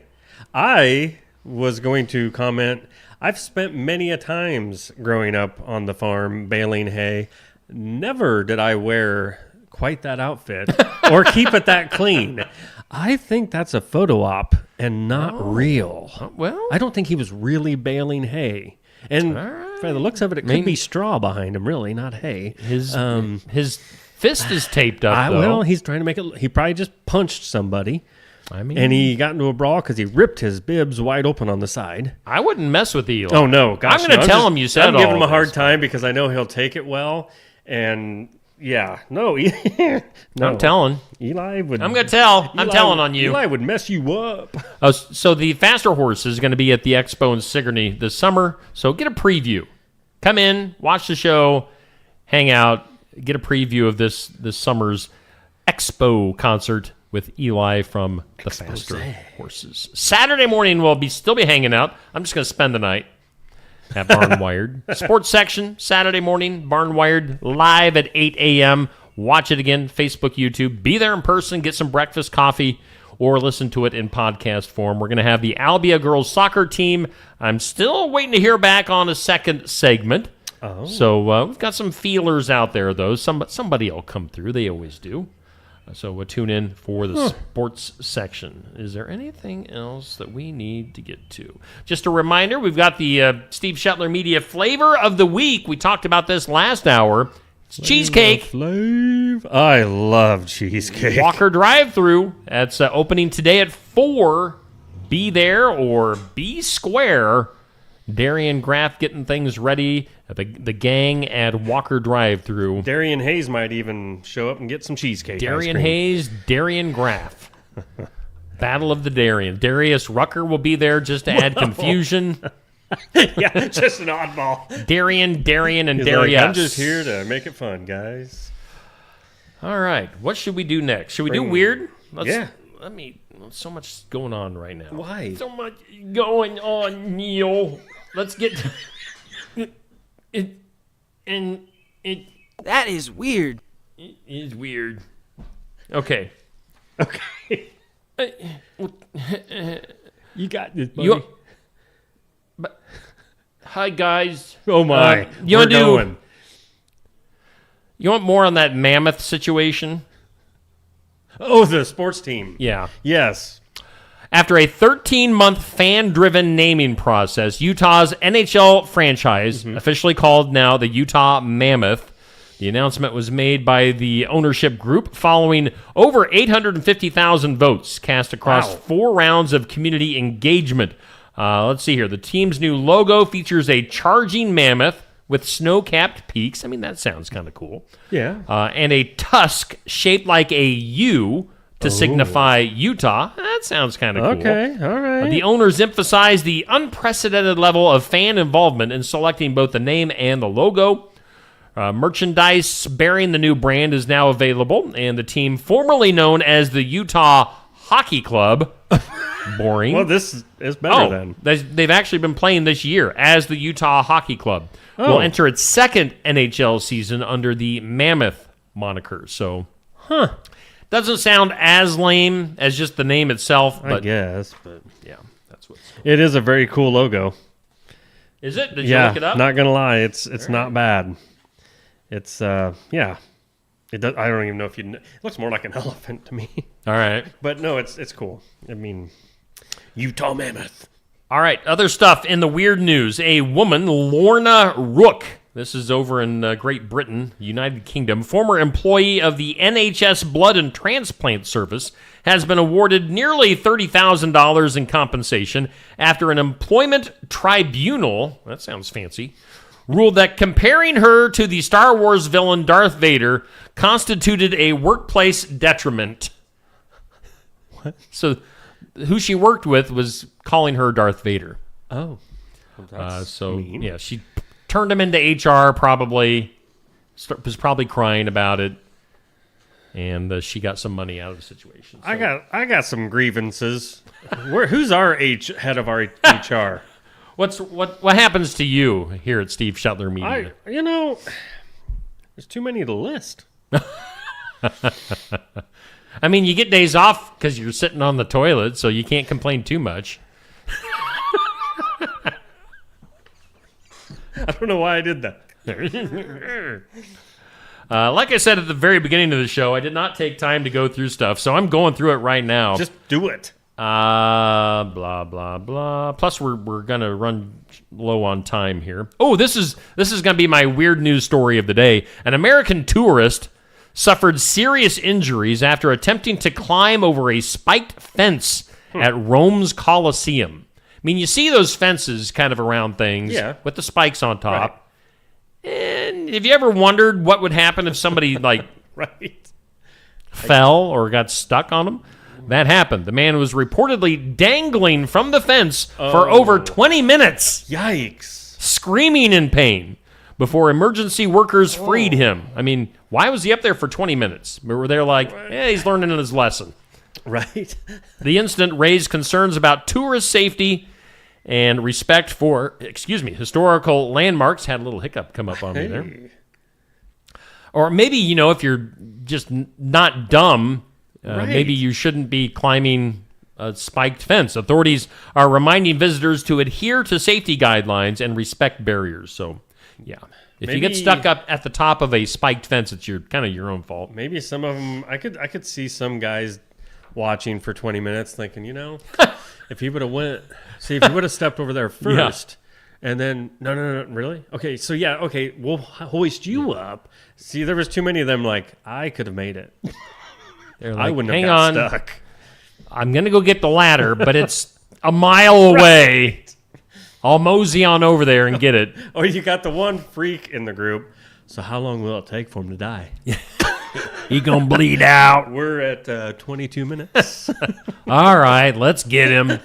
S5: I was going to comment. I've spent many a times growing up on the farm baling hay. Never did I wear quite that outfit or keep it that clean. I think that's a photo op and not real.
S3: Well,
S5: I don't think he was really baling hay. And by the looks of it, it could be straw behind him, really, not hay.
S3: His fist is taped up, though.
S5: Well, he's trying to make it... He probably just punched somebody.
S3: I mean...
S5: And he got into a brawl because he ripped his bibs wide open on the side.
S3: I wouldn't mess with Eli.
S5: Oh, no. Gosh,
S3: I'm going to tell him you said
S5: I'm
S3: all
S5: giving him a hard
S3: this.
S5: time because I know he'll take it well. And... Yeah, no, no.
S3: I'm telling.
S5: Eli would...
S3: I'm going to tell. I'm telling on you.
S5: Eli would mess you up.
S3: So the Faster Horse is going to be at the Expo in Sigourney this summer. So get a preview. Come in, watch the show, hang out, get a preview of this summer's Expo concert with Eli from the Faster Horses. Saturday morning we'll still be hanging out. I'm just going to spend the night at Barnwired. Sports section, Saturday morning, Barnwired, live at 8 a.m. Watch it again, Facebook, YouTube. Be there in person, get some breakfast, coffee, or listen to it in podcast form. We're going to have the Albia girls soccer team. I'm still waiting to hear back on a second segment.
S5: Oh.
S3: So we've got some feelers out there, though. Somebody will come through. They always do. So we'll tune in for the sports section. Is there anything else that we need to get to? Just a reminder, we've got the Steve Shetler Media Flavor of the Week. We talked about this last hour. It's cheesecake.
S5: I love cheesecake.
S3: Walker Drive-Thru. That's opening today at 4. Be there or be square. Darian Graff getting things ready. The gang at Walker Drive-Thru.
S5: Darian Hayes might even show up and get some cheesecake.
S3: Darian
S5: ice cream.
S3: Hayes, Darian Graff. Battle of the Darian. Darius Rucker will be there just to add confusion.
S5: Yeah, just an oddball.
S3: Darian, and
S5: He's
S3: Darius.
S5: like, I'm just here to make it fun, guys.
S3: All right. What should we do next? Should we do weird?
S5: Yeah.
S3: So much going on right now.
S5: Why?
S3: So much going on, Neil. Let's get... And
S18: that is weird.
S3: It is weird. Okay.
S5: Okay. You got this, buddy.
S3: Hi, guys.
S5: Oh, my.
S3: You
S5: We're
S3: want
S5: going.
S3: You want more on that Mammoth situation?
S5: Oh, the sports team.
S3: Yeah.
S5: Yes.
S3: After a 13-month fan-driven naming process, Utah's NHL franchise, officially called now the Utah Mammoth, the announcement was made by the ownership group following over 850,000 votes cast across 4 rounds of community engagement. Let's see here. The team's new logo features a charging mammoth with snow-capped peaks. I mean, that sounds kind of cool.
S5: Yeah.
S3: And a tusk shaped like a U to signify Utah. That sounds kind of cool.
S5: Okay, all right.
S3: The owners emphasized the unprecedented level of fan involvement in selecting both the name and the logo. Merchandise bearing the new brand is now available, and the team formerly known as the Utah Hockey Club, boring.
S5: Well, this is better then.
S3: They've actually been playing this year as the Utah Hockey Club. Will enter its second NHL season under the Mammoth moniker. So, doesn't sound as lame as just the name itself. But
S5: I guess, but
S3: yeah, that's what
S5: it is. A very cool logo.
S3: Is it? Did you look it up?
S5: Not gonna lie, it's not bad. It's yeah. It does. I don't even know if you. It looks more like an elephant to me.
S3: All right,
S5: but no, it's cool. I mean, Utah Mammoth.
S3: All right, other stuff in the weird news. A woman, Lorna Rook, this is over in Great Britain, United Kingdom, former employee of the NHS Blood and Transplant Service, has been awarded nearly $30,000 in compensation after an employment tribunal, that sounds fancy, ruled that comparing her to the Star Wars villain Darth Vader constituted a workplace detriment.
S5: What?
S3: So who she worked with was calling her Darth Vader.
S5: Oh. Well,
S3: so,
S5: mean.
S3: yeah, she turned him into HR probably, was probably crying about it, and she got some money out of the situation. So.
S5: I got some grievances. Who's our head of our HR?
S3: What happens to you here at Steve Shetler Media?
S5: There's too many to list.
S3: I mean, you get days off because you're sitting on the toilet, so you can't complain too much.
S5: I don't know why I did that.
S3: Like I said at the very beginning of the show, I did not take time to go through stuff, so I'm going through it right now.
S5: Just do it.
S3: Blah, blah, blah. Plus, we're going to run low on time here. Oh, this is going to be my weird news story of the day. An American tourist suffered serious injuries after attempting to climb over a spiked fence at Rome's Colosseum. I mean, you see those fences kind of around things with the spikes on top. Right. And have you ever wondered what would happen if somebody, fell or got stuck on them? That happened. The man was reportedly dangling from the fence for over 20 minutes.
S5: Yikes.
S3: Screaming in pain before emergency workers freed him. I mean, why was he up there for 20 minutes? Were they like, he's learning his lesson.
S5: Right.
S3: The incident raised concerns about tourist safety and respect for, historical landmarks. Had a little hiccup come up on me there. Or maybe, if you're just not dumb, maybe you shouldn't be climbing a spiked fence. Authorities are reminding visitors to adhere to safety guidelines and respect barriers. So, yeah. If you get stuck up at the top of a spiked fence, it's kind of your own fault.
S5: Maybe some of them, I could see some guys watching for 20 minutes thinking, if he would have stepped over there first, and then, no, really? Okay, so we'll hoist you up. See, there was too many of them I could have made it.
S3: Like,
S5: I wouldn't
S3: hang
S5: have got
S3: on.
S5: stuck.
S3: I'm going to go get the ladder, but it's a mile away. Right. I'll mosey on over there and get it.
S5: Or you got the one freak in the group. So how long will it take for him to die?
S3: He gonna bleed out.
S5: We're at 22 minutes.
S3: All right, let's get him.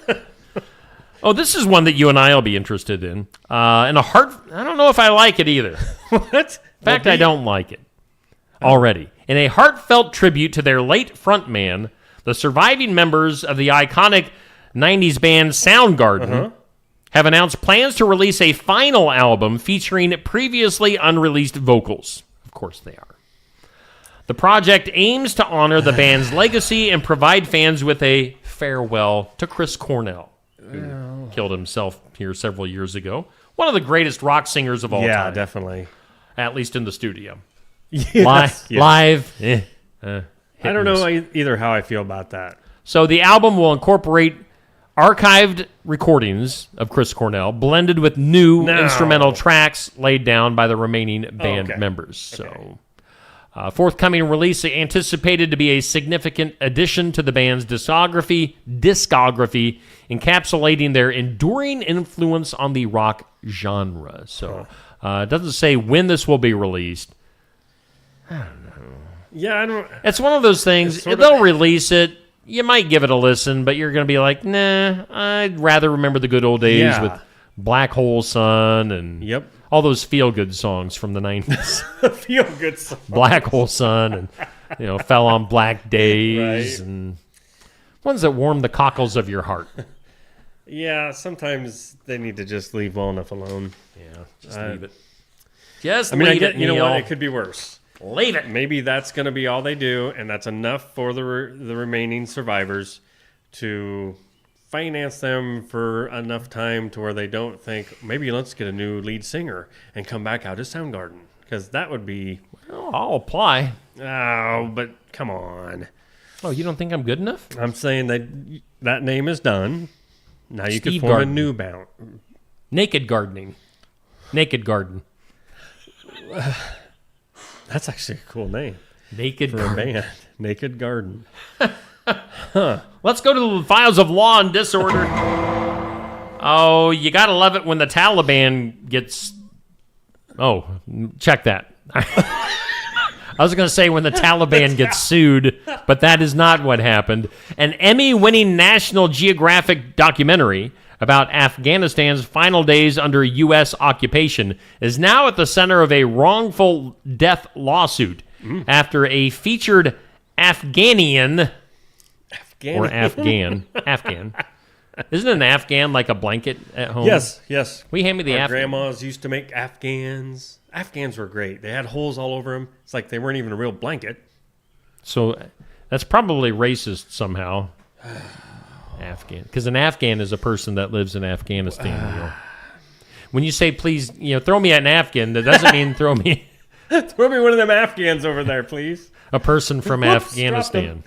S3: Oh, this is one that you and I will be interested in. I don't know if I like it either.
S5: What?
S3: In fact, I don't like it already. In a heartfelt tribute to their late frontman, the surviving members of the iconic 90s band Soundgarden
S4: have announced plans to release a final album featuring previously unreleased vocals. Of course they are. The project aims to honor the band's legacy and provide fans with a farewell to Chris Cornell, who killed himself here several years ago. One of the greatest rock singers of all time.
S5: Yeah, definitely.
S4: At least in the studio.
S5: Yes,
S4: Live.
S5: I don't know either how I feel about that.
S4: So the album will incorporate archived recordings of Chris Cornell, blended with new instrumental tracks laid down by the remaining band members. So, forthcoming release anticipated to be a significant addition to the band's discography, encapsulating their enduring influence on the rock genre. So, it doesn't say when this will be released. I don't know.
S5: Yeah, I don't.
S4: It's one of those things. They'll release it. You might give it a listen, but you're going to be like, nah, I'd rather remember the good old days with Black Hole Sun and all those feel-good songs from the 90s.
S5: Feel-good songs.
S4: Black Hole Sun and, Fell on Black Days and ones that warm the cockles of your heart.
S5: Yeah, sometimes they need to just leave well enough alone.
S4: Yeah, just leave it. Just
S5: I mean,
S4: leave it,
S5: you know
S4: Neil.
S5: what? It could be worse.
S4: Leave it.
S5: Maybe that's going to be all they do, and that's enough for the remaining survivors to finance them for enough time to where they don't think, maybe let's get a new lead singer and come back out as Soundgarden, because that would be...
S4: Well, I'll apply.
S5: Oh, but come on.
S4: Oh, you don't think I'm good enough?
S5: I'm saying that name is done. Now you
S4: Steve
S5: can form
S4: Garden.
S5: a new band.
S4: Naked Gardening. Naked Garden.
S5: That's actually a cool name.
S4: Naked
S5: for
S4: Garden.
S5: a band. Naked Garden.
S4: Let's go to the files of law and disorder. Oh, you gotta love it when the Taliban gets... Oh, check that. I was going to say when the Taliban gets sued, but that is not what happened. An Emmy-winning National Geographic documentary about Afghanistan's final days under U.S. occupation is now at the center of a wrongful death lawsuit after a featured Afghanian. Or Afghan. Isn't an Afghan like a blanket at home?
S5: Yes.
S4: We hand me the
S5: Our grandmas used to make Afghans. Afghans were great. They had holes all over them. It's like they weren't even a real blanket.
S4: So that's probably racist somehow. Afghan. Because an Afghan is a person that lives in Afghanistan. When you say, please, throw me an Afghan, that doesn't mean throw me...
S5: Throw me one of them Afghans over there, please.
S4: A person from Afghanistan.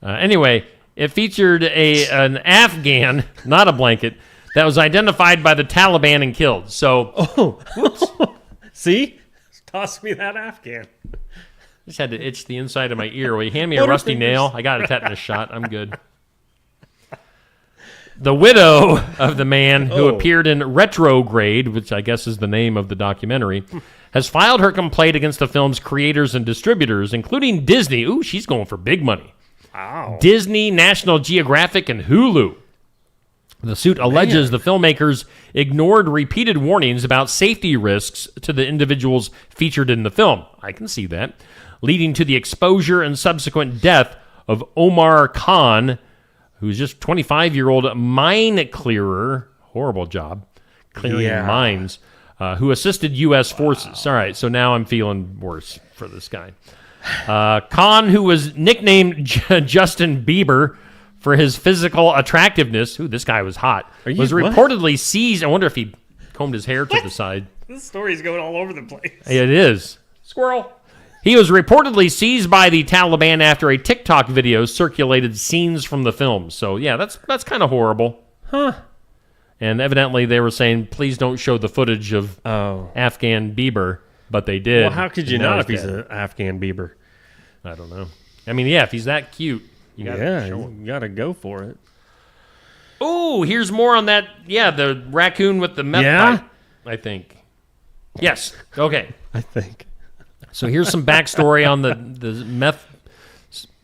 S4: Anyway, it featured an Afghan, not a blanket, that was identified by the Taliban and killed. So,
S5: see? Toss me that Afghan.
S4: Just had to itch the inside of my ear. Will you hand me a rusty nail? I got a tetanus shot. I'm good. The widow of the man who appeared in Retrograde, which I guess is the name of the documentary, has filed her complaint against the film's creators and distributors, including Disney. Ooh, she's going for big money.
S5: Wow.
S4: Disney, National Geographic, and Hulu. The suit alleges the filmmakers ignored repeated warnings about safety risks to the individuals featured in the film. I can see that. Leading to the exposure and subsequent death of Omar Khan, who's just a 25-year-old mine clearer. Horrible job. Clearing mines. Who assisted U.S. forces. All right, so now I'm feeling worse for this guy. Khan, who was nicknamed Justin Bieber for his physical attractiveness. Ooh, this guy was hot. Was reportedly seized. I wonder if he combed his hair to the side.
S5: This story's going all over the place.
S4: It is. Squirrel. He was reportedly seized by the Taliban after a TikTok video circulated scenes from the film. So, yeah, that's kind of horrible.
S5: Huh.
S4: And evidently they were saying, please don't show the footage of Afghan Bieber, but they did.
S5: Well, how could you not if he's an Afghan Bieber?
S4: I don't know. I mean, yeah, if he's that cute, you got to show him.
S5: You got to go for it.
S4: Oh, here's more on that. Yeah, the raccoon with the meth pipe, I think. Yes. Okay.
S5: I think.
S4: So here's some backstory on the meth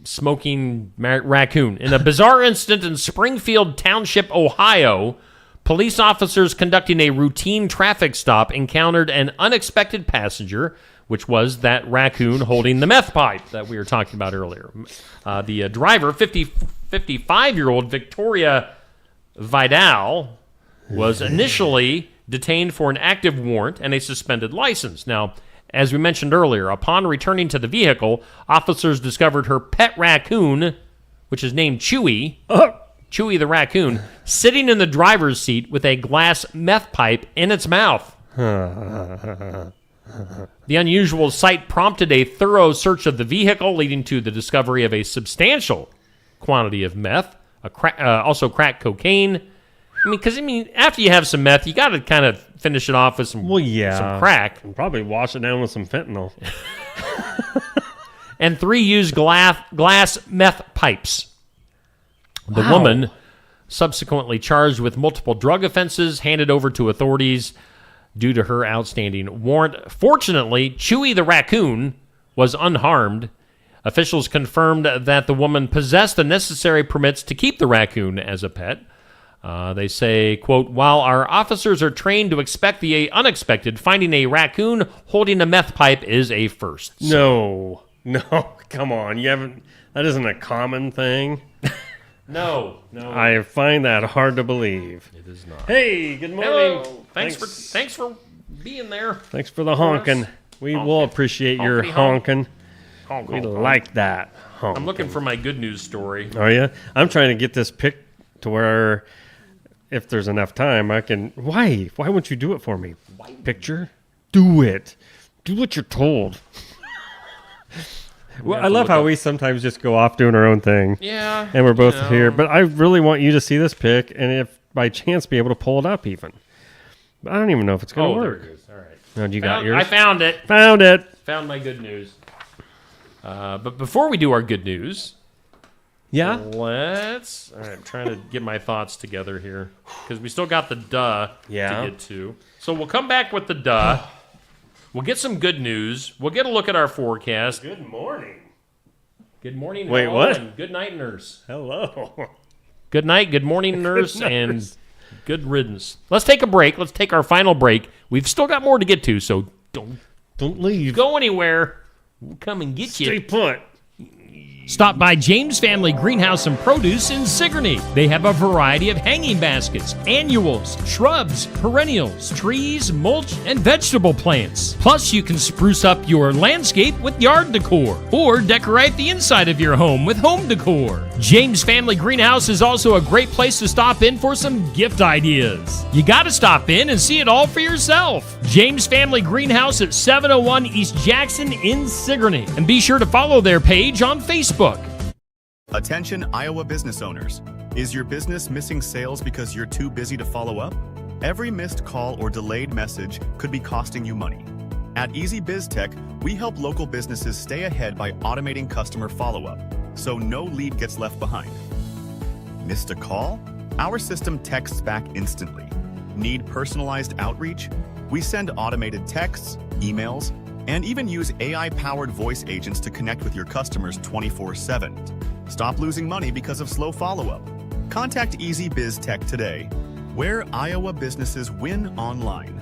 S4: smoking raccoon. In a bizarre incident in Springfield Township, Ohio, police officers conducting a routine traffic stop encountered an unexpected passenger, which was that raccoon holding the meth pipe that we were talking about earlier. The driver, 55-year-old Victoria Vidal,
S3: was initially detained for an active warrant and a suspended license. Now, as we mentioned earlier, upon returning to the vehicle, officers discovered her pet raccoon, which is named Chewy, Chewy the raccoon, sitting in the driver's seat with a glass meth pipe in its mouth. The unusual sight prompted a thorough search of the vehicle, leading to the discovery of a substantial quantity of meth, also crack cocaine. After you have some meth, you got to kind of finish it off with some crack.
S5: And probably wash it down with some fentanyl.
S3: And 3 used glass meth pipes. The woman, subsequently charged with multiple drug offenses, handed over to authorities due to her outstanding warrant. Fortunately, Chewy the raccoon was unharmed. Officials confirmed that the woman possessed the necessary permits to keep the raccoon as a pet. They say, quote, while our officers are trained to expect the unexpected, finding a raccoon holding a meth pipe is a first.
S5: No, come on. That isn't a common thing.
S3: No.
S5: I find that hard to believe.
S3: It is not.
S5: Hey, good morning.
S3: Hello. Thanks for being there.
S5: Thanks for the honking. We will appreciate your honking. We like that. Honking.
S3: I'm looking for my good news story.
S5: Oh, yeah? I'm trying to get this pick to where, if there's enough time, I can... Why won't you do it for me? Picture? Do it. Do what you're told. Well, I love how we sometimes just go off doing our own thing.
S3: Yeah.
S5: And we're both here. But I really want you to see this pic, and if by chance be able to pull it up even. But I don't even know if it's going to work.
S3: There it is. All right.
S5: Oh, you got yours?
S3: I found it. Found my good news. But before we do our good news...
S5: Yeah?
S3: All right, I'm trying to get my thoughts together here. Because we still got the duh to get to. So we'll come back with the duh. We'll get some good news. We'll get a look at our forecast.
S5: Good morning.
S3: Good morning.
S5: Wait,
S3: hello,
S5: what?
S3: And good night, nurse.
S5: Hello.
S3: Good night, good morning, nurse, and good riddance. Let's take a break. Let's take our final break. We've still got more to get to, so don't
S5: leave.
S3: Go anywhere. We'll come and get you.
S5: Stay put.
S4: Stop by James Family Greenhouse and Produce in Sigourney. They have a variety of hanging baskets, annuals, shrubs, perennials, trees, mulch, and vegetable plants. Plus, you can spruce up your landscape with yard decor or decorate the inside of your home with home decor. James Family Greenhouse is also a great place to stop in for some gift ideas. You got to stop in and see it all for yourself. James Family Greenhouse at 701 East Jackson in Sigourney. And be sure to follow their page on Facebook.
S19: Attention Iowa business owners. Is your business missing sales because you're too busy to follow up? Every missed call or delayed message could be costing you money. At Easy Biz Tech, we help local businesses stay ahead by automating customer follow-up, so no lead gets left behind. Missed a call? Our system texts back instantly. Need personalized outreach? We send automated texts, emails, and even use AI-powered voice agents to connect with your customers 24/7. Stop losing money because of slow follow-up. Contact Easy Biz Tech today, where Iowa businesses win online.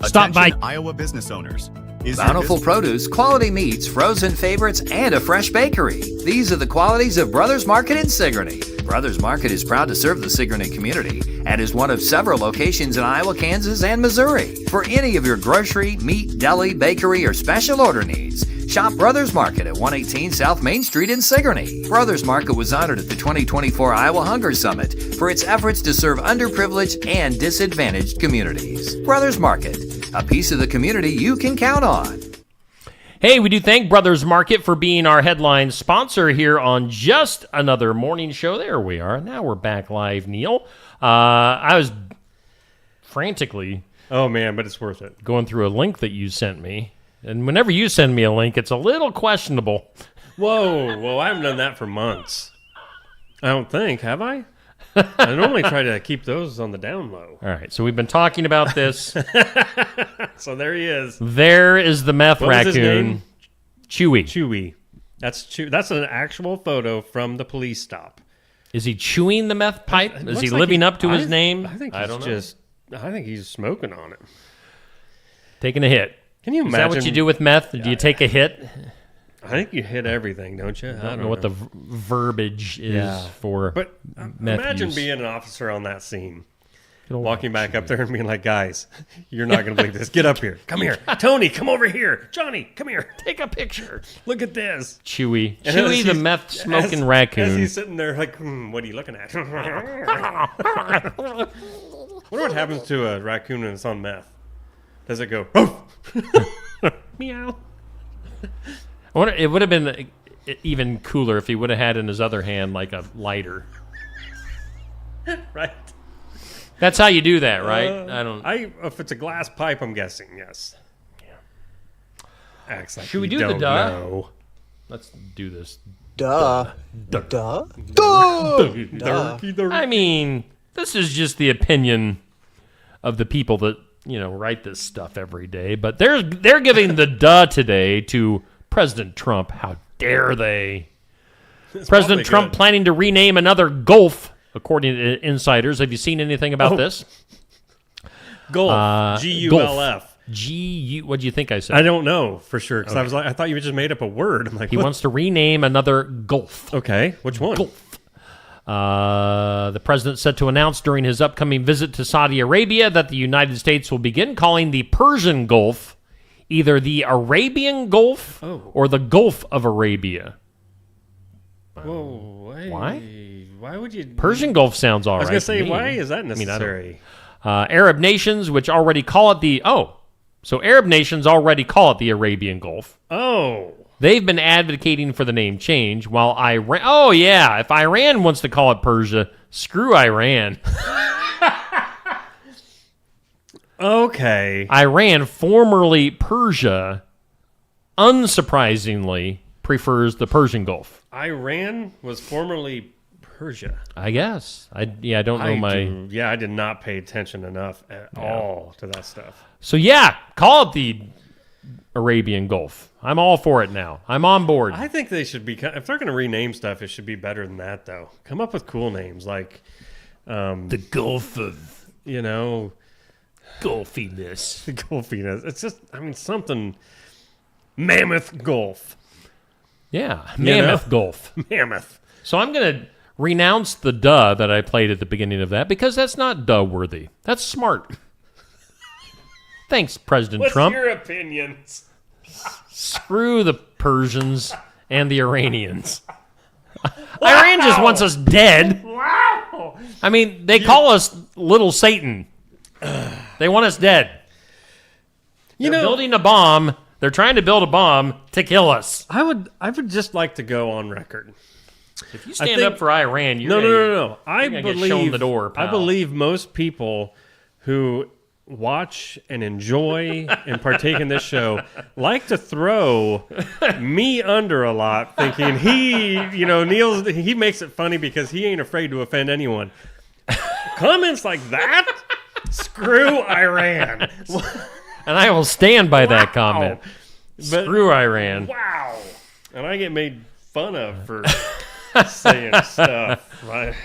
S4: Stop by
S19: Iowa business owners.
S1: Bountiful produce, quality meats, frozen favorites, and a fresh bakery. These are the qualities of Brothers Market in Sigourney. Brothers Market is proud to serve the Sigourney community and is one of several locations in Iowa, Kansas, and Missouri. For any of your grocery, meat, deli, bakery, or special order needs, shop Brothers Market at 118 South Main Street in Sigourney. Brothers Market was honored at the 2024 Iowa Hunger Summit for its efforts to serve underprivileged and disadvantaged communities. Brothers Market, a piece of the community you can count on.
S3: Hey, we do thank Brothers Market for being our headline sponsor here on Just Another Morning Show. There we are. Now we're back live, Neil. I was frantically...
S5: Oh, man, but it's worth it.
S3: ...going through a link that you sent me. And whenever you send me a link, it's a little questionable.
S5: Whoa, I haven't done that for months. I don't think, have I? I normally try to keep those on the down low.
S3: All right, so we've been talking about this.
S5: So there he is.
S3: There is the meth
S5: What was his
S3: raccoon.
S5: name?
S3: Chewy.
S5: That's an actual photo from the police stop.
S3: Is he chewing the meth pipe? Is he living up to his name?
S5: I think he's smoking on it.
S3: Taking a hit.
S5: Can you imagine?
S3: Is that what you do with meth? Do you take a hit?
S5: I think you hit everything, don't you?
S3: I don't know what the verbiage is for.
S5: But
S3: meth
S5: imagine
S3: use.
S5: being an officer on that scene. Walking back up there and being like, guys, you're not going to believe this. Get up here. Come here. Tony, come over here. Johnny, come here. Take a picture. Look at this.
S3: Chewy.
S5: And
S3: Chewy the meth-smoking raccoon.
S5: As he's sitting there like, what are you looking at? I wonder what happens to a raccoon when it's on meth. Does it go, meow?
S3: I wonder, it would have been even cooler if he would have had in his other hand like a lighter.
S5: Right.
S3: That's how you do that, right?
S5: If it's a glass pipe, I'm guessing, yes.
S3: Yeah.
S5: Acts like
S3: Should we
S5: you
S3: do the
S5: don't
S3: duh?
S5: know.
S3: Let's do this.
S12: Duh.
S3: Duh.
S12: Duh.
S3: Duh. I mean, this is just the opinion of the people that, write this stuff every day. But they're giving the duh today to President Trump. How dare they? President Trump planning to rename another Gulf, according to insiders. Have you seen anything about this?
S5: Gulf. G-U-L-F.
S3: What do you think I said?
S5: I don't know for sure because I thought you just made up a word. I'm like,
S3: he wants to rename another Gulf.
S5: Okay, which one?
S3: Gulf. The president set to announce during his upcoming visit to Saudi Arabia that the United States will begin calling the Persian Gulf either the Arabian Gulf or the Gulf of Arabia.
S5: Whoa,
S3: why?
S5: Why would you?
S3: Persian Gulf sounds all right.
S5: I was going to say, why is that necessary?
S3: Arab nations, which already call it Arab nations already call it the Arabian Gulf.
S5: Oh.
S3: They've been advocating for the name change, while Iran... if Iran wants to call it Persia, screw Iran.
S5: Okay.
S3: Iran, formerly Persia, unsurprisingly, prefers the Persian Gulf.
S5: Iran was formerly Persia.
S3: I guess. I don't know
S5: I did not pay attention enough at all to that stuff.
S3: So, call it the Arabian Gulf. I'm all for it now. I'm on board.
S5: I think they should be... If they're going to rename stuff, it should be better than that, though. Come up with cool names like...
S3: the Gulf of... Gulfiness.
S5: The Gulfiness. It's just, something... Mammoth Gulf.
S3: Yeah, Mammoth Gulf.
S5: Mammoth.
S3: So I'm going to renounce the duh that I played at the beginning of that because that's not duh-worthy. That's smart. Thanks, President Trump.
S5: What's your opinions?
S3: Screw the Persians and the Iranians. Iran just wants us dead.
S5: Wow.
S3: I mean, they call us Little Satan. They want us dead. They're building a bomb. They're trying to build a bomb to kill us.
S5: I would just like to go on record.
S3: If you stand up for Iran, you're
S5: No. I believe
S3: get shown the door, pal.
S5: I believe most people who watch and enjoy and partake in this show like to throw me under a lot, thinking he makes it funny because he ain't afraid to offend anyone. Comments like that, screw Iran.
S3: And I will stand by that comment. Screw Iran.
S5: Wow. And I get made fun of for saying stuff. Right?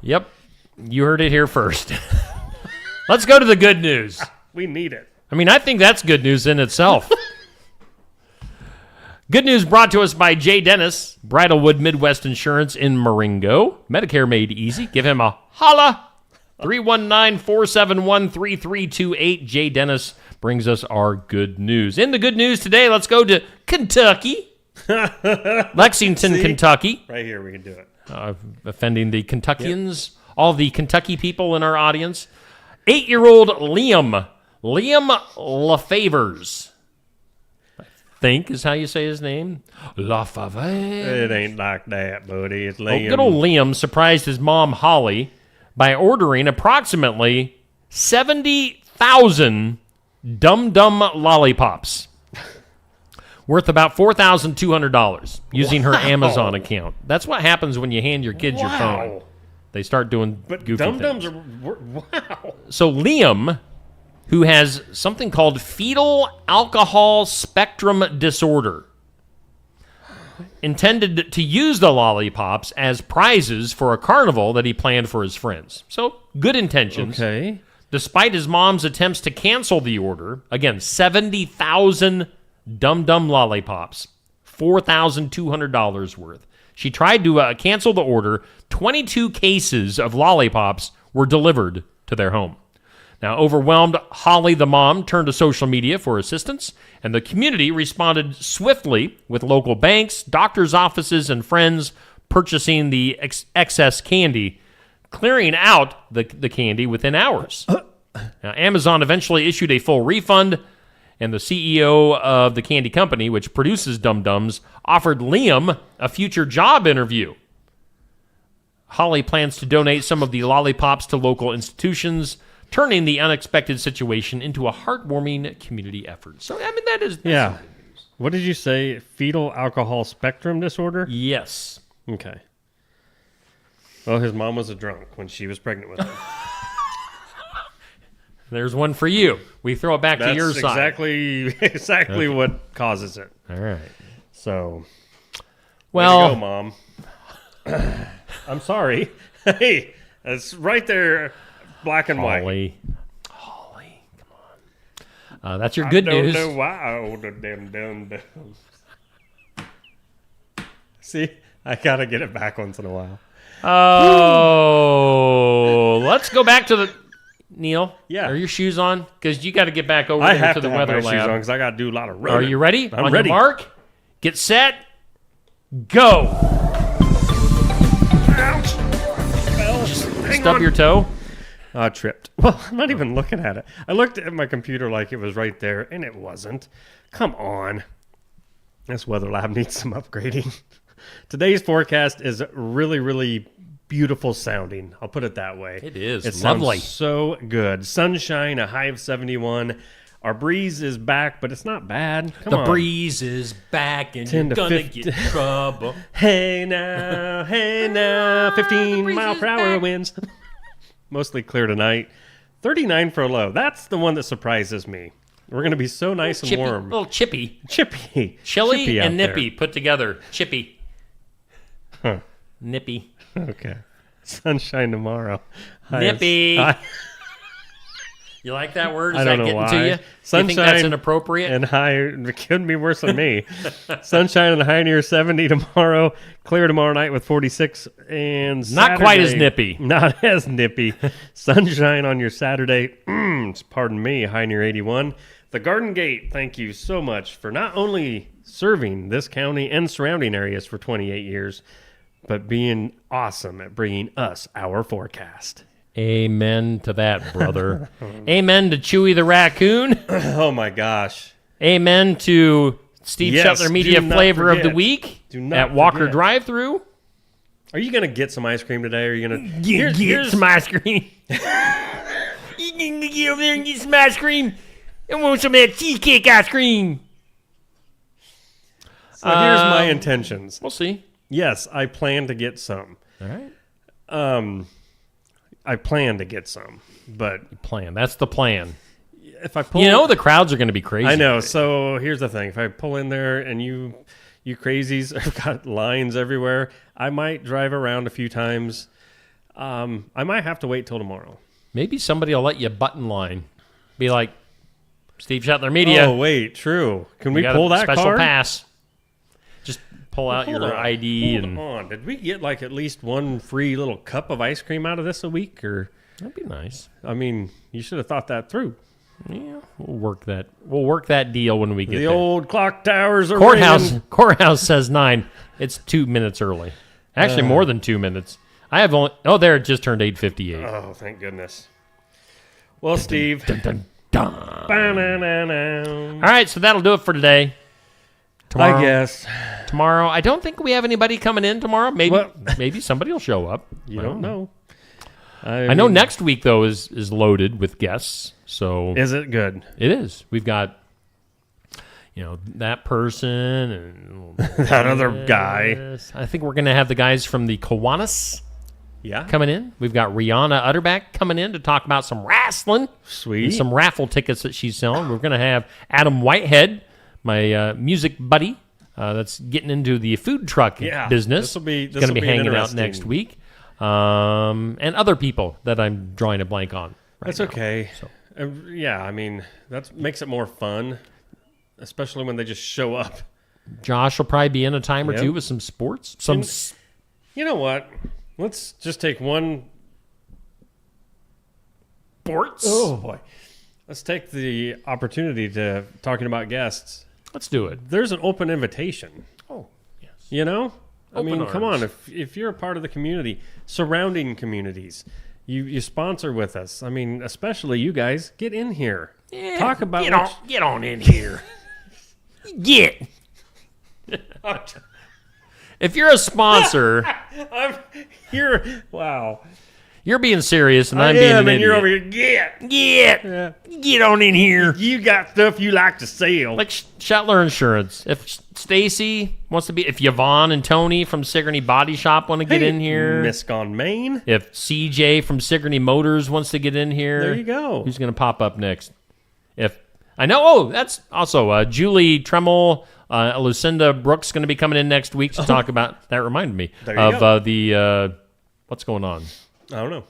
S3: Yep. You heard it here first. Let's go to the good news.
S5: We need it.
S3: I think that's good news in itself. Good news brought to us by Jay Dennis, Bridalwood Midwest Insurance in Marengo. Medicare made easy. Give him a holla. 319-471-3328. Jay Dennis brings us our good news. In the good news today, let's go to Kentucky. Lexington, Kentucky.
S5: Right here, we can do it.
S3: Offending the Kentuckians, all the Kentucky people in our audience. 8-year-old Liam LaFavors, I think is how you say his name. LaFavors.
S5: It ain't like that, buddy. It's Liam.
S3: Good old Liam surprised his mom, Holly, by ordering approximately 70,000 Dum Dum lollipops, worth about $4,200, using her Amazon account. That's what happens when you hand your kids your phone. They start doing goofy
S5: Dum
S3: things.
S5: Dums are wow.
S3: So Liam, who has something called fetal alcohol spectrum disorder, intended to use the lollipops as prizes for a carnival that he planned for his friends. So good intentions.
S5: Okay.
S3: Despite his mom's attempts to cancel the order, again, 70,000 Dum Dum lollipops,
S4: $4,200 worth. She tried to cancel the order. 22 cases of lollipops were delivered to their home. Now, overwhelmed, Holly, the mom, turned to social media for assistance, and the community responded swiftly with local banks, doctors' offices, and friends purchasing the excess candy, clearing out the candy within hours. Now, Amazon eventually issued a full refund, and the CEO of the candy company, which produces Dum Dums, offered Liam a future job interview. Holly plans to donate some of the lollipops to local institutions, turning the unexpected situation into a heartwarming community effort. So, I mean, that's
S5: yeah. What did you say? Fetal alcohol spectrum disorder?
S4: Yes.
S5: Okay. Well, his mom was a drunk when she was pregnant with him.
S4: There's one for you. We throw it back to your side.
S5: Exactly what causes it.
S4: All right.
S5: So,
S4: well,
S5: way to go, Mom. I'm sorry. Hey, that's right there, black and white.
S4: Holly, come on. That's your good news.
S5: I don't know why. See, I gotta get it back once in a while.
S4: Oh, let's go back to the Neil.
S5: Yeah.
S4: Are your shoes on? Because you got to get back over there to the weather lab.
S5: Shoes on because I got to do a lot of running.
S4: Are you ready?
S5: I'm
S4: on
S5: ready.
S4: Your mark, get set, go.
S5: Ouch!
S4: Stub your toe.
S5: I tripped. Well, I'm not even looking at it. I looked at my computer like it was right there, and it wasn't. Come on. This weather lab needs some upgrading. Today's forecast is really, really beautiful sounding. I'll put it that way.
S4: It is.
S5: It
S4: lovely.
S5: Sounds so good. Sunshine, a high of 71. Our breeze is back, but it's not bad. Come on.
S4: The breeze is back, and you're going to get in trouble.
S5: Hey now, 15 mile per hour winds. Mostly clear tonight. 39 for a low. That's the one that surprises me. We're going to be so nice and warm.
S4: A little chippy.
S5: Chippy.
S4: Chilly
S5: Chippy
S4: and
S5: out
S4: nippy
S5: there.
S4: put together. Chippy.
S5: Huh.
S4: Nippy.
S5: Okay. Sunshine tomorrow.
S4: Nippy. You like that word? Is
S5: I
S4: that
S5: don't know
S4: getting
S5: why.
S4: to you?
S5: Sunshine
S4: You think that's inappropriate?
S5: And high. It couldn't be worse than me. Sunshine and a high near 70 tomorrow. Clear tomorrow night with 46. And
S4: Not quite as
S5: Saturday-
S4: nippy.
S5: Not as nippy. Sunshine on your Saturday. Pardon me. High near 81. The Garden Gate, thank you so much for not only serving this county and surrounding areas for 28 years, but being awesome at bringing us our forecast.
S4: Amen to that, brother. Amen to Chewy the Raccoon.
S5: Oh, my gosh.
S4: Amen to Steve
S5: Yes,
S4: Shetler Media
S5: do not
S4: Flavor of the
S5: forget.
S4: Week
S5: Do not
S4: at Walker
S5: forget.
S4: Drive-Thru.
S5: Are you going to get some ice cream today? Or are you going to
S4: Get some ice cream. You can get over there and get some ice cream. I want some of that cheesecake ice cream.
S5: So here's my intentions.
S4: We'll see.
S5: Yes, I plan to get some.
S4: All right.
S5: I plan to get some, but
S4: That's the plan.
S5: if I pull,
S4: The crowds are going to be crazy.
S5: I know. So here's the thing: if I pull in there and you crazies have got lines everywhere, I might drive around a few times. I might have to wait till tomorrow.
S4: Maybe somebody will let you button line. Be like, Steve Shetler Media.
S5: Oh wait, true. Can we
S4: got
S5: pull
S4: a
S5: that
S4: special
S5: card?
S4: pass? Just pull out
S5: Hold
S4: your
S5: on.
S4: ID
S5: Hold
S4: and
S5: on. Did we get like at least one free little cup of ice cream out of this a week? Or
S4: that'd be nice.
S5: I mean, you should have thought that through.
S4: Yeah, we'll work that. We'll work that deal when we get
S5: The
S4: there.
S5: old clock towers are ringing.
S4: Courthouse says 9. It's 2 minutes early. Actually, more than 2 minutes. I have only. Oh, there it just turned 8:58.
S5: Oh, thank goodness. Well, Steve.
S4: All
S5: Ba-na-na-na.
S4: right, so that'll do it for today.
S5: I guess.
S4: Tomorrow, I don't think we have anybody coming in tomorrow. Maybe
S5: Well-
S4: maybe somebody will show up.
S5: You don't know.
S4: I know next week though is loaded with guests. So
S5: Is it good?
S4: It is. We've got that person and
S5: That other guy.
S4: I think we're going to have the guys from the Kiwanis coming in. We've got Rihanna Utterback coming in to talk about some wrestling.
S5: Sweet.
S4: And some raffle tickets that she's selling. We're going to have Adam Whitehead, my music buddy, that's getting into the food truck business.
S5: This'll be
S4: going to be hanging out
S5: interesting.
S4: next week. And other people that I'm drawing a blank on.
S5: That's okay. Yeah, I mean, that makes it more fun, especially when they just show up.
S3: Josh will probably be in a time or
S5: Yep.
S3: two with some sports.
S5: You know what? Let's just take one.
S3: Sports?
S5: Oh, boy. Let's take the opportunity to talking about guests.
S3: Let's do it.
S5: There's an open invitation.
S3: Oh, yes.
S5: You know?
S3: Open
S5: I mean, come
S3: arms.
S5: on. If you're a part of the community, surrounding communities, you sponsor with us. I mean, especially you guys, get in here.
S3: Yeah,
S5: Talk about
S3: get on in here. Get. If you're a sponsor,
S5: I'm here. Wow.
S3: you're being serious, and I'm
S5: I
S3: being
S5: am,
S3: an
S5: and
S3: idiot.
S5: you're over here.
S3: Get on in here.
S5: You got stuff you like to sell.
S3: Like Shetler Insurance. If Stacy wants to be, if Yvonne and Tony from Sigourney Body Shop want to get in here,
S5: Miscon, Maine.
S3: if CJ from Sigourney Motors wants to get in here,
S5: There you go.
S3: Who's going to pop up next? If I know, oh, that's also Julie Tremmel, Lucinda Brooks going to be coming in next week to talk about. That reminded me
S5: There you
S3: of
S5: go.
S3: the what's going on.
S5: I don't know.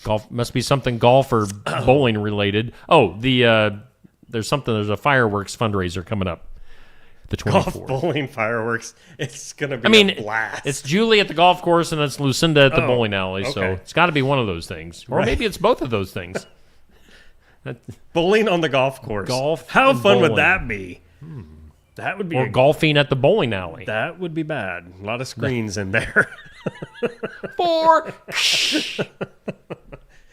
S3: Golf must be something golf or bowling related. Oh, there's a fireworks fundraiser coming up. The 24th.
S5: Golf, bowling, fireworks. It's going to be a blast.
S3: It's Julie at the golf course and it's Lucinda at the bowling alley. So
S5: okay.
S3: it's got to be one of those things, or
S5: Right.
S3: maybe it's both of those things.
S5: Bowling on the golf course.
S3: Golf.
S5: How
S3: and
S5: fun would
S3: bowling.
S5: that be? That would be.
S3: Or golfing at the bowling alley.
S5: That would be bad. A lot of screens in there.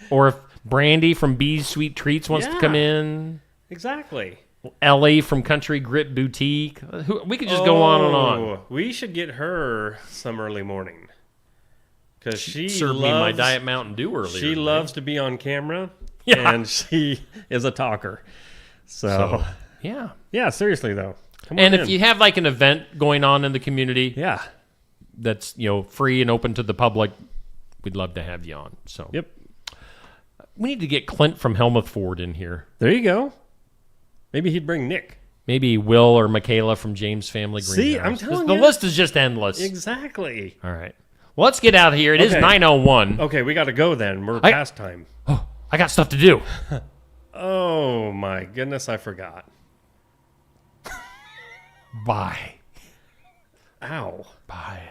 S3: Or if Brandy from Bee's Sweet Treats wants to come
S5: Yeah.
S3: in.
S5: Exactly.
S3: Ellie from Country Grit Boutique. We could just go on and on.
S5: Oh, we should get her some early morning. Because she
S3: served me my Diet Mountain Dew earlier
S5: She
S3: today.
S5: loves to be on camera.
S3: Yeah.
S5: And she is a talker. So
S3: yeah.
S5: Yeah, seriously, though. Come
S3: And
S5: on
S3: if
S5: in.
S3: you have like an event going on in the community,
S5: yeah,
S3: that's free and open to the public, we'd love to have you on. So
S5: yep,
S3: we need to get Clint from Helmuth Ford in here.
S5: There you go. Maybe he'd bring Nick.
S3: Maybe Will or Michaela from James Family Greenhouse.
S5: See, I'm telling
S3: the
S5: you.
S3: list is just endless.
S5: Exactly.
S3: All right. Well, let's get out of here. It is
S5: Okay.
S3: 9:01.
S5: Okay, we got to go then. We're past time.
S3: Oh, I got stuff to do.
S5: Oh my goodness, I forgot.
S3: Bye.
S5: Ow.
S3: Bye.